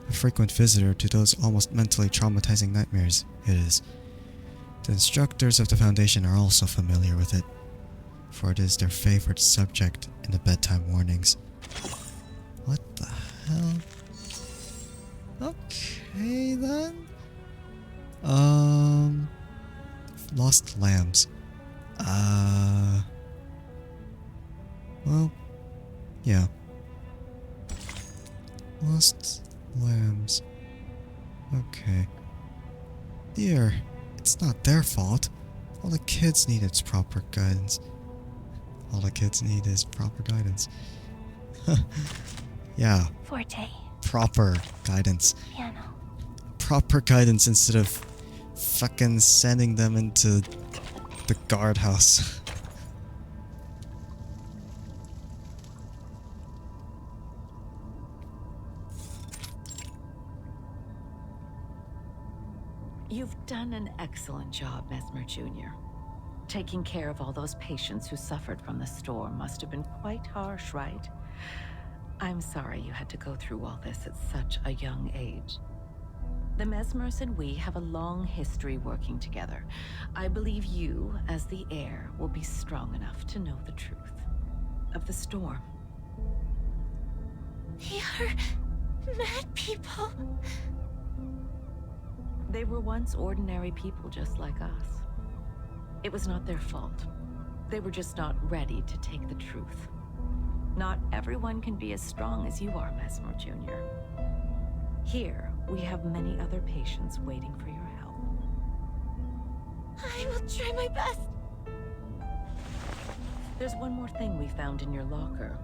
A frequent visitor to those almost mentally traumatizing nightmares it is. The instructors of the Foundation are also familiar with it, for it is their favorite subject in the bedtime warnings. What the hell? Okay then. Lost lambs. Well, yeah. Lost lambs. Okay. Dear, it's not their fault. All the kids need is proper guidance. All the kids need is proper guidance. Yeah. Forte. Proper guidance. Piano. Proper guidance instead of fucking sending them into the guardhouse. You've done an excellent job, Mesmer Jr. Taking care of all those patients who suffered from the storm must have been quite harsh, right? I'm sorry you had to go through all this at such a young age. The Mesmers and we have a long history working together. I believe you, as the heir, will be strong enough to know the truth of the storm. They are mad people. They were once ordinary people just like us. It was not their fault. They were just not ready to take the truth. Not everyone can be as strong as you are, Mesmer Jr. Here, we have many other patients waiting for your help. I will try my best. There's one more thing we found in your locker.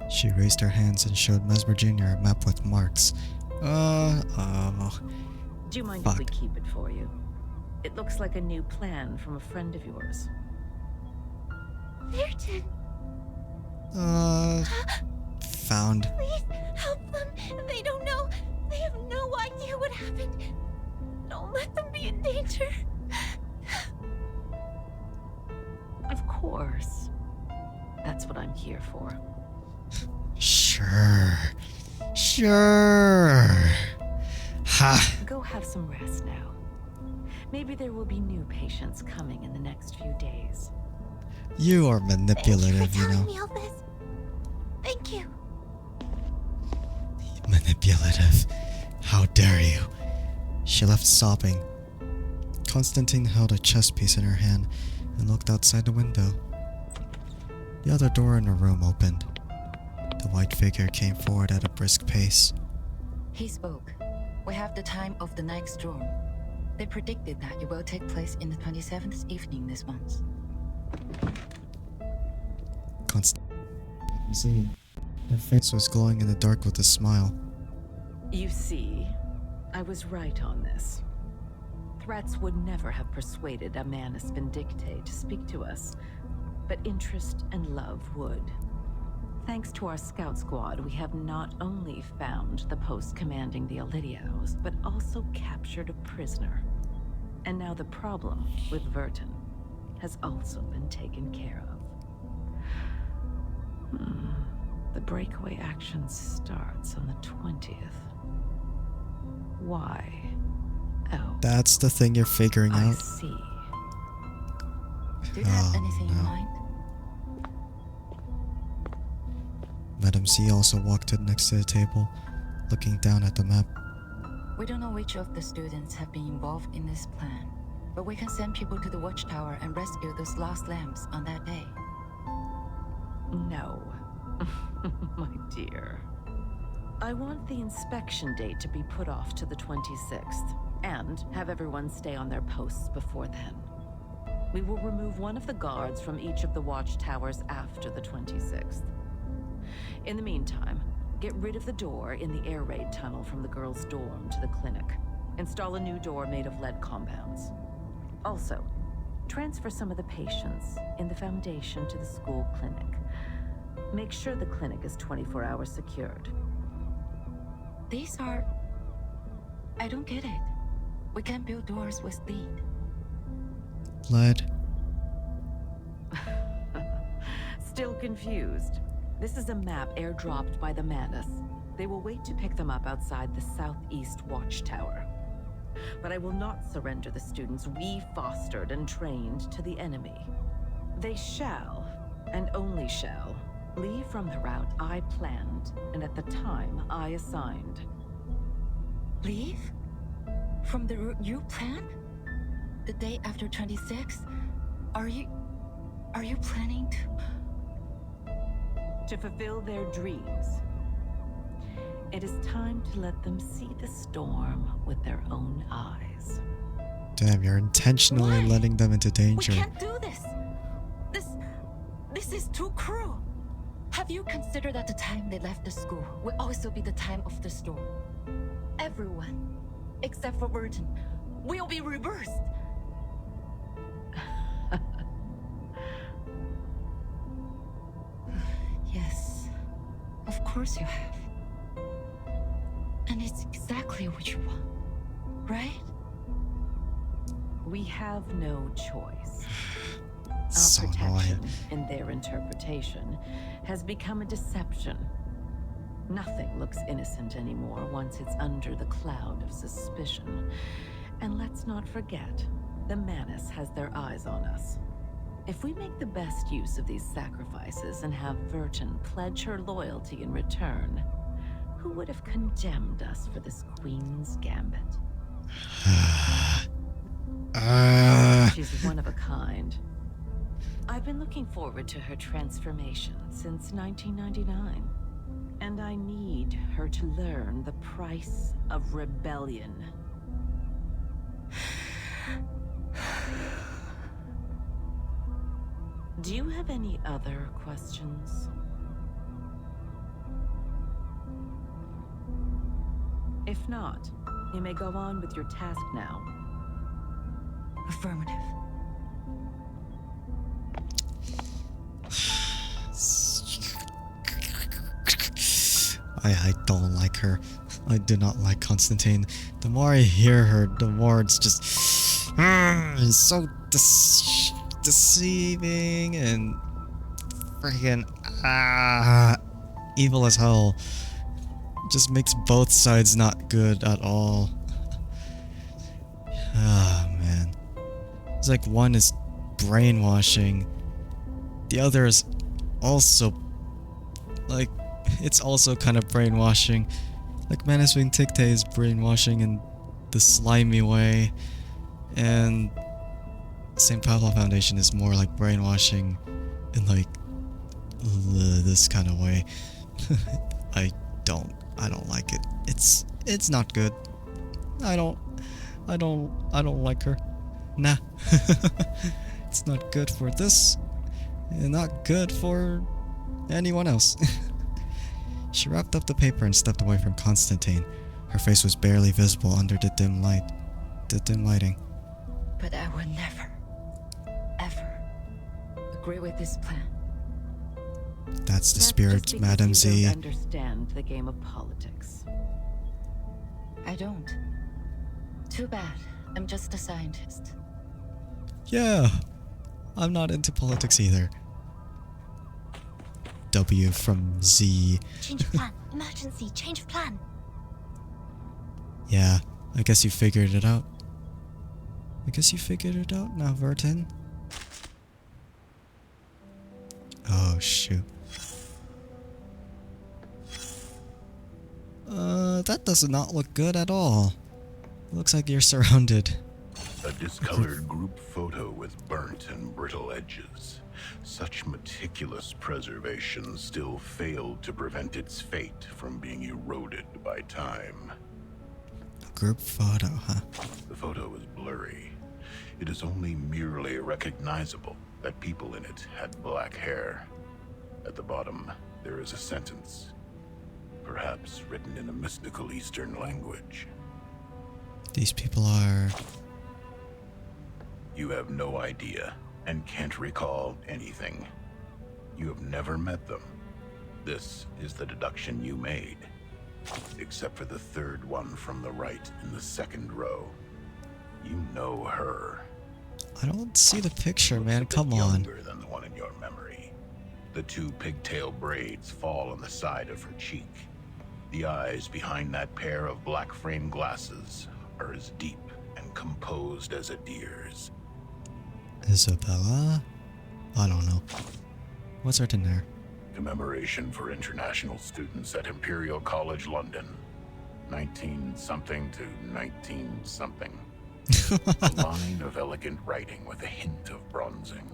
She raised her hands and showed Mesmer Jr. a map with marks. Do you mind Fuck. if we keep it for you? It looks like a new plan from a friend of yours. Virgin, Found. please help them. They don't know. They have no idea what happened. Don't let them be in danger. Of course. That's what I'm here for. Sure. Sure. Ha. Go have some rest now. Maybe there will be new patients coming in the next few days. You are manipulative, you Telling know. me all this. Thank you. Manipulative. Manipulative. How dare you? She left sobbing. Constantine held a chess piece in her hand and looked outside the window. The other door in her room opened. The white figure came forward at a brisk pace. He spoke. We have the time of the next storm. They predicted that it will take place in the 27th evening this month. Constantine. Her face was glowing in the dark with a smile. You see, I was right on this. Threats would never have persuaded a Manus Vindicte to speak to us, but interest and love would. Thanks to our scout squad, we have not only found the post commanding the Elidios, but also captured a prisoner. And now the problem with Verton has also been taken care of. The breakaway action starts on the 20th. Why? Oh. That's the thing you're figuring I out? see. Do you have anything in mind? Madam C also walked next to the table, looking down at the map. We don't know which of the students have been involved in this plan, but we can send people to the watchtower and rescue those lost lambs on that day. No. My dear. I want the inspection date to be put off to the 26th, and have everyone stay on their posts before then. We will remove one of the guards from each of the watchtowers after the 26th. In the meantime, get rid of the door in the air raid tunnel from the girls' dorm to the clinic. Install a new door made of lead compounds. Also, transfer some of the patients in the Foundation to the school clinic. Make sure the clinic is 24 hours secured. These are... I don't get it. We can't build doors with lead. Lead. Still confused? This is a map airdropped by the Manus. They will wait to pick them up outside the southeast watchtower. But I will not surrender the students we fostered and trained to the enemy. They shall, and only shall, leave from the route I planned and at the time I assigned. Leave? From the route you planned? The day after 26? Are you planning to fulfill their dreams? It is time to let them see the storm with their own eyes. Damn, you're intentionally letting them into danger. We can't do this! This is too cruel! Have you considered that the time they left the school will also be the time of the storm? Everyone, except for Burton, will be reversed! Yes, of course you have. And it's exactly what you want, right? We have no choice. So Our protection, annoying. in their interpretation, has become a deception. Nothing looks innocent anymore once it's under the cloud of suspicion. And let's not forget, the Manus has their eyes on us. If we make the best use of these sacrifices and have Verton pledge her loyalty in return, who would have condemned us for this Queen's Gambit? She's one of a kind. I've been looking forward to her transformation since 1999. And I need her to learn the price of rebellion. Do you have any other questions? If not, you may go on with your task now. Affirmative. I don't like her. I do not like Constantine. The more I hear her, the more it's just... it's so deceiving and freaking evil as hell. Just makes both sides not good at all. Ah, man. It's like one is brainwashing. The other is also... like, it's also kind of brainwashing. Like Manus Tic Tac is brainwashing in the slimy way, and St. Pablo Foundation is more like brainwashing in like this kind of way. I don't like it. It's not good. I don't like her. Nah. It's not good for this, and not good for anyone else. She wrapped up the paper and stepped away from Constantine. Her face was barely visible under the dim lighting. But I will never, ever agree with this plan. That's the Just spirit, because Madam you Z. don't understand the game of politics. I don't. Too bad. I'm just a scientist. Yeah, I'm not into politics either. W from Z. Change of plan. Emergency. Change of plan. Yeah, I guess you figured it out. Now, Vertin. Oh, shoot. That does not look good at all. Looks like you're surrounded. A discolored group photo with burnt and brittle edges. Such meticulous preservation still failed to prevent its fate from being eroded by time. A group photo, huh? The photo is blurry. It is only merely recognizable that people in it had black hair. At the bottom, there is a sentence, perhaps written in a mystical Eastern language. These people are... You have no idea and can't recall anything. You have never met them. This is the deduction you made. Except for the third one from the right in the second row. You know her. I don't see the picture, man. Looks a Come bit on. younger than the one in your memory. The two pigtail braids fall on the side of her cheek. The eyes behind that pair of black frame glasses are as deep and composed as a deer's. Isabella? I don't know. What's written there? Commemoration for international students at Imperial College London. 19-something to 19-something. A line of elegant writing with a hint of bronzing.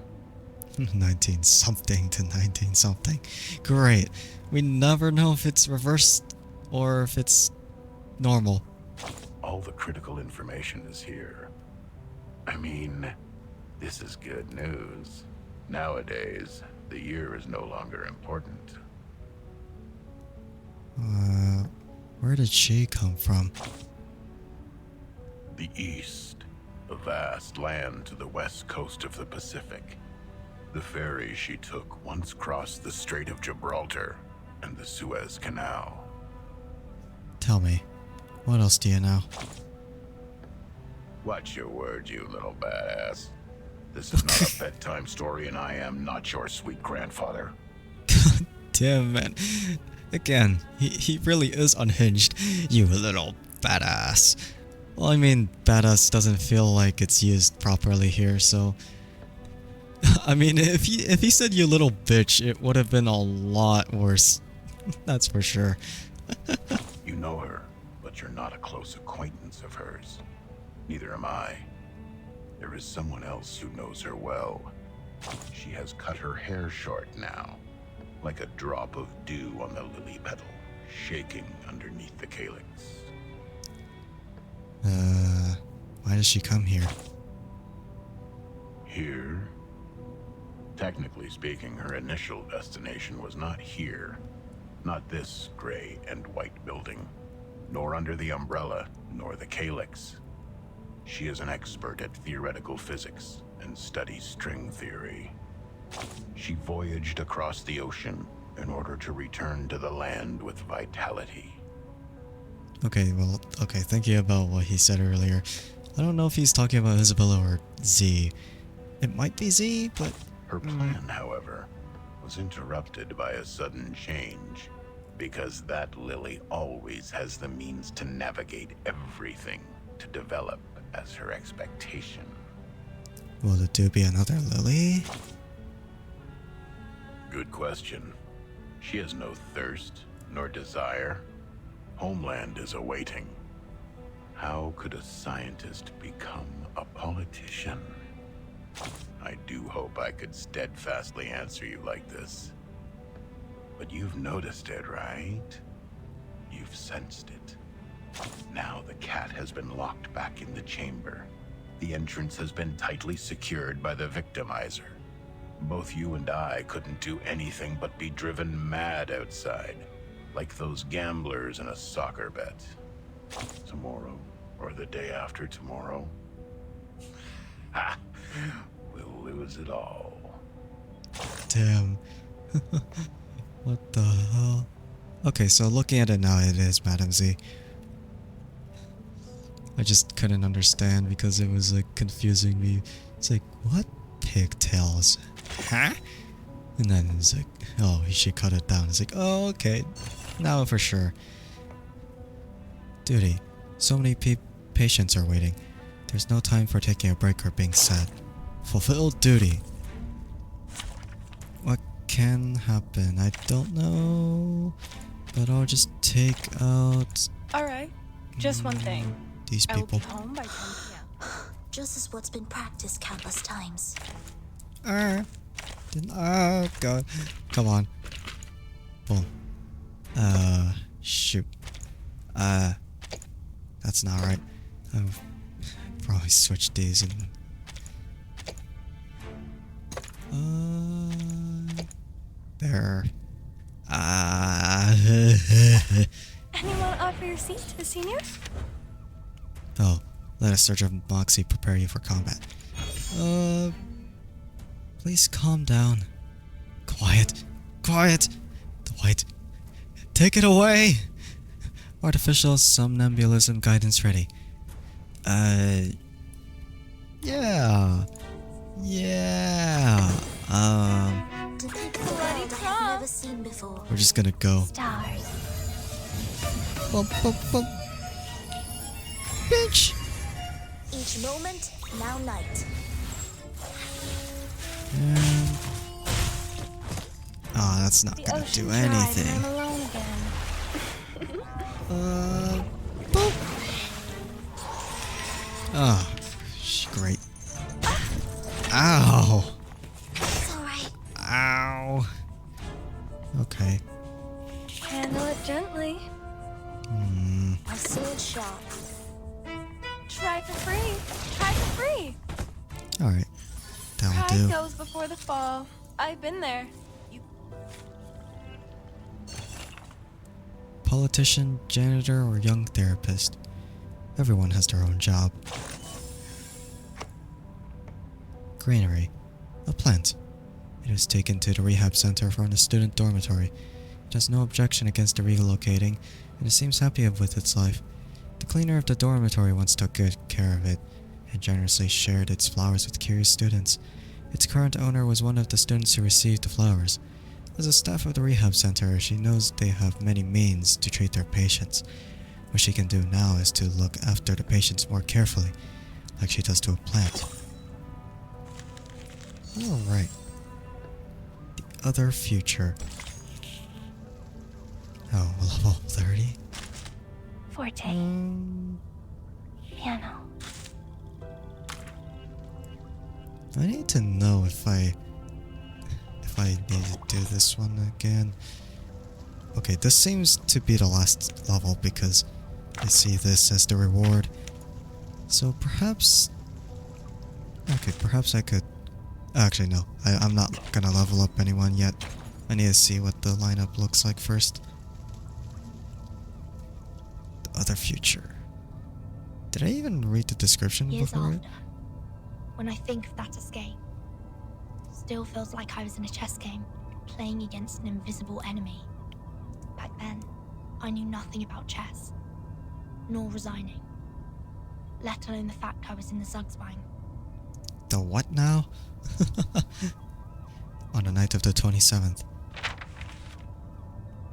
19-something to 19-something. Great. We never know if it's reversed or if it's normal. All the critical information is here. I mean, this is good news. Nowadays, the year is no longer important. Where did she come from? The East, a vast land to the west coast of the Pacific. The ferry she took once crossed the Strait of Gibraltar and the Suez Canal. Tell me, what else do you know? Watch your words, you little badass. This is not a bedtime story, and I am not your sweet grandfather. Damn, man. Again, he really is unhinged. You little badass. Well, I mean, badass doesn't feel like it's used properly here, so... I mean, if he said you little bitch, it would have been a lot worse. That's for sure. You know her, but you're not a close acquaintance of hers. Neither am I. There is someone else who knows her well. She has cut her hair short now, like a drop of dew on the lily petal, shaking underneath the calyx. Why does she come here? Here? Technically speaking, her initial destination was not here. Not this gray and white building, nor under the umbrella, nor the calyx. She is an expert at theoretical physics and studies string theory. She voyaged across the ocean in order to return to the land with vitality. Okay, well, okay, thinking about what he said earlier, I don't know if he's talking about Isabella or Z. It might be Z, but... Her plan, however, was interrupted by a sudden change, because that lily always has the means to navigate everything to develop as her expectation. Will it do be another lily? Good question. She has no thirst, nor desire. homeland is awaiting. How could a scientist become a politician? I do hope I could steadfastly answer you like this. But you've noticed it, right? You've sensed it. Now the cat has been locked back in the chamber. The entrance has been tightly secured by the victimizer. Both you and I couldn't do anything but be driven mad outside, like those gamblers in a soccer bet. Tomorrow, or the day after tomorrow, ha! We'll lose it all. Damn. What the hell? Okay, so looking at it now, it is Madam Z. I just couldn't understand because it was like confusing me. It's like, what? Pigtails? Huh? And then it's like, oh, he should cut it down. It's like, oh, okay. Now for sure. Duty. So many patients are waiting. There's no time for taking a break or being sad. Fulfill duty. What can happen? I don't know. But I'll just take out Alright, just one thing. these I will be people. home by 10 p.m. Just as what's been practiced countless times. Oh god. Come on. Boom. Shoot. That's not right. I'll probably switch these and there. Anyone offer your seats to the seniors? Oh, let a surge of moxie prepare you for combat. Please calm down. Quiet. Quiet. Dwight. Take it away. Artificial somnambulism guidance ready. Yeah. Yeah. I've never seen before. We're just gonna go. Stars. Bump, bump, bump. Bitch. Each moment, now night. Oh, that's not gonna do anything. I'm alone again. Boop. Oh, great. Ow. It's alright. Ow. Okay. Handle it gently. A sword shot. Try for free. Try for free. Alright. That'll Pride do. goes before the fall. I've been there. Politician, janitor, or young therapist. Everyone has their own job. Greenery. A plant. It was taken to the rehab center from the student dormitory. It has no objection against the relocating, and it seems happy with its life. The cleaner of the dormitory once took good care of it, and generously shared its flowers with curious students. Its current owner was one of the students who received the flowers. As a staff of the rehab center, she knows they have many means to treat their patients. What she can do now is to look after the patients more carefully, like she does to a plant. Alright. The other future. Oh, level 30? Forte. Piano. I need to know if I need to do this one again. Okay, this seems to be the last level because I see this as the reward. So perhaps... Okay, perhaps I could... Actually, no. I'm not gonna level up anyone yet. I need to see what the lineup looks like first. The other future. Did I even read the description Years before it? after, when I think of that escape, still feels like I was in a chess game, playing against an invisible enemy. Back then, I knew nothing about chess, nor resigning, let alone the fact I was in the Zugzwang. The what now? On the night of the 27th.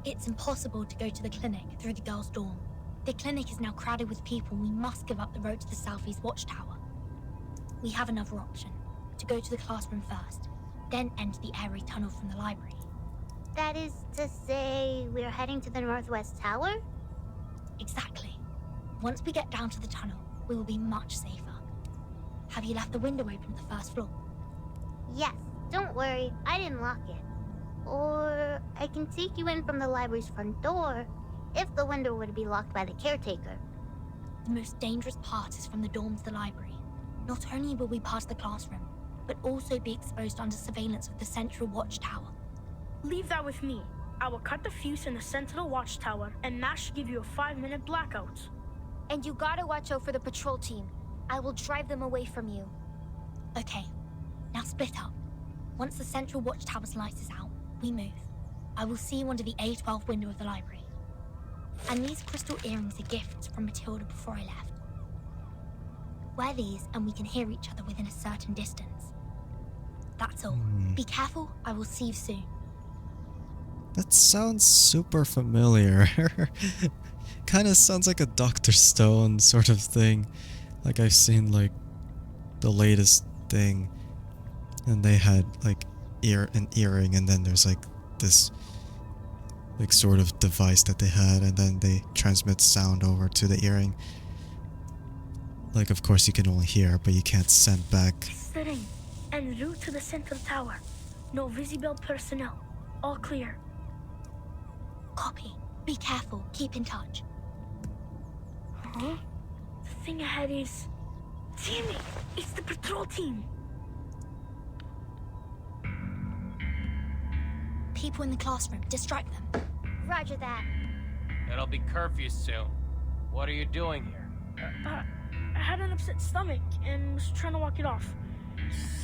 It's impossible to go to the clinic through the girls' dorm. The clinic is now crowded with people. We must give up the road to the southeast watchtower. We have another option, to go to the classroom first, then enter the airy tunnel from the library. That is to say, we're heading to the northwest tower? Exactly. Once we get down to the tunnel, we will be much safer. Have you left the window open at the first floor? Yes, don't worry, I didn't lock it. Or I can take you in from the library's front door, if the window would be locked by the caretaker. The most dangerous part is from the dorm to the library. Not only will we pass the classroom, but also be exposed under surveillance of the central watchtower. Leave that with me. I will cut the fuse in the central watchtower, and that should give you a 5-minute blackout. And you gotta watch out for the patrol team. I will drive them away from you. Okay, now split up. Once the central watchtower's light is out, we move. I will see you under the A12 window of the library. And these crystal earrings are gifts from Matilda before I left. Wear these and we can hear each other within a certain distance. That's all. Be careful, I will see you soon. That sounds super familiar. Kinda sounds like a Dr. Stone sort of thing. Like I've seen like the latest thing and they had like an earring and then there's like this like sort of device that they had and then they transmit sound over to the earring. Like of course you can only hear but you can't send back. Sitting en route to the central tower. No visible personnel. All clear. Copy. Be careful. Keep in touch. Huh? The thing ahead is... Damn it! It's the patrol team! People in the classroom. Distract them. Roger that. It'll be curfew soon. What are you doing here? I had an upset stomach and was trying to walk it off.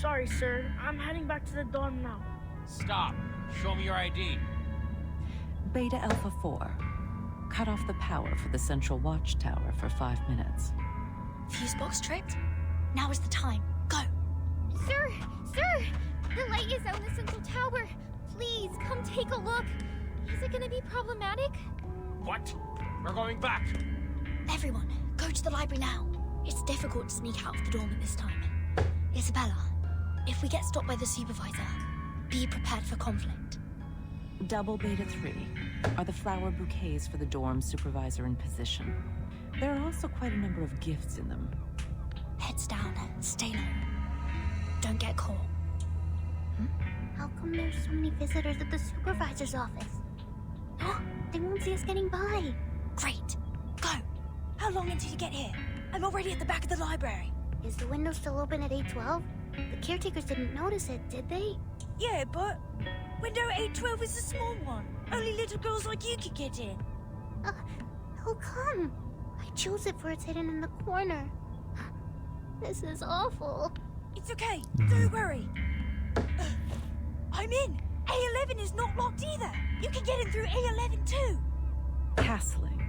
Sorry, sir. I'm heading back to the dorm now. Stop. Show me your ID. Beta Alpha 4. Cut off the power for the central watchtower for 5 minutes. Fuse box tripped? Now is the time. Go! Sir! Sir! The light is out in the central tower. Please, come take a look. Is it gonna be problematic? What? We're going back. Everyone, go to the library now. It's difficult to sneak out of the dorm at this time. Isabella, if we get stopped by the supervisor, be prepared for conflict. Double Beta 3 are the flower bouquets for the dorm supervisor in position. There are also quite a number of gifts in them. Heads down, stay low. Don't get caught. How come there's so many visitors at the supervisor's office? They won't see us getting by. Great. Go. How long until you get here? I'm already at the back of the library. Is the window still open at 812? The caretakers didn't notice it, did they? Yeah, but window 812 is a small one. Only little girls like you could get in. How come? I chose it for it's hidden in the corner. This is awful. It's okay. Don't worry. I'm in. A11 is not locked either. You can get in through A11 too. Castling.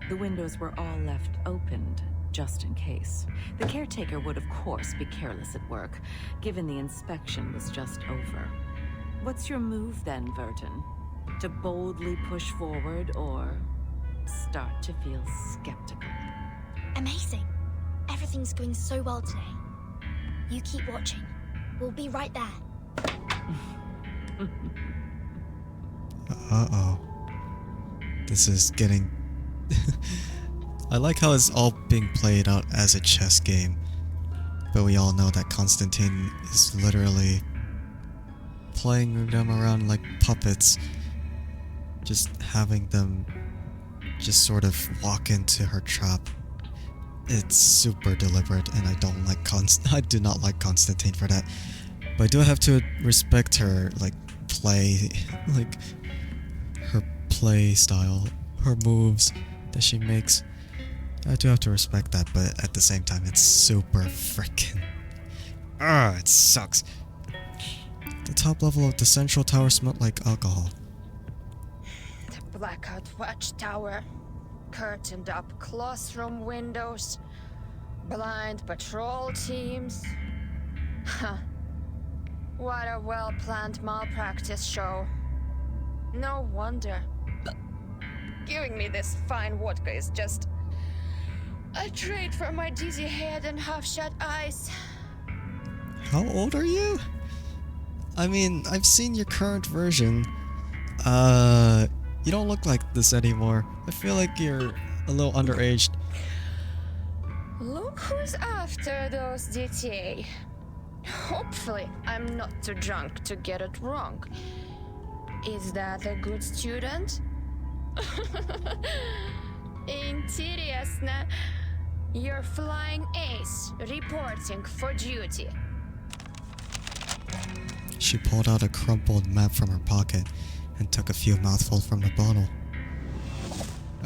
The windows were all left opened, just in case. The caretaker would, of course, be careless at work, given the inspection was just over. What's your move then, Verton? To boldly push forward, or start to feel skeptical? Amazing. Everything's going so well today. You keep watching. We'll be right there. Uh-oh. This is getting... I like how it's all being played out as a chess game. But we all know that Constantine is literally playing them around like puppets. Just having them just sort of walk into her trap. It's super deliberate and I don't like I do not like Constantine for that. But I do have to respect her like play, like her play style, her moves that she makes. I do have to respect that, but at the same time it's super freaking... it sucks. The top level of the central tower smelled like alcohol. The blackout watchtower, curtained up classroom windows, blind patrol teams. Huh. What a well-planned malpractice show. No wonder. Giving me this fine vodka is just a treat for my dizzy head and half-shut eyes. How old are you? I mean, I've seen your current version. You don't look like this anymore. I feel like you're a little underaged. Look who's after those детей. Hopefully, I'm not too drunk to get it wrong. Is that a good student? Интересно. You're flying ace, reporting for duty. She pulled out a crumpled map from her pocket and took a few mouthfuls from the bottle.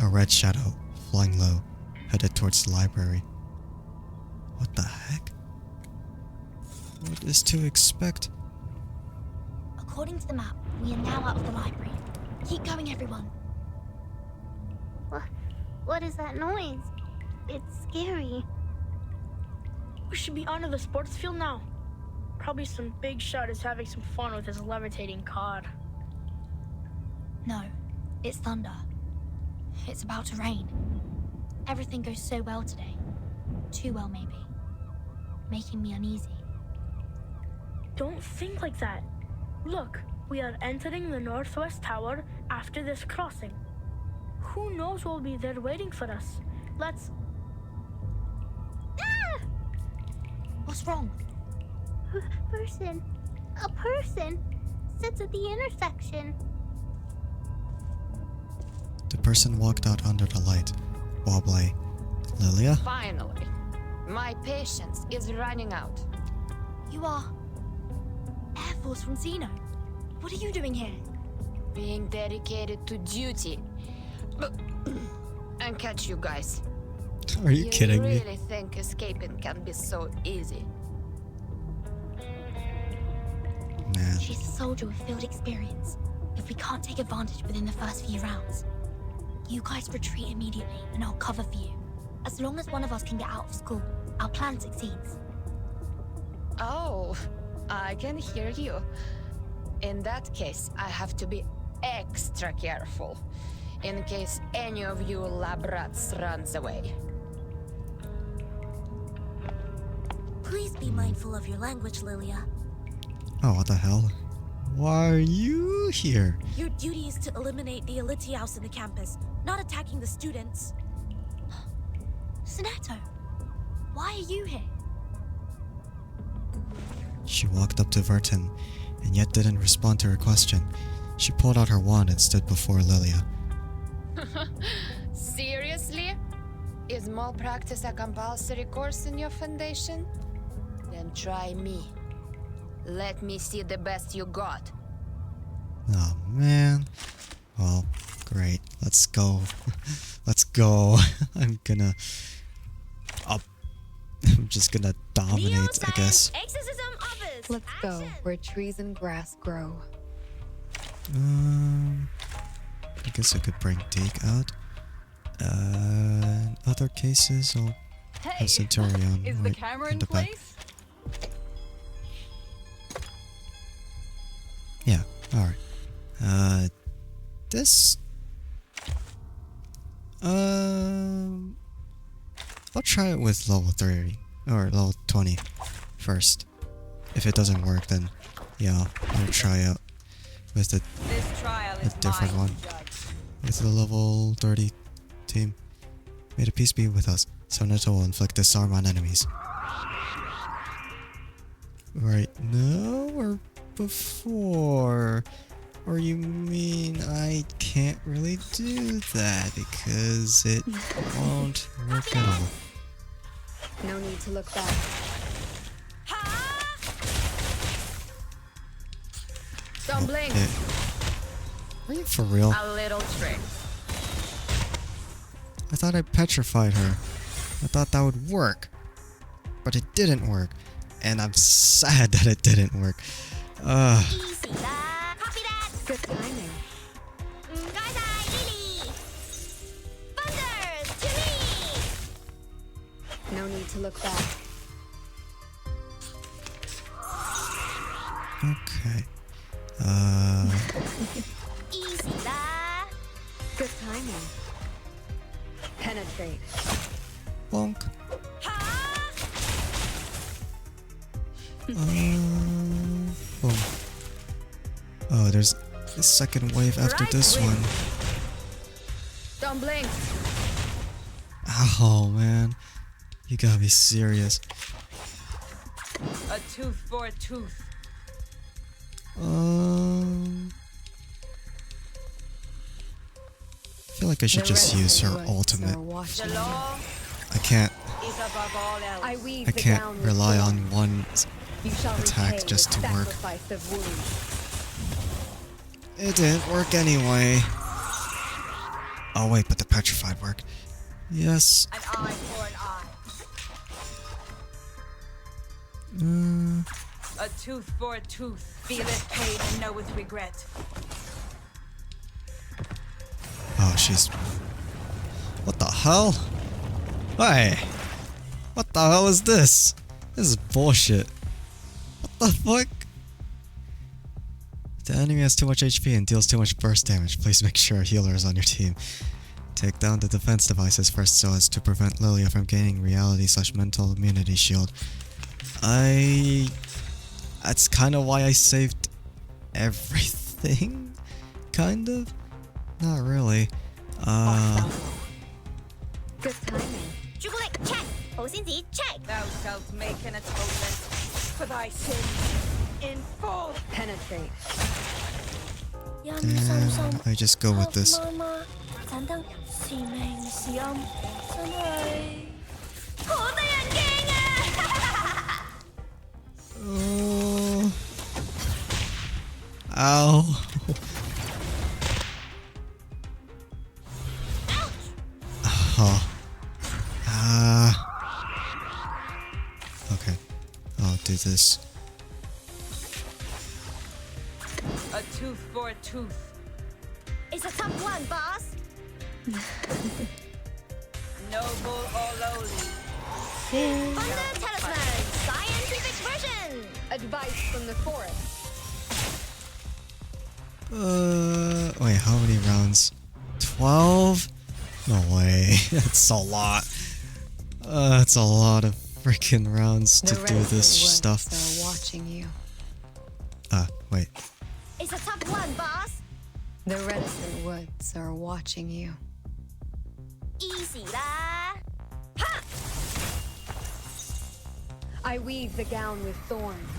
A red shadow, flying low, headed towards the library. What the heck? What is to expect? According to the map, we are now out of the library. Keep going, everyone. What is that noise? It's scary. We should be onto the sports field now. Probably some big shot is having some fun with his levitating car. No, it's thunder. It's about to rain. Everything goes so well today. Too well, maybe. Making me uneasy. Don't think like that. Look, we are entering the northwest tower after this crossing. Who knows what will be there waiting for us? Let's... Ah! What's wrong? A person sits at the intersection. The person walked out under the light, wobbly. Lilia? Finally. My patience is running out. You are... Air Force from Xeno. What are you doing here? Being dedicated to duty. And catch you guys. Are you kidding me? You really think escaping can be so easy? Man. She's a soldier with field experience. If we can't take advantage within the first few rounds, you guys retreat immediately and I'll cover for you. As long as one of us can get out of school, our plan succeeds. Oh, I can hear you. In that case, I have to be extra careful, in case any of you lab rats runs away. Please be mindful of your language, Lilia. Oh, what the hell? Why are you here? Your duty is to eliminate the Elitiaus in the campus, not attacking the students. Soneto, why are you here? She walked up to Vertin, and yet didn't respond to her question. She pulled out her wand and stood before Lilia. Seriously? Is malpractice a compulsory course in your foundation? Then try me. Let me see the best you got. Oh man. Well, great. Let's go. Let's go. I'm just gonna dominate, I guess. Let's go where trees and grass grow. I guess I could bring Deke out. In other cases, I'll have Centurion is the right camera in in the back. place? Yeah, alright. This... I'll try it with level 30, or level 20 first. If it doesn't work, then yeah, I'll try out with a different one. With the level 30 team. May the peace be with us. Soneto will inflict disarm on enemies. Right now or before? Or you mean I can't really do that because it won't work at all? No need to look back. Don't blink. Okay. Are you for real? A little trick. I thought I petrified her. I thought that would work. But it didn't work. And I'm sad that it didn't work. Good timing. No need to look back. Okay. Good timing. Penetrate. Bonk. Boom. Oh, there's a second wave after this one. Don't blink. Oh man, you gotta be serious. A tooth for a tooth. I feel like I should just use her ultimate. The law I can't. is above all else. I can't rely on one You shall attack repay just with to work. sacrifice of wounds. It didn't work anyway. Oh wait, but the petrified worked. Yes. An eye for an eye. A tooth for a tooth. Feeleth pain and knoweth regret. Oh, she's. What the hell? Hey! What the hell is this? This is bullshit. What the fuck? The enemy has too much HP and deals too much burst damage. Please make sure a healer is on your team. Take down the defense devices first so as to prevent Lilia from gaining reality/mental immunity shield. That's kind of why I saved everything? Kind of? Not really. Good timing. 朱古力 check， 保鮮紙 check。 Thou shalt make an atonement for thy sins in full. Penetrate. And I just go with this. 媽媽盞燈是明是暗，真係好得人驚啊！ Ow. Oh. Okay. I'll do this. A tooth for a tooth. It's a tough one, boss. Noble or lowly. Thunder Talisman, scientific version. Advice from the forest. Wait, how many rounds? 12? No way. That's a lot. That's a lot of freaking rounds to do this stuff. Are watching you. Wait. It's a tough one, boss. The reticent woods are watching you. Easy lah. Ha! I weave the gown with thorns.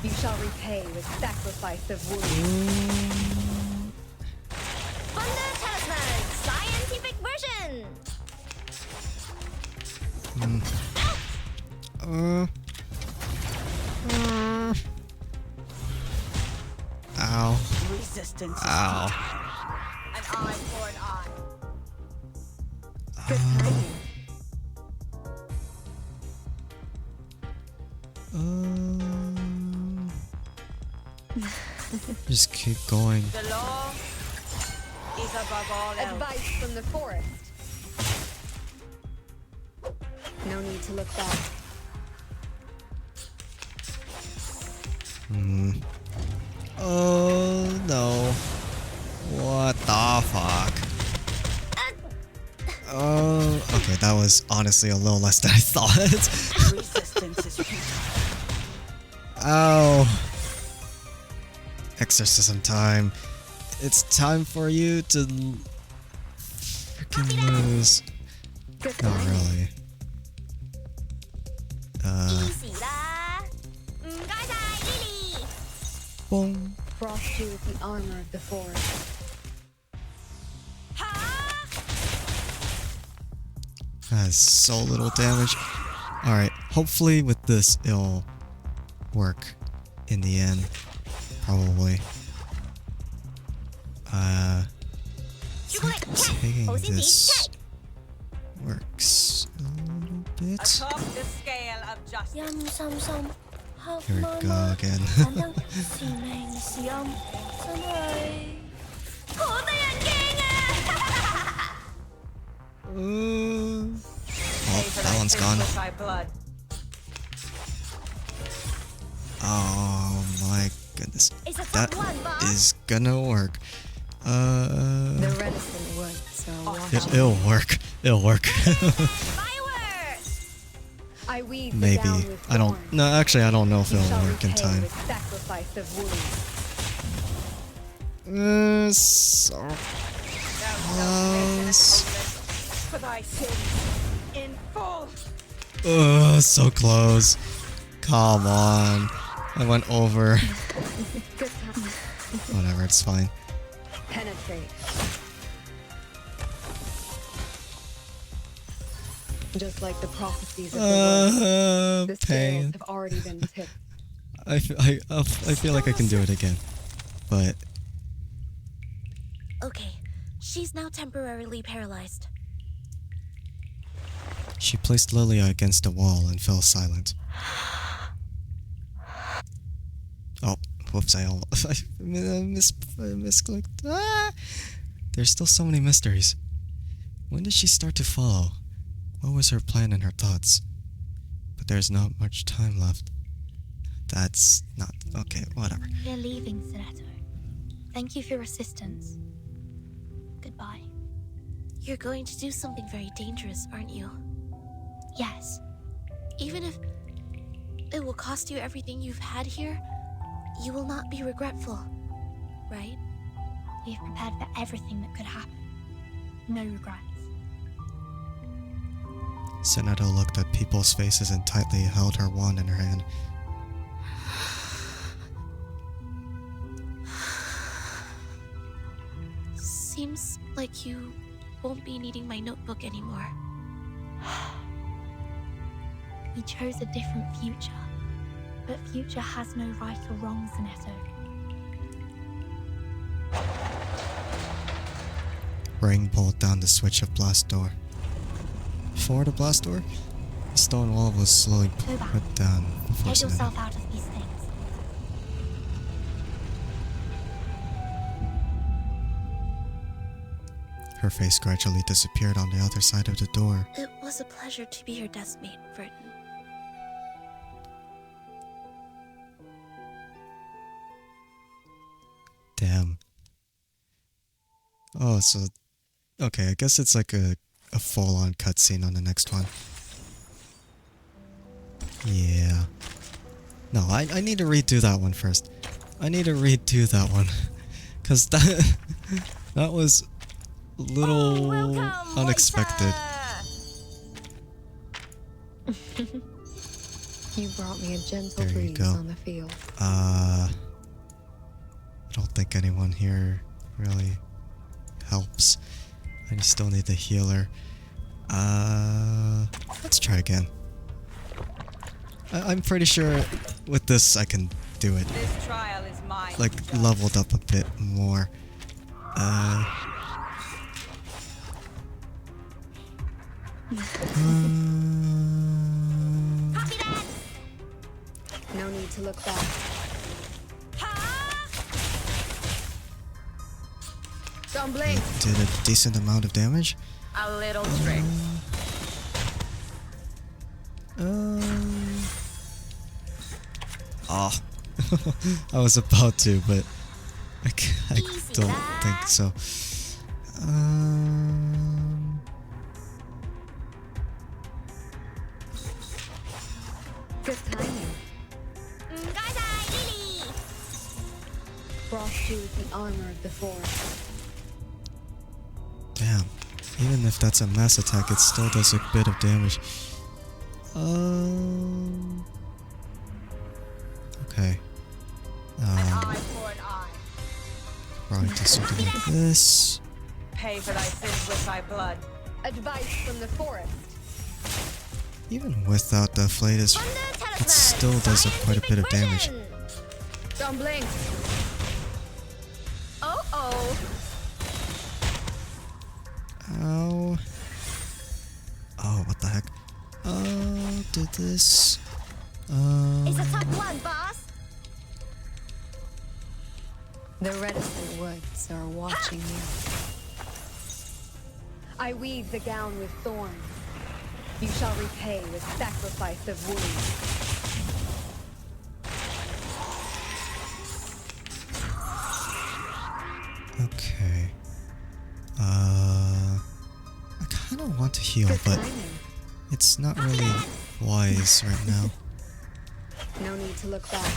You shall repay with sacrifice of wounds. Thunder Talisman, scientific version. Ow. Resistance. Ow. An eye for an eye. Good timing. Just keep going. The law is above all else. Advice from the forest. No need to look back. Oh no. What the fuck? Oh, okay, that was honestly a little less than I thought. Resistance is futile. Ow. Exorcism time. It's time for you to freaking lose. Not really. Easy lah. Lily. Boom. Frost you with the armor of the forest. That has so little damage. Alright, hopefully with this it'll work in the end. Probably. Taking this works a little bit. Atop the scale of justice. Yum sum sum. Here we go again. 盞燈是明是暗，真係好得人驚啊！ Oh, that one's gone. Oh my goodness. That is gonna work. The reticent woods are watching. It'll work. It'll work. I weave the Maybe. gown with I don't. thorns. No, actually, I don't know if You it'll shall work in repay time. with sacrifice of wounds. So close. for thy sins in full. Ugh, so close. Come on. I went over. Whatever, it's fine. Penetrate. Just like the prophecies of the word, the pain. scales have already been tipped. I feel like I can do it again. But Okay, she's now temporarily paralyzed. she placed Lilia against a wall and fell silent. Oh, whoops, I misclicked. Ah! There's still so many mysteries. When did she start to follow? What was her plan and her thoughts? But there's not much time left. That's not... okay, whatever. We're leaving, Senator. Thank you for your assistance. Goodbye. You're going to do something very dangerous, aren't you? Yes. Even if it will cost you everything you've had here, you will not be regretful, right? We've prepared for everything that could happen. No regrets. Senator looked at people's faces and tightly held her wand in her hand. Seems like you won't be needing my notebook anymore. We chose a different future, but future has no right or wrong, Zanetto. Ring pulled down the switch of blast door. Before the blast door, the stone wall was slowly put down before Get Senator. yourself out of these things. Her face gradually disappeared on the other side of the door. It was a pleasure to be your deskmate, Vernon. Damn. Oh, so... okay, I guess it's like a full-on cutscene on the next one. Yeah. No, I need to redo that one first. I need to redo that one. Because that... that was... a little... unexpected. You brought me a gentle There you breeze go. on the field. I don't think anyone here really helps. I still need the healer. Let's try again. I'm pretty sure with this I can do it. This trial is mine. Like, leveled up a bit more. No need to look back. Don't blink. Did a decent amount of damage. A little trick. Ah. I was about to, but I don't think so. Good timing. Frost Dew is the armor of the forest. Damn. Even if that's a mass attack, it still does a bit of damage. Okay. Probably do something like this. Pay for thy sins with thy blood. Advice from the forest. Even without the Flatus, it still does quite a bit of damage. Don't blink. Oh. Ow. Oh, what the heck? Did this. It's a top one, boss. The reticent woods are watching you. I weave the gown with thorns. You shall repay with sacrifice of wounds. Okay. I kind of want to heal, but it's not really wise right now. No need to look back.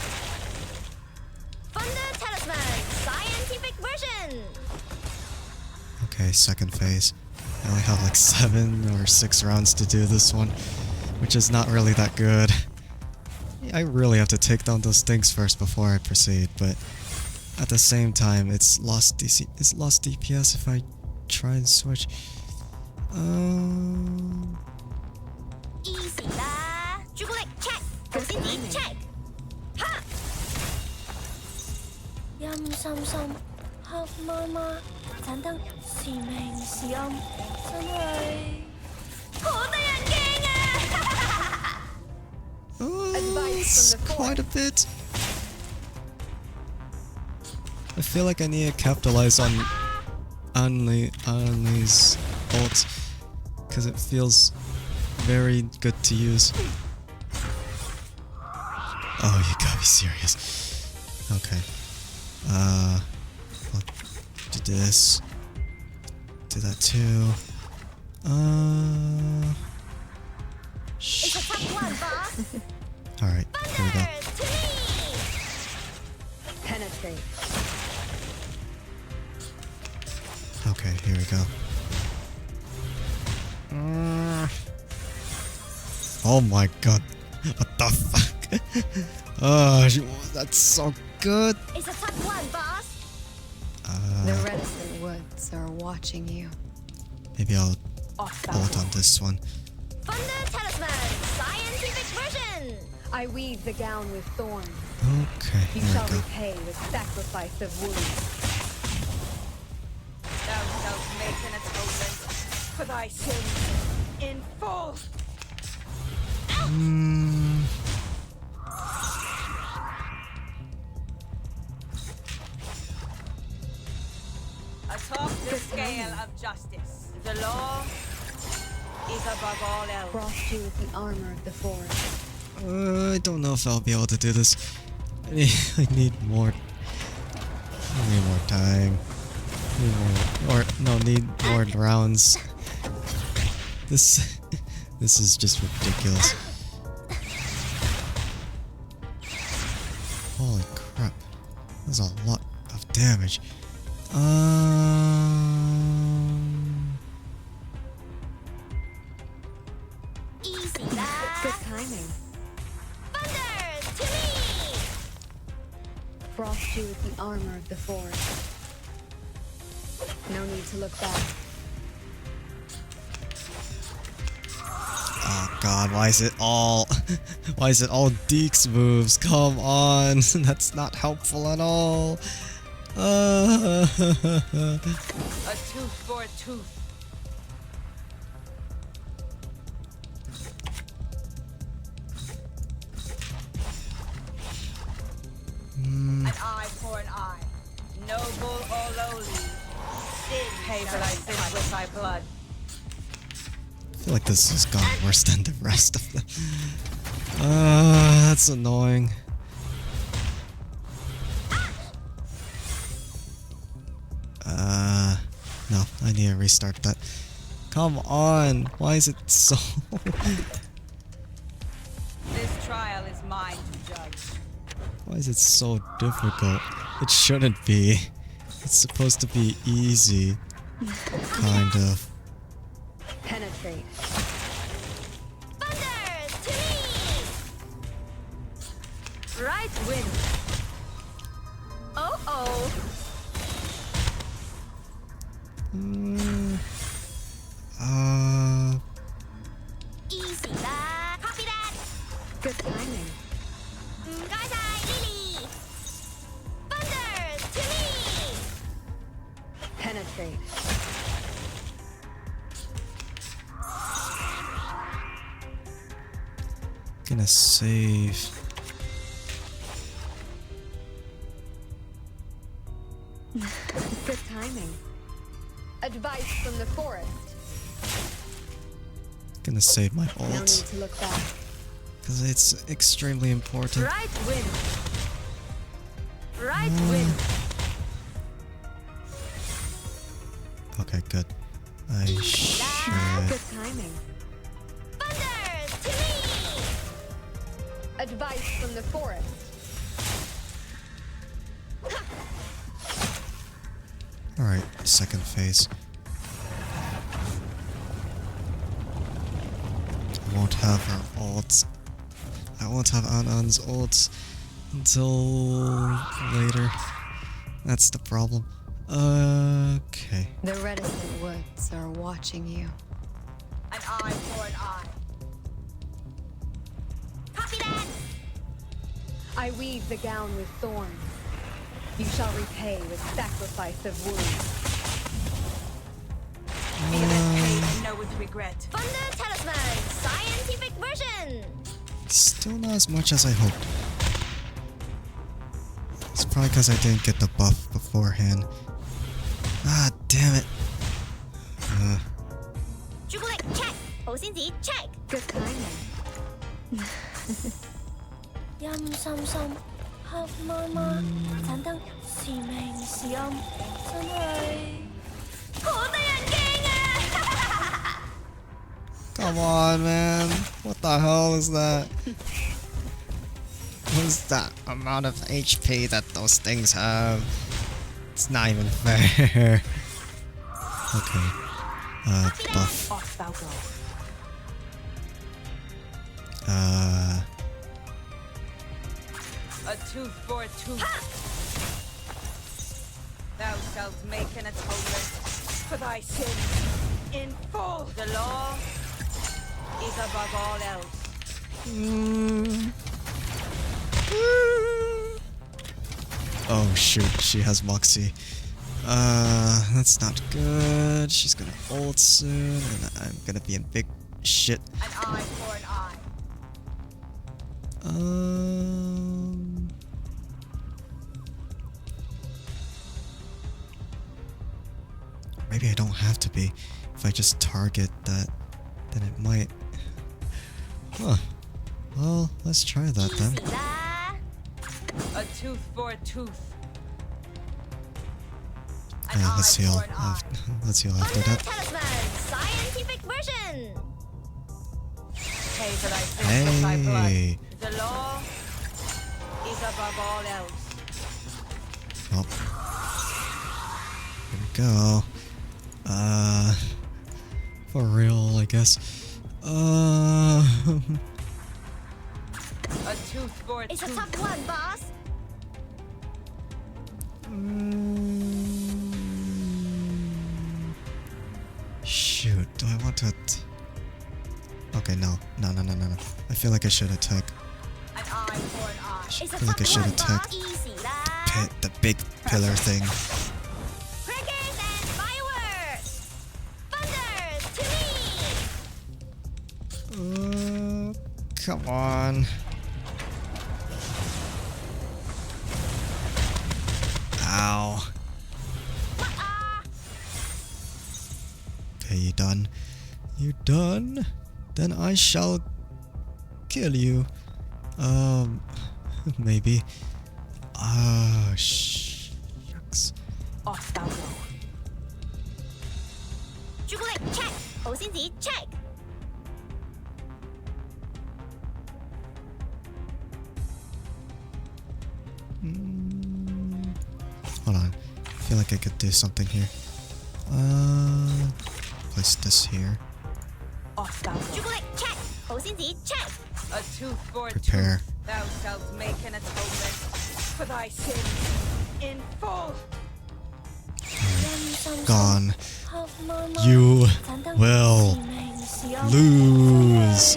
Thunder Talisman, scientific version. Okay, second phase. I only have like 7 or 6 rounds to do this one, which is not really that good. I really have to take down those things first before I proceed, but at the same time, it's lost DPS if I try and switch. Easy lah. Chocolate check. Goodie check. Ha! Yum sum sum. Hug mama. 盞燈是明是暗，真係好得人驚啊！ It's quite a bit. I feel like I need to capitalize on Anli's ult, because it feels very good to use. Oh, you gotta be serious. Okay. I'll do this. Do that too. It's a tough one, boss. Alright, here we go. Penetrate. Okay, here we go. Oh my god. What the fuck? Oh, that's so good. It's a tough one, boss. The reticent woods are watching you. Maybe I'll ult on this one. Thunder Talisman, scientific version. I weave the gown with thorns. Okay, You here shall we go. repay with sacrifice of wounds. Thou shalt make an atonement for thy sins in full. Atop the scale of justice, the law is above all else. Frost you with the armor of the forest. I don't know if I'll be able to do this. I need more. I need more time. Need more rounds. This is just ridiculous. Holy crap. That's a lot of damage. Easy lah. Good timing. Thunder to me. Frost you with the armor of the forest. No need to look back. Oh god, why is it all Deke's moves? Come on, that's not helpful at all. A tooth for a tooth. An eye for an eye. Noble or lowly. Pay for thy sins with thy blood. I feel like this has gone worse than the rest of them. That's annoying. No, I need to restart that. Come on, why is it so... This trial is mine to judge. Why is it so difficult? It shouldn't be. It's supposed to be easy. Kind of. Penetrate. Thunder to me. Right wind. Oh. Easy lah. Copy that. Good timing. Lily. Thunder to me. Penetrate. Gonna save. Good timing. Advice from the forest. Gonna save my No need ult. to look back. Because it's extremely important. Right wind. Right wind. Okay, good. I should... Good timing. Thunder to me. Advice from the forest. Alright, second phase. won't have her ults. I won't have Anan's ults until later. That's the problem. Okay. The reticent woods are watching you. An eye for an eye. Copy that! I weave the gown with thorns. You shall repay with sacrifice of wounds. Feel it pain and know with regret. Thunder Talisman Scientific Version! Still not as much as I hoped. It's probably because I didn't get the buff beforehand. Ah, damn it. Chocolate check! 好先子 check! Good timing. 陰森森，黑麻麻，盞燈是明是暗，真係好得人驚啊！ Come on, man. What the hell is that? What is that amount of HP that those things have? It's not even fair. Okay. Buff. Off thou go. A tooth for a tooth. Thou shalt make an atonement for thy sins in full. The law is above all else. Oh shoot, she has Moxie. That's not good. She's gonna ult soon, and I'm gonna be in big shit. An eye for an eye. Maybe I don't have to be. If I just target that, then it might. Huh. Well, let's try that then. A tooth for a tooth. Let's heal. Let's heal after that. Talisman Scientific Version! Pay for thy sins with thy blood. Hey. The law is above all else. Well, here we go. For real, I guess. A tooth for a It's tooth. a tough one, boss! Shoot, do I want to... Okay, no. No. I feel like I should attack. An eye for an eye. I feel like I should attack the big pillar thing. Crickets and fireworks! Thunder to me! Come on. Ow. Okay, you done? You done? Then I shall kill you. Maybe. Ah, shucks. Off thou go. Chocolate check! 好先子 check! Hold on. I feel like I could do something here. Place this here. Off thou go. Chocolate check! 好先子 check! A tooth for a Prepare. tooth. Thou shalt make an atonement for thy sins in full. Gone. You will lose.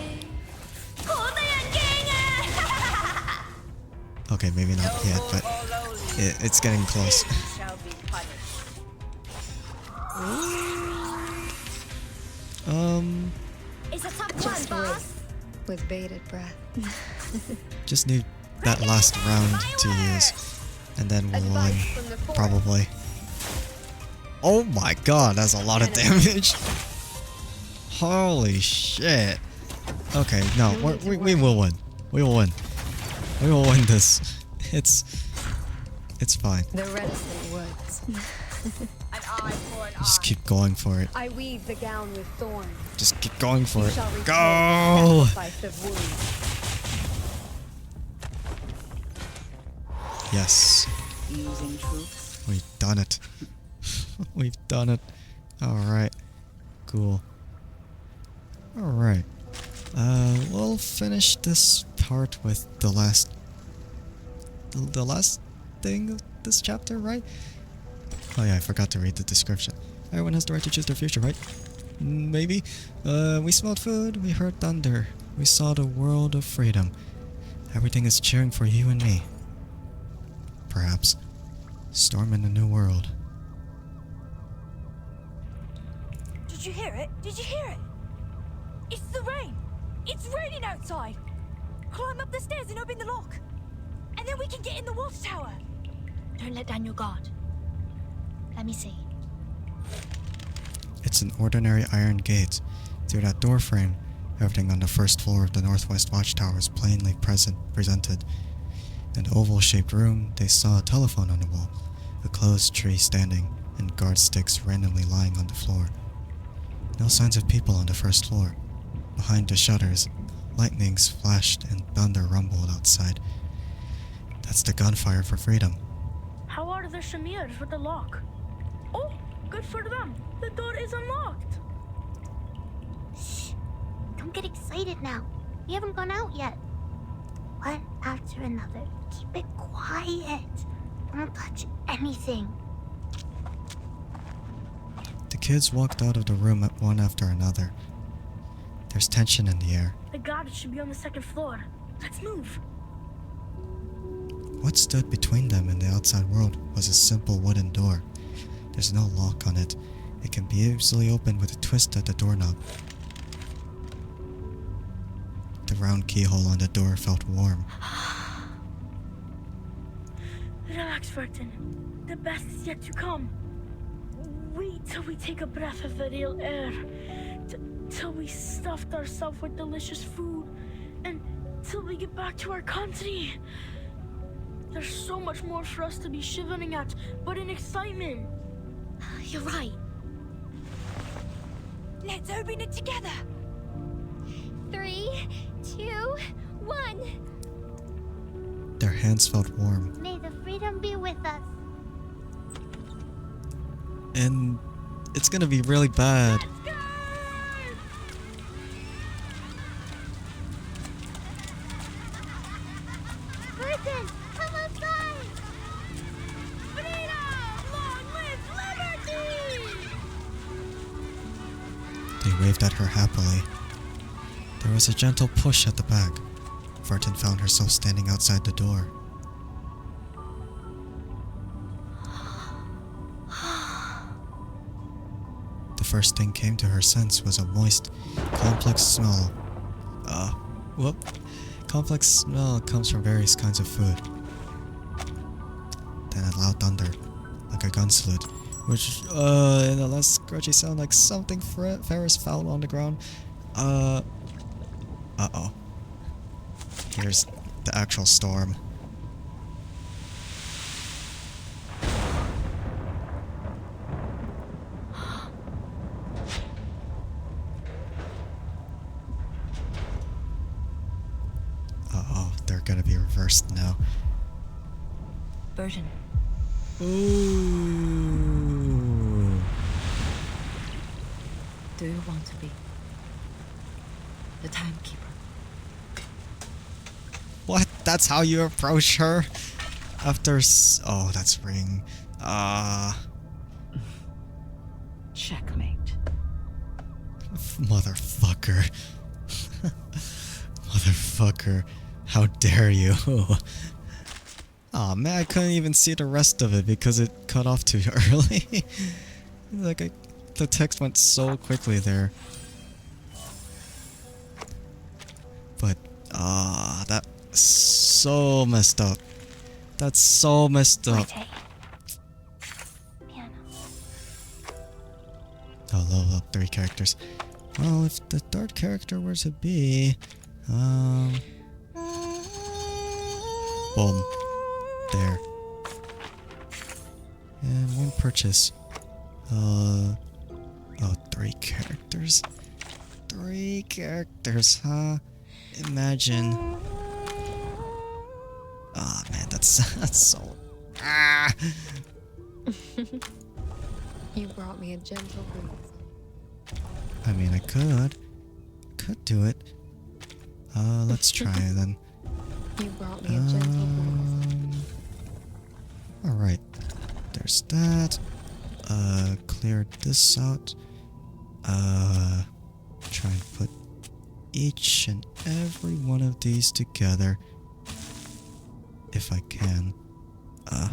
Okay, maybe not yet, but it's getting close. Shall be punished. It's a tough Just one, wait. boss! With bated breath. Just need that last round to use, and then we'll win, probably. Oh my god, that's a lot of damage. Holy shit. Okay, no, we will win. We will win. We will win this. It's fine. The reticent woods. An eye for an Just keep going for it. I weave the gown with thorns. Just keep going for You it. shall repay Go! with sacrifice of wounds. Yes. using troops. We've done it. We've done it. Alright. Cool. Alright. We'll finish this part with the last thing of this chapter, right? Oh yeah, I forgot to read the description. Everyone has the right to choose their future, right? Maybe. We smelled food, we heard thunder, we saw the world of freedom. Everything is cheering for you and me. Perhaps. Storm in a new world. Did you hear it? Did you hear it? It's the rain! It's raining outside! Climb up the stairs and open the lock! And then we can get in the water tower! Don't let down your guard. Let me see. It's an ordinary iron gate. Through that door frame, everything on the first floor of the Northwest Watchtower is plainly presented. In the oval-shaped room, they saw a telephone on the wall, a closed tree standing, and guard sticks randomly lying on the floor. No signs of people on the first floor. Behind the shutters, lightnings flashed and thunder rumbled outside. That's the gunfire for freedom. How are the Shamirs with the lock? Oh, good for them. The door is unlocked. Shh. Don't get excited now. We haven't gone out yet. One after another. Keep it quiet. Don't touch anything. The kids walked out of the room one after another. There's tension in the air. The garden should be on the second floor. Let's move. What stood between them and the outside world was a simple wooden door. There's no lock on it. It can be easily opened with a twist at the doorknob. The round keyhole on the door felt warm. Relax, Vertin. The best is yet to come. Wait till we take a breath of the real air. Till we stuffed ourselves with delicious food. And till we get back to our country. There's so much more for us to be shivering at, but in excitement. You're right. Let's open it together. 3, 2, 1. Their hands felt warm. May the freedom be with us. And it's gonna be really bad. Burton, come outside! They waved at her happily. There was a gentle push at the back. Vertin found herself standing outside the door. The first thing came to her sense was a moist, complex smell. Complex smell comes from various kinds of food. Then a loud thunder, like a gun salute, which, in a less grudgy sound, like something Ferris found on the ground. Uh-oh. Here's the actual storm. Uh-oh, they're gonna be reversed now. Burton. Ooh. Do you want to be the timekeeper? What? That's how you approach her? After oh, that's Ring. Checkmate. Motherfucker. Motherfucker. How dare you? Aw, man, I couldn't even see the rest of it because it cut off too early. The text went so quickly there. But, that's so messed up. That's so messed up. Oh, level up 3 characters. Well, if the third character were to be... Boom. There. And 1 purchase. Oh, 3 characters. 3 characters, huh? Imagine. Oh man, that's so... Ah! You brought me a gentle breeze. I mean, I could do it, Let's try it then. You brought me a gentle breeze. Alright. There's that. Clear this out. Try and put each and every one of these together. If I can. I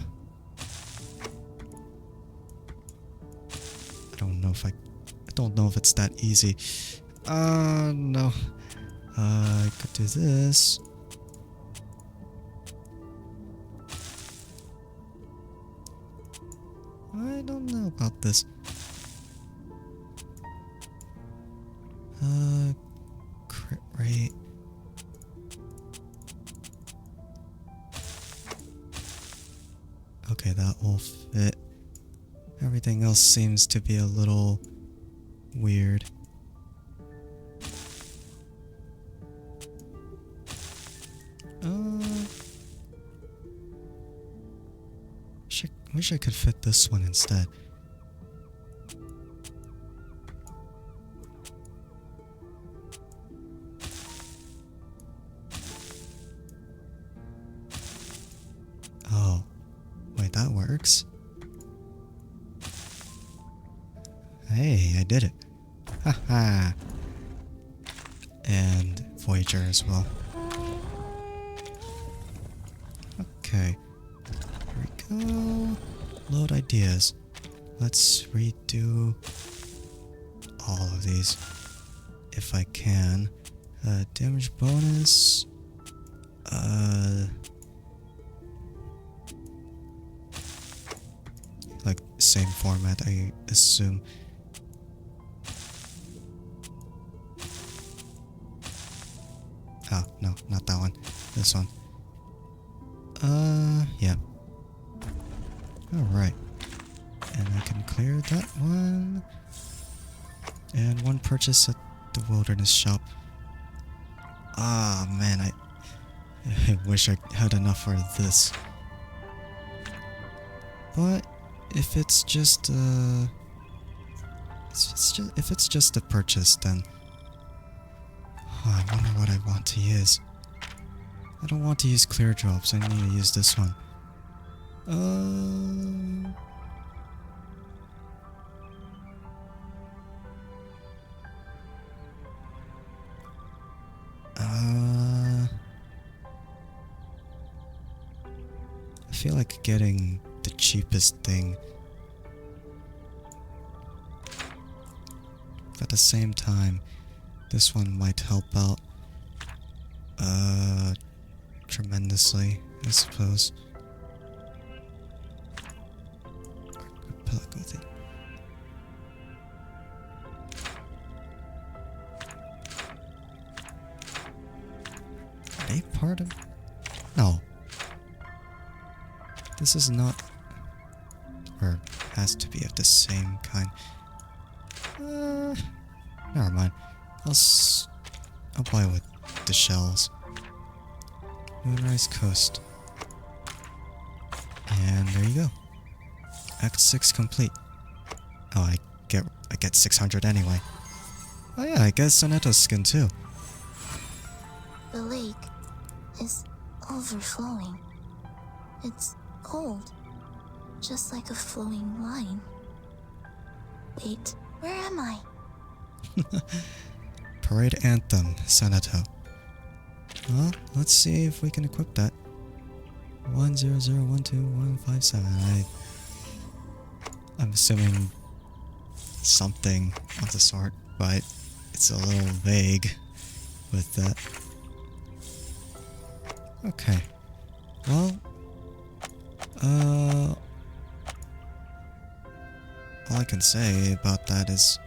don't know if it's that easy. No. I could do this. I don't know about this. Crit rate. Okay, that will fit. Everything else seems to be a little weird. Wish I could fit this one instead. Oh, wait, that works. Hey, I did it. Haha. And Voyager as well. Okay. Here we go. Load ideas. Let's redo all of these if I can. Damage bonus. Like same format, I assume. Oh, no, not that one. This one. Yeah. Alright. And I can clear that one. And one purchase at the wilderness shop. Ah, man, I wish I had enough for this. But if it's just if it's just a purchase, then I wonder what I want to use. I don't want to use clear drops. I need to use this one. I feel like getting the cheapest thing. At the same time, this one might help out tremendously, I suppose. Are they part of? No. This is not, or has to be of the same kind. Never mind. I'll buy with the shells. Moonrise Coast. And there you go. Act 6 complete. Oh, I get 600 anyway. Oh yeah, I get Soneto's skin too. The lake is overflowing. It's cold, just like a flowing line. Wait, where am I? Parade Anthem, Soneto. Well, let's see if we can equip that. 100121157. I'm assuming something of the sort, but it's a little vague with that. Okay. Well, all I can say about that is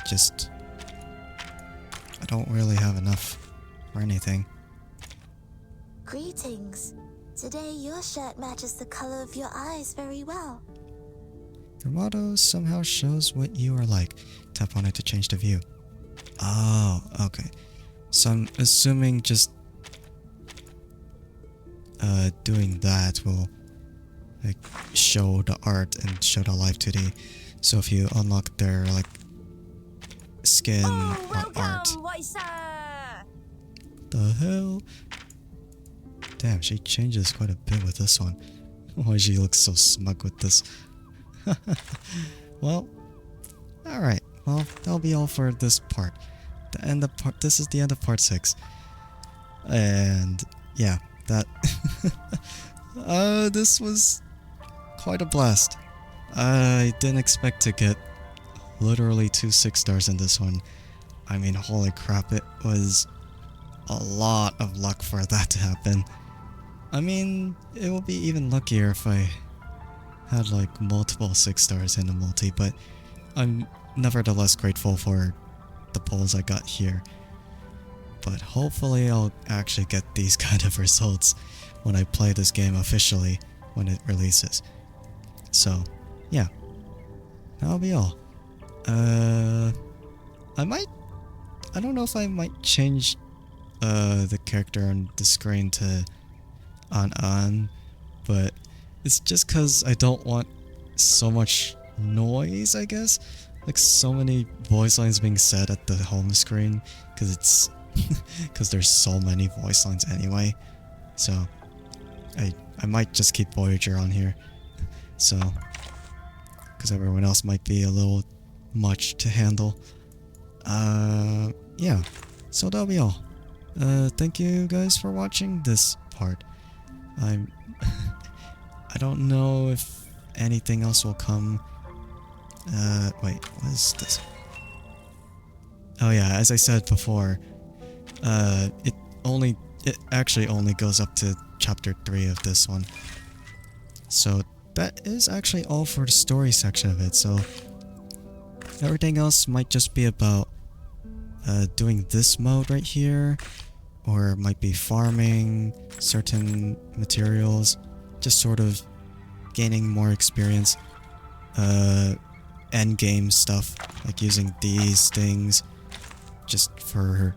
just I don't really have enough for anything. Greetings. Today your shirt matches the color of your eyes very well. Your motto somehow shows what you are like. Tap on it to change the view. Oh, okay. So I'm assuming just doing that will like show the art and show the live 2D. So if you unlock their like skin or art. The hell? Damn, she changes quite a bit with this one. Why she looks so smug with this? Well, alright. Well, that'll be all for this part. This is the end of part 6. And yeah, that this was quite a blast. I didn't expect to get literally 2 6 stars in this one. I mean, holy crap, it was a lot of luck for that to happen. I mean, it would be even luckier if I had like multiple 6 stars in a multi, but I'm nevertheless grateful for the polls I got here. But hopefully I'll actually get these kind of results when I play this game officially when it releases. So, yeah. That'll be all. I don't know if I might change the character on the screen to on, but it's just cause I don't want so much noise, I guess. Like so many voice lines being said at the home screen, cause it's cause there's so many voice lines anyway. So I might just keep Voyager on here. So cause everyone else might be a little much to handle. Yeah. So that'll be all. Thank you guys for watching this part. I don't know if anything else will come. Wait, what is this? Oh yeah, as I said before, it actually only goes up to chapter 3 of this one. So that is actually all for the story section of it. So everything else might just be about doing this mode right here, or it might be farming certain materials, just sort of gaining more experience, end game stuff, like using these things just for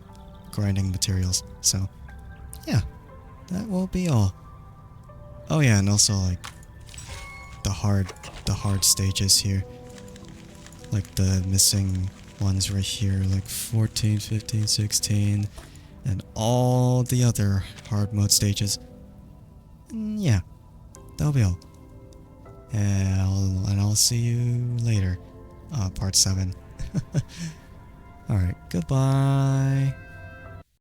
grinding materials. So yeah, that will be all. Oh yeah, and also like the hard stages here, like the missing ones right here, like 14, 15, 16, and all the other hard mode stages. Yeah, that'll be all. And I'll see you later. Part 7. Alright, goodbye.